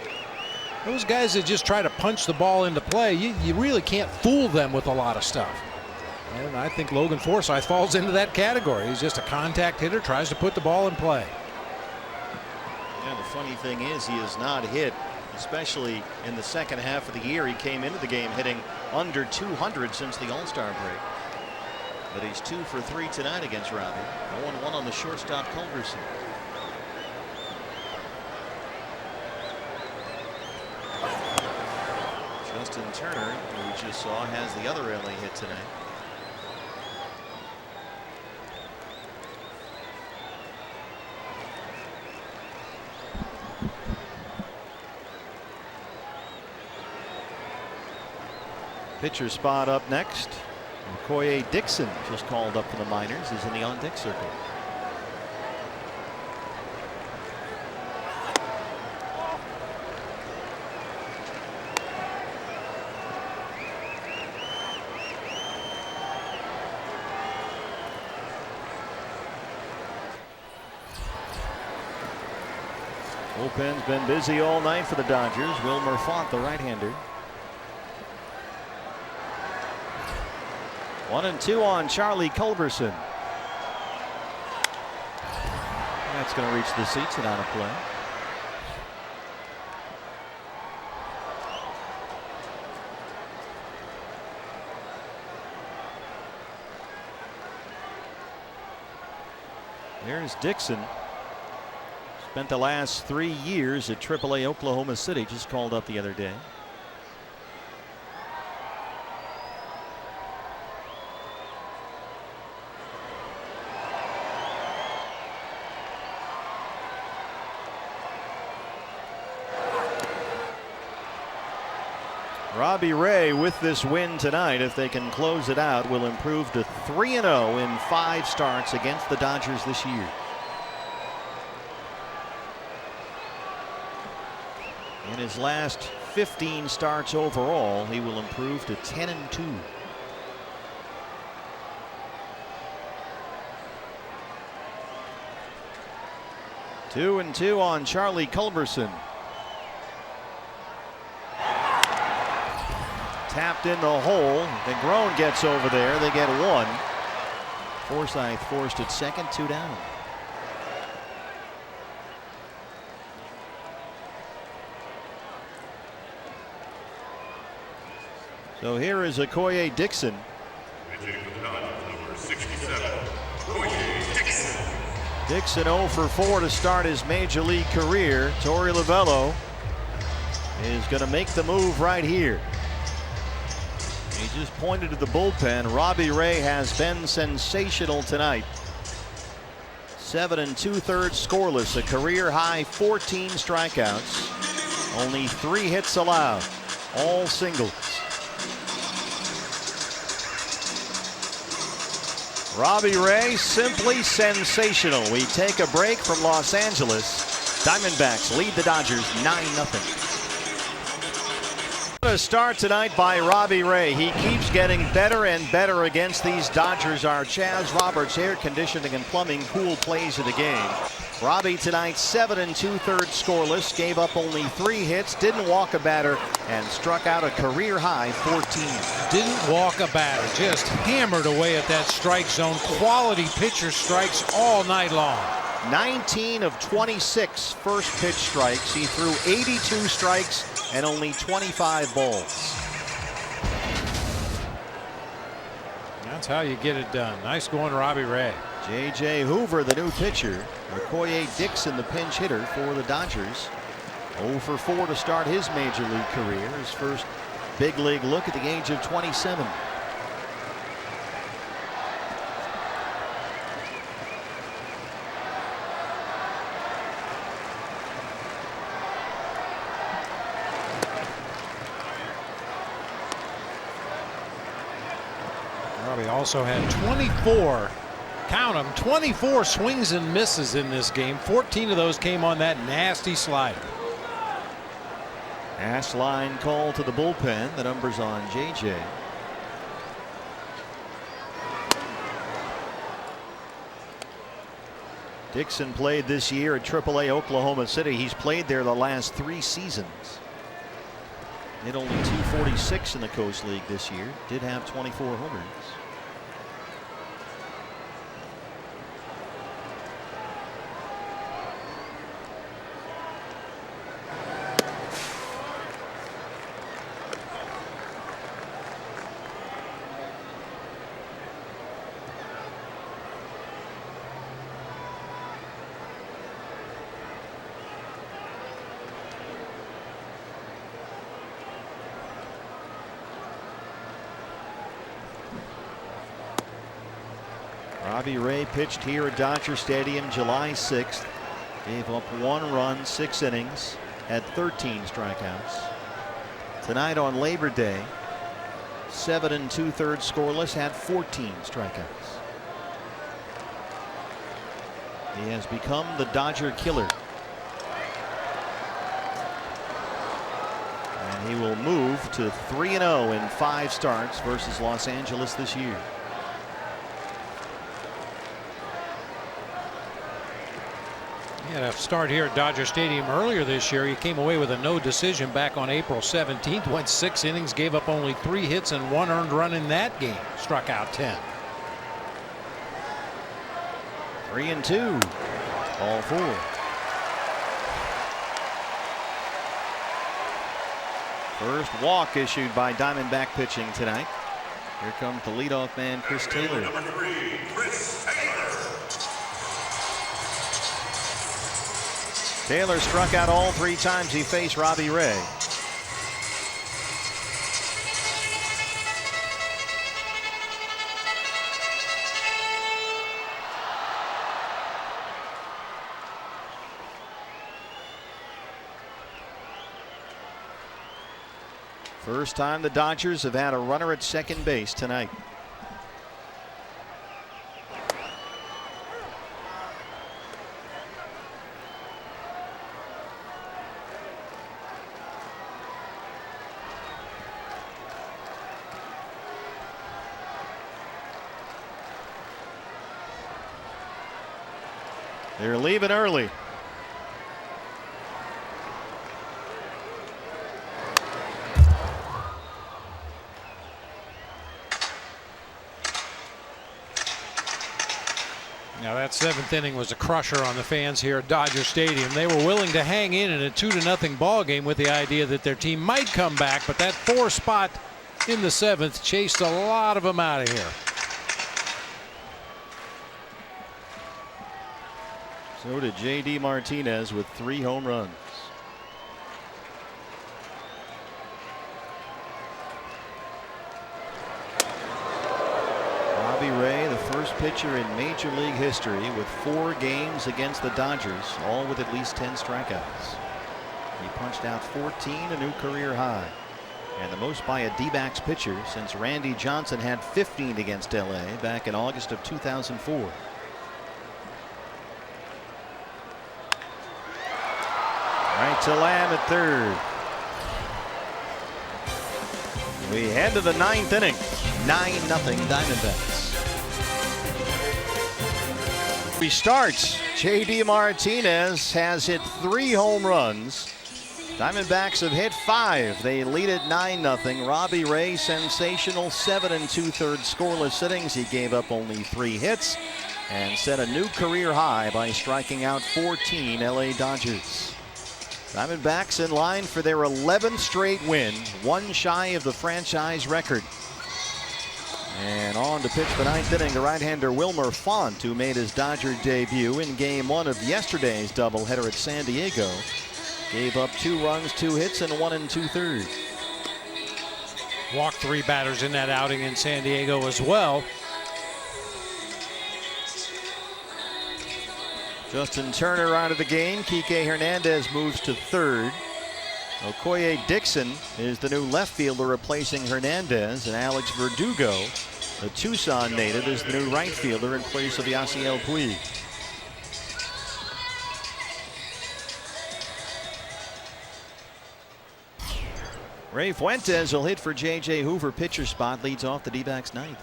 Those guys that just try to punch the ball into play, you really can't fool them with a lot of stuff. And I think Logan Forsythe falls into that category. He's just a contact hitter, tries to put the ball in play. Yeah, the funny thing is he has not hit, especially in the second half of the year. He came into the game hitting under 200 since the All-Star break. But he's 2 for 3 tonight against Robbie. 0-1 on the shortstop, Culberson. Justin Turner, who we just saw, has the other LA hit tonight. Pitcher spot up next. Okoye Dixon, just called up for the minors, is in the on-deck circle. Bullpen's been busy all night for the Dodgers. Wilmer Font, the right-hander. 1-2 on Charlie Culberson. That's going to reach the seats and out of play. There's Dixon. Spent the last 3 years at AAA Oklahoma City. Just called up the other day. Robbie Ray, with this win tonight, if they can close it out, will improve to 3-0 in 5 starts against the Dodgers this year. In his last 15 starts overall, he will improve to 10-2. Two and 2 on Charlie Culberson. Tapped in the hole. Negron gets over there. They get 1. Forsythe forced at second, 2 down. So here is Okoye Dixon. Number 67, Okoye Dixon. Dixon 0 for 4 to start his major league career. Torey Lovullo is going to make the move right here. He just pointed to the bullpen. Robbie Ray has been sensational tonight. 7 2/3 scoreless, a career high 14 strikeouts, only 3 hits allowed, all singles. Robbie Ray, simply sensational. We take a break from Los Angeles. Diamondbacks lead the Dodgers 9-0. A start tonight by Robbie Ray. He keeps getting better and better against these Dodgers. Our Chaz Roberts air conditioning and plumbing cool plays of the game. Robbie tonight 7 2/3 scoreless, gave up only 3 hits, didn't walk a batter, and struck out a career high 14. Didn't walk a batter, just hammered away at that strike zone. Quality pitcher strikes all night long. 19 of 26 first pitch strikes. He threw 82 strikes and only 25 balls. That's how you get it done. Nice going, Robbie Ray. J.J. Hoover, the new pitcher. Okoye Dixon, the pinch hitter for the Dodgers. 0 for 4 to start his major league career. His first big league look at the age of 27. Robbie also had 24, count them, 24 swings and misses in this game. 14 of those came on that nasty slider. Ash line call to the bullpen. The numbers on JJ. Dixon played this year at AAA Oklahoma City. He's played there the last 3 seasons. Hit only .246 in the Coast League this year. Did have 24 homers. Robbie Ray pitched here at Dodger Stadium July 6th. Gave up 1 run, 6 innings, had 13 strikeouts. Tonight on Labor Day, 7 2/3 scoreless, had 14 strikeouts. He has become the Dodger killer. And he will move to 3-0 in 5 starts versus Los Angeles this year. He had a start here at Dodger Stadium earlier this year. He came away with a no decision back on April 17th. Went 6 innings, gave up only 3 hits and 1 earned run in that game. Struck out 10. 3-2. All 4. First walk issued by Diamondback pitching tonight. Here comes the leadoff man, Chris Taylor. Number 3, Chris Taylor. Taylor struck out all 3 times he faced Robbie Ray. First time the Dodgers have had a runner at second base tonight. They're leaving early. Now that 7th inning was a crusher on the fans here at Dodger Stadium. They were willing to hang in a 2-0 ball game with the idea that their team might come back, but that 4 spot in the 7th chased a lot of them out of here. So did J.D. Martinez with 3 home runs. Robbie Ray, the first pitcher in Major League history with 4 games against the Dodgers, all with at least 10 strikeouts. He punched out 14, a new career high, and the most by a D-backs pitcher since Randy Johnson had 15 against L.A. back in August of 2004. Right to Lamb at third. We head to the 9th inning. 9-0 Diamondbacks. We start. J.D. Martinez has hit 3 home runs. Diamondbacks have hit 5. They lead at 9-0. Robbie Ray, sensational 7 2/3 scoreless innings. He gave up only 3 hits and set a new career high by striking out 14 L.A. Dodgers. Diamondbacks in line for their 11th straight win, 1 shy of the franchise record. And on to pitch the 9th inning, the right-hander Wilmer Font, who made his Dodger debut in Game 1 of yesterday's doubleheader at San Diego. Gave up 2 runs, 2 hits, and 1 2/3. Walked 3 batters in that outing in San Diego as well. Justin Turner out of the game. Kike Hernandez moves to third. Okoye Dixon is the new left fielder replacing Hernandez, and Alex Verdugo, the Tucson native, is the new right fielder in place of Yasiel Puig. Ray Fuentes will hit for J.J. Hoover. Pitcher spot, leads off the D-backs 9th.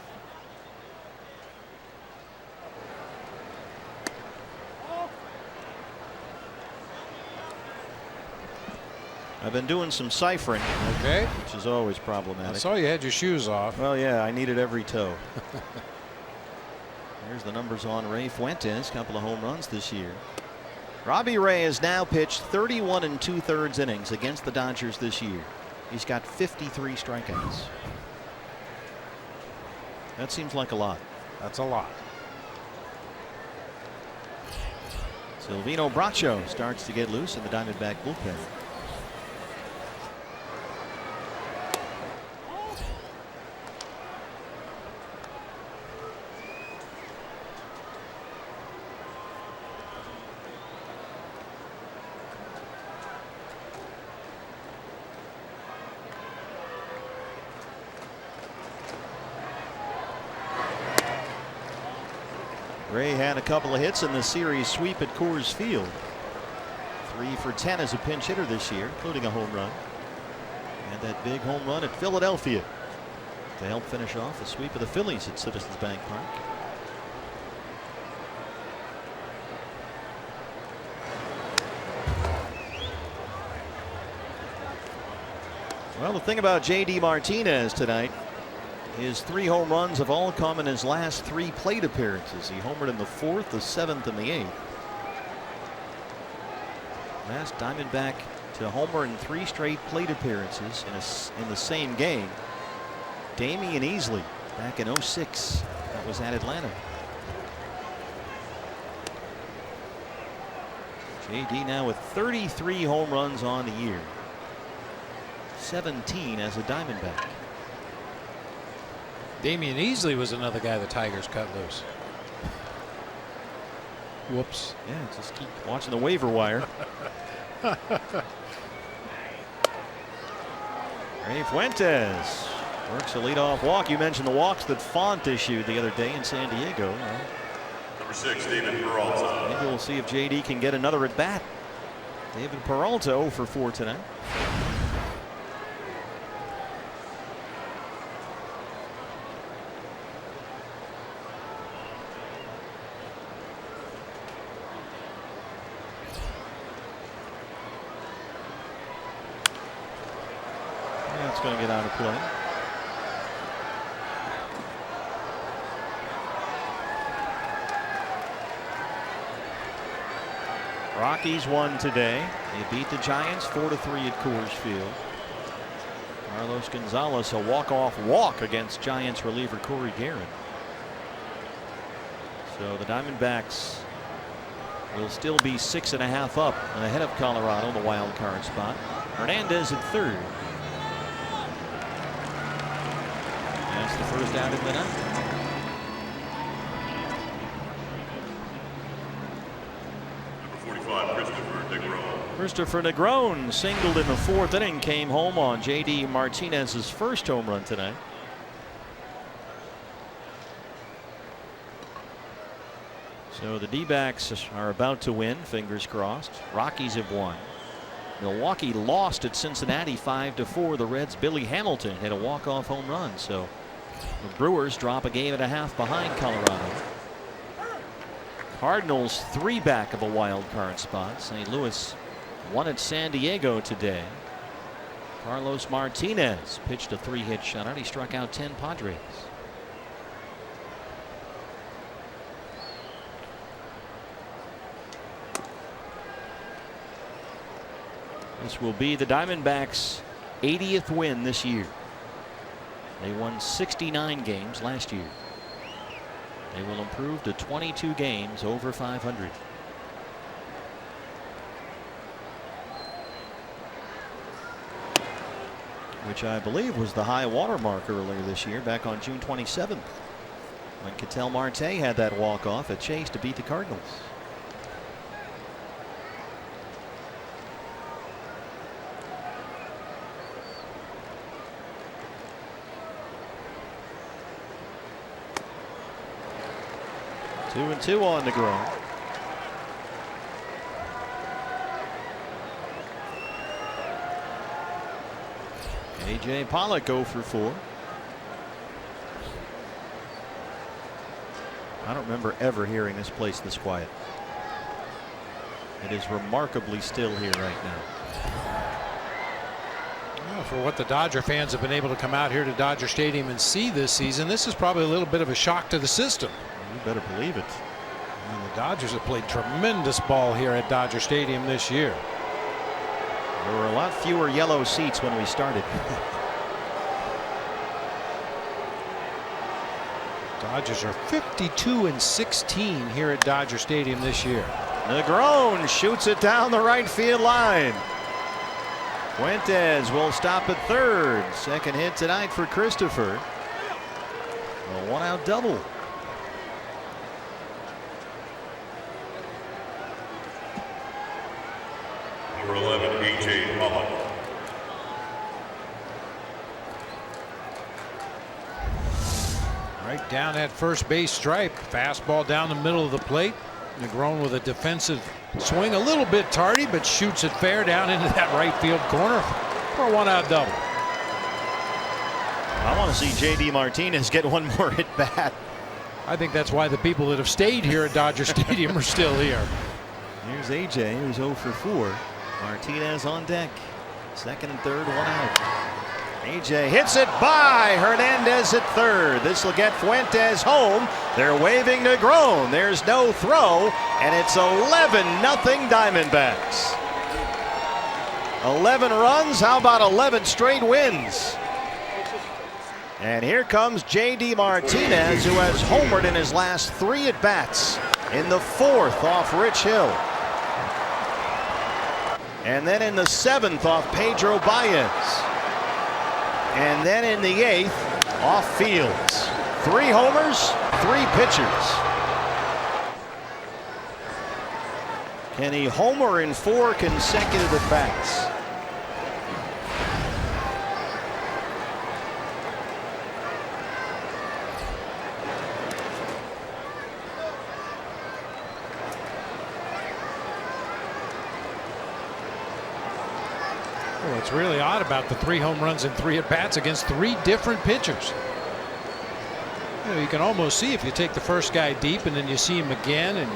I've been doing some ciphering. Okay. Which is always problematic. I saw you had your shoes off. Well, yeah, I needed every toe. Here's the numbers on Ray Fuentes. Couple of home runs this year. Robbie Ray has now pitched 31 2/3 innings against the Dodgers this year. He's got 53 strikeouts. That seems like a lot. That's a lot. Silvino Bracho starts to get loose in the Diamondback bullpen. Ray had a couple of hits in the series sweep at Coors Field. 3 for 10 as a pinch hitter this year, including a home run. And that big home run at Philadelphia to help finish off the sweep of the Phillies at Citizens Bank Park. Well, the thing about J.D. Martinez tonight, his 3 home runs have all come in his last 3 plate appearances. He homered in the 4th, the 7th, and the 8th. Last Diamondback to homer in 3 straight plate appearances in the same game. Damian Easley back in 06. That was at Atlanta. J.D. now with 33 home runs on the year. 17 as a Diamondback. Damian Easley was another guy the Tigers cut loose. Whoops. Yeah, just keep watching the waiver wire. Ray Fuentes works a leadoff walk. You mentioned the walks that Font issued the other day in San Diego. Number 6, David Peralta. Maybe we'll see if JD can get another at bat. David Peralta 0 for 4 tonight. That's going to get out of play. Rockies won today. They beat the Giants 4-3 at Coors Field. Carlos Gonzalez a walk-off walk against Giants reliever Corey Guerin. So the Diamondbacks will still be 6.5 up ahead of Colorado in the wild card spot. Hernandez at third. That's the first out of the night. Number 45, Christopher Negron. Christopher Negron singled in the 4th inning, came home on J.D. Martinez's first home run tonight. So the D-backs are about to win, fingers crossed. Rockies have won. Milwaukee lost at Cincinnati 5-4. The Reds' Billy Hamilton hit a walk-off home run. So the Brewers drop a game and a half behind Colorado. Cardinals 3 back of a wild card spot. St. Louis won at San Diego today. Carlos Martinez pitched a 3-hit shutout. He struck out 10 Padres. This will be the Diamondbacks' 80th win this year. They won 69 games last year. They will improve to 22 games over 500. Which I believe was the high water mark earlier this year, back on June 27th, when Ketel Marte had that walk-off at Chase to beat the Cardinals. Two and 2 on Negron. A.J. Pollock 0 for 4. I don't remember ever hearing this place this quiet. It is remarkably still here right now. For what the Dodger fans have been able to come out here to Dodger Stadium and see this season, this is probably a little bit of a shock to the system. You better believe it. And the Dodgers have played tremendous ball here at Dodger Stadium this year. There were a lot fewer yellow seats when we started. Dodgers are 52-16 here at Dodger Stadium this year. Negron shoots it down the right field line. Fuentes will stop at third. Second hit tonight for Christopher. A one-out double. Number 11, A.J. Pollock. Right down that first base stripe. Fastball down the middle of the plate. Negron with a defensive swing, a little bit tardy, but shoots it fair down into that right field corner for a one-out double. I want to see J.D. Martinez get one more at bat. I think that's why the people that have stayed here at Dodger Stadium are still here. Here's A.J. who's 0 for 4. Martinez on deck. Second and third, one out. A.J. hits it by Hernandez at third. This will get Fuentes home. They're waving Negron. There's no throw, and it's 11-0 Diamondbacks. 11 runs. How about 11 straight wins? And here comes J.D. Martinez, who has homered in his last 3 at-bats. In the 4th off Rich Hill. And then in the 7th off Pedro Baez. And then in the 8th off Fields. 3 homers, 3 pitchers. Can he homer in 4 consecutive at-bats? What's really odd about the 3 home runs and 3 at-bats against 3 different pitchers. You can almost see if you take the first guy deep and then you see him again and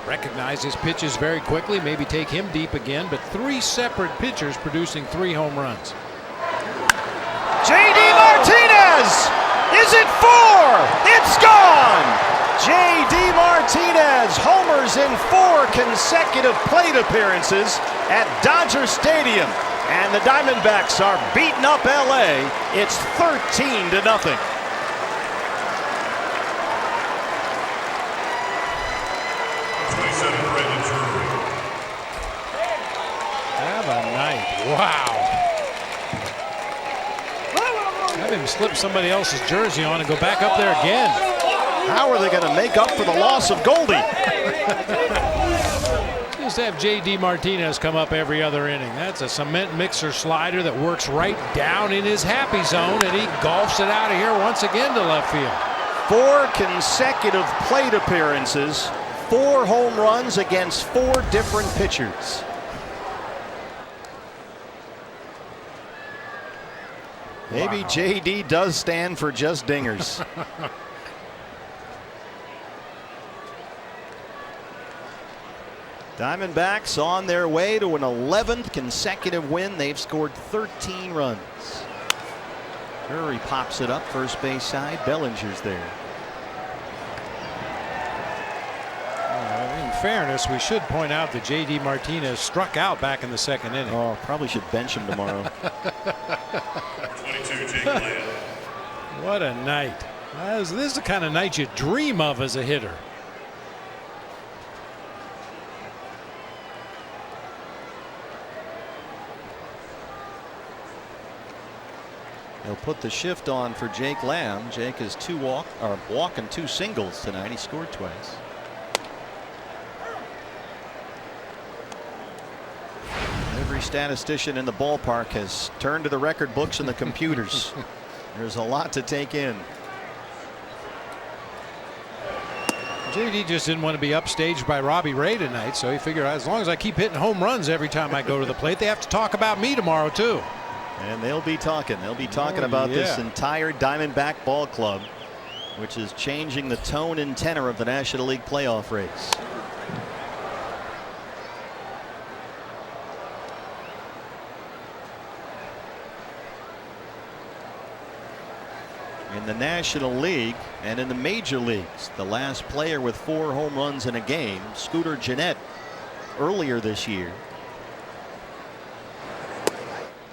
recognize his pitches very quickly, maybe take him deep again, but 3 separate pitchers producing 3 home runs. J.D. Martinez! Is it 4? It's gone! J.D. Martinez homers in 4 consecutive plate appearances at Dodger Stadium. And the Diamondbacks are beating up L.A. It's 13-0. Have a night. Wow. Have him slip somebody else's jersey on and go back up there again. How are they going to make up for the loss of Goldie? Just have J.D. Martinez come up every other inning. That's a cement mixer slider that works right down in his happy zone, and he golfs it out of here once again to left field. 4 consecutive plate appearances, 4 home runs against 4 different pitchers. Maybe J.D. does stand for just dingers. Diamondbacks on their way to an 11th consecutive win. They've scored 13 runs. Curry pops it up first base side. Bellinger's there. In fairness, we should point out that J.D. Martinez struck out back in the 2nd inning. Oh, probably should bench him tomorrow. 22, Jake Lamb. What a night. This is the kind of night you dream of as a hitter. They'll put the shift on for Jake Lamb. Jake is walking 2 singles tonight. He scored twice. Every statistician in the ballpark has turned to the record books and the computers. There's a lot to take in. JD just didn't want to be upstaged by Robbie Ray tonight, so he figured as long as I keep hitting home runs every time I go to the plate, they have to talk about me tomorrow too. And they'll be talking. They'll be talking about this entire Diamondback ball club, which is changing the tone and tenor of the National League playoff race. in the National League and in the major leagues. The last player with 4 home runs in a game, Scooter Gennett, earlier this year.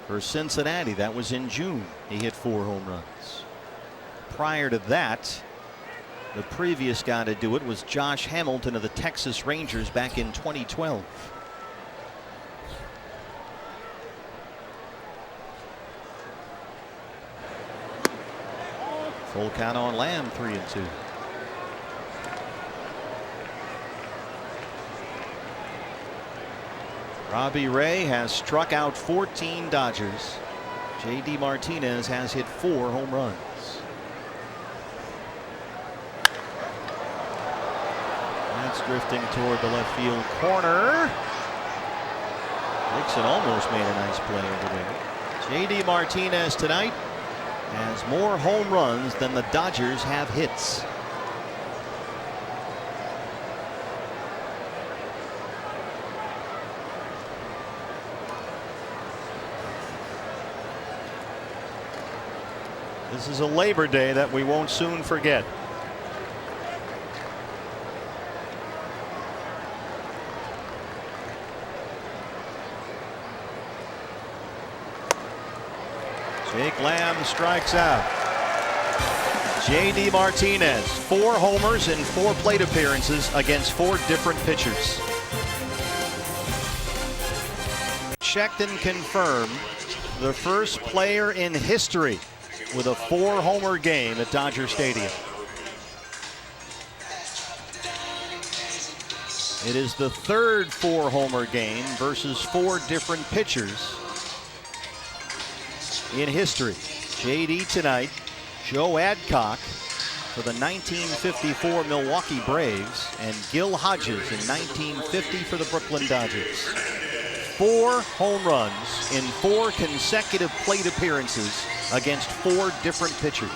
For Cincinnati, that was in June. He hit 4 home runs. Prior to that, the previous guy to do it was Josh Hamilton of the Texas Rangers back in 2012. Full count on Lamb, 3-2. Robbie Ray has struck out 14 Dodgers. J.D. Martinez has hit 4 home runs. That's drifting toward the left field corner. Dixon almost made a nice play over there. J.D. Martinez tonight has more home runs than the Dodgers have hits. This is a Labor Day that we won't soon forget. Jake Lamb strikes out. J.D. Martinez, 4 homers in 4 plate appearances against 4 different pitchers. Checked and confirmed the first player in history with a 4-homer game at Dodger Stadium. It is the 3rd 4-homer game versus 4 different pitchers in history. J.D. tonight, Joe Adcock for the 1954 Milwaukee Braves, and Gil Hodges in 1950 for the Brooklyn Dodgers. 4 home runs in 4 consecutive plate appearances against 4 different pitchers.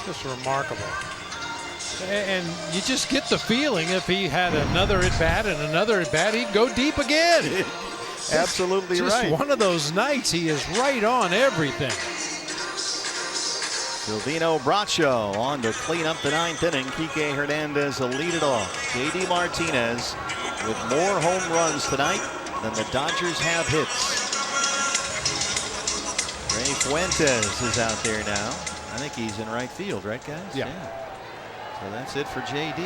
Just remarkable. And you just get the feeling if he had another at bat and another at bat, he'd go deep again. Absolutely just right. One of those nights he is right on everything. Silvino Bracho on to clean up the 9th inning. Kike Hernandez will lead it off. J.D. Martinez with more home runs tonight than the Dodgers have hits. Ray Fuentes is out there now. I think he's in right field, right, guys? Yeah. So that's it for J.D.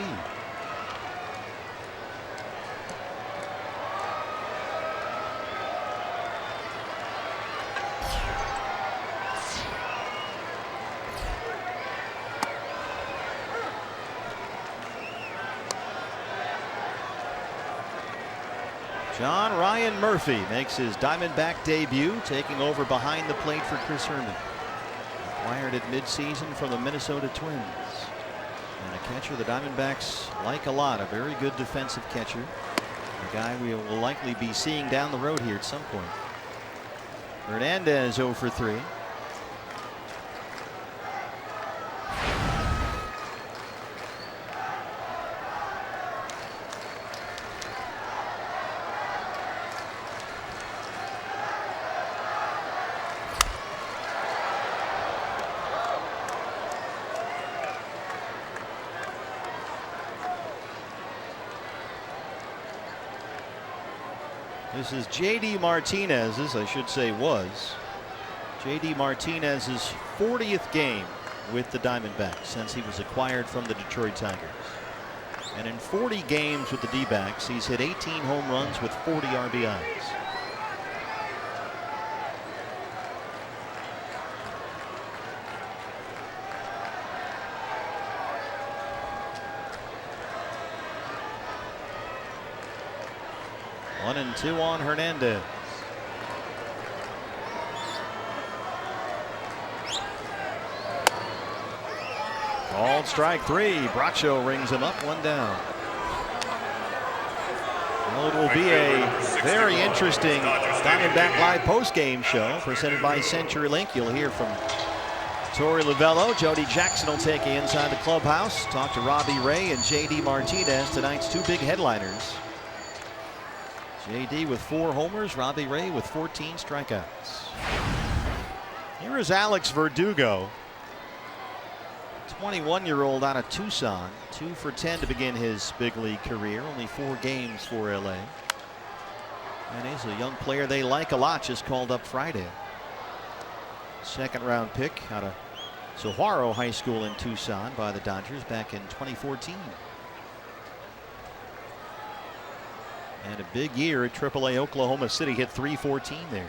John Ryan Murphy makes his Diamondback debut, taking over behind the plate for Chris Herman. Acquired at midseason from the Minnesota Twins. And a catcher the Diamondbacks like a lot, a very good defensive catcher. A guy we will likely be seeing down the road here at some point. Hernandez 0 for 3. This is J.D. Martinez's, I should say was, J.D. Martinez's 40th game with the Diamondbacks since he was acquired from the Detroit Tigers. And in 40 games with the D-backs, he's hit 18 home runs with 40 RBIs. One and 2 on Hernandez. Called strike 3. Bracho rings him up, 1 down. Well, it will be a very interesting Diamondback Live post-game show presented by CenturyLink. You'll hear from Torey Lovullo. Jody Jackson will take you inside the clubhouse. Talk to Robbie Ray and J.D. Martinez, tonight's 2 big headliners. J.D. with 4 homers, Robbie Ray with 14 strikeouts. Here is Alex Verdugo, 21-year-old out of Tucson, 2 for 10 to begin his big league career. Only 4 games for LA. And he's a young player they like a lot, just called up Friday. Second-round pick out of Saguaro High School in Tucson by the Dodgers back in 2014. And a big year at AAA Oklahoma City, hit .314 there.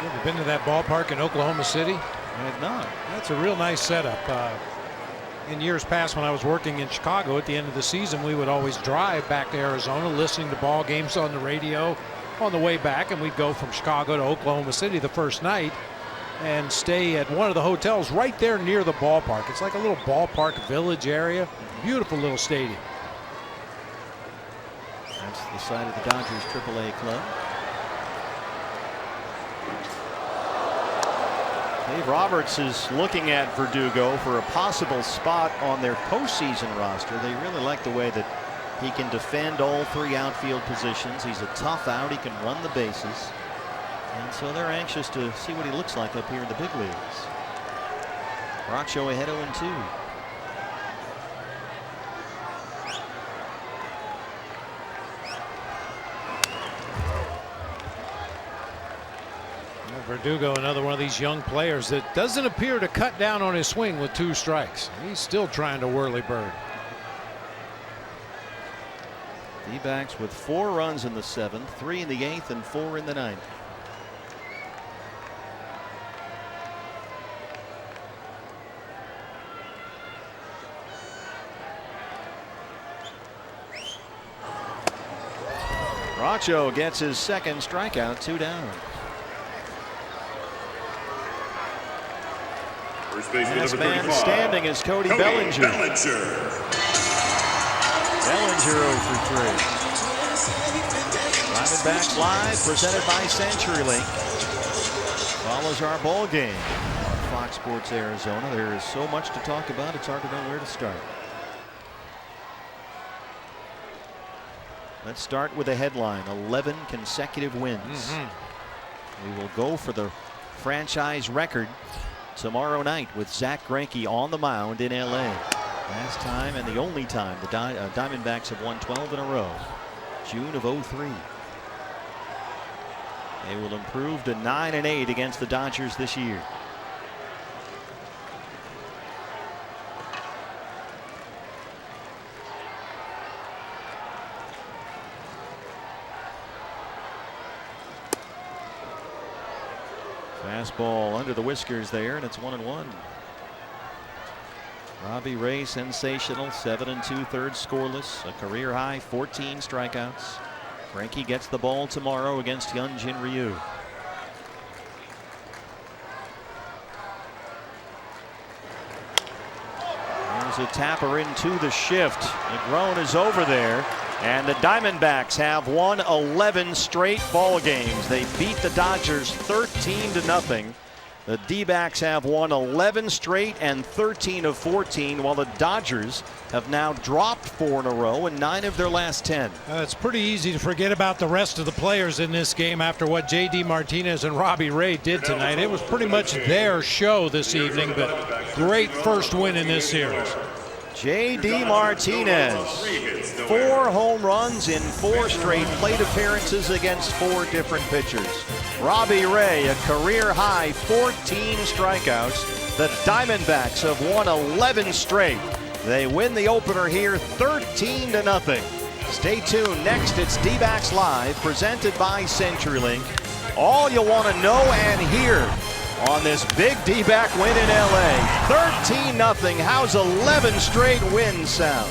You ever been to that ballpark in Oklahoma City? I have not. That's a real nice setup. In years past, when I was working in Chicago, at the end of the season, we would always drive back to Arizona, listening to ball games on the radio on the way back, and we'd go from Chicago to Oklahoma City the first night and stay at one of the hotels right there near the ballpark. It's like a little ballpark village area. Beautiful little stadium. That's the side of the Dodgers AAA club. Dave Roberts is looking at Verdugo for a possible spot on their postseason roster. They really like the way that he can defend all 3 outfield positions. He's a tough out. He can run the bases. And so they're anxious to see what he looks like up here in the big leagues. Bracho ahead 0-2. Verdugo, another one of these young players that doesn't appear to cut down on his swing with 2 strikes. He's still trying to whirly bird. D-backs with 4 runs in the 7th, 3 in the 8th, and 4 in the 9th. Bracho gets his 2nd strikeout, 2 down. Last man standing is Cody Bellinger. Bellinger 0 for 3. Diamondbacks Live, presented by CenturyLink, follows our ball game on Fox Sports Arizona. There is so much to talk about, it's hard to know where to start. Let's start with a headline: 11 consecutive wins. We will go for the franchise record tomorrow night with Zach Greinke on the mound in LA. Last time and the only time the Diamondbacks have won 12 in a row, June of '03. They will improve to 9-8 against the Dodgers this year. Fastball under the whiskers there, and it's 1-1. Robbie Ray, sensational, 7 2/3 scoreless, a career high 14 strikeouts. Greinke gets the ball tomorrow against Hyunjin Ryu. There's a tapper into the shift. Negron is over there. And the Diamondbacks have won 11 straight ball games. They beat the Dodgers 13-0. The D-backs have won 11 straight and 13 of 14, while the Dodgers have now dropped 4 in a row and 9 of their last 10. It's pretty easy to forget about the rest of the players in this game after what J.D. Martinez and Robbie Ray did tonight. It was pretty much their show this evening, but great first win in this series. J.D. Martinez, 4 home runs in 4 straight plate appearances against 4 different pitchers. Robbie Ray, a career high 14 strikeouts. The Diamondbacks have won 11 straight. They win the opener here 13-0. Stay tuned. Next, it's D-backs Live, presented by CenturyLink. All you want to know and hear on this big D-back win in LA. 13-0. How's 11 straight wins sound?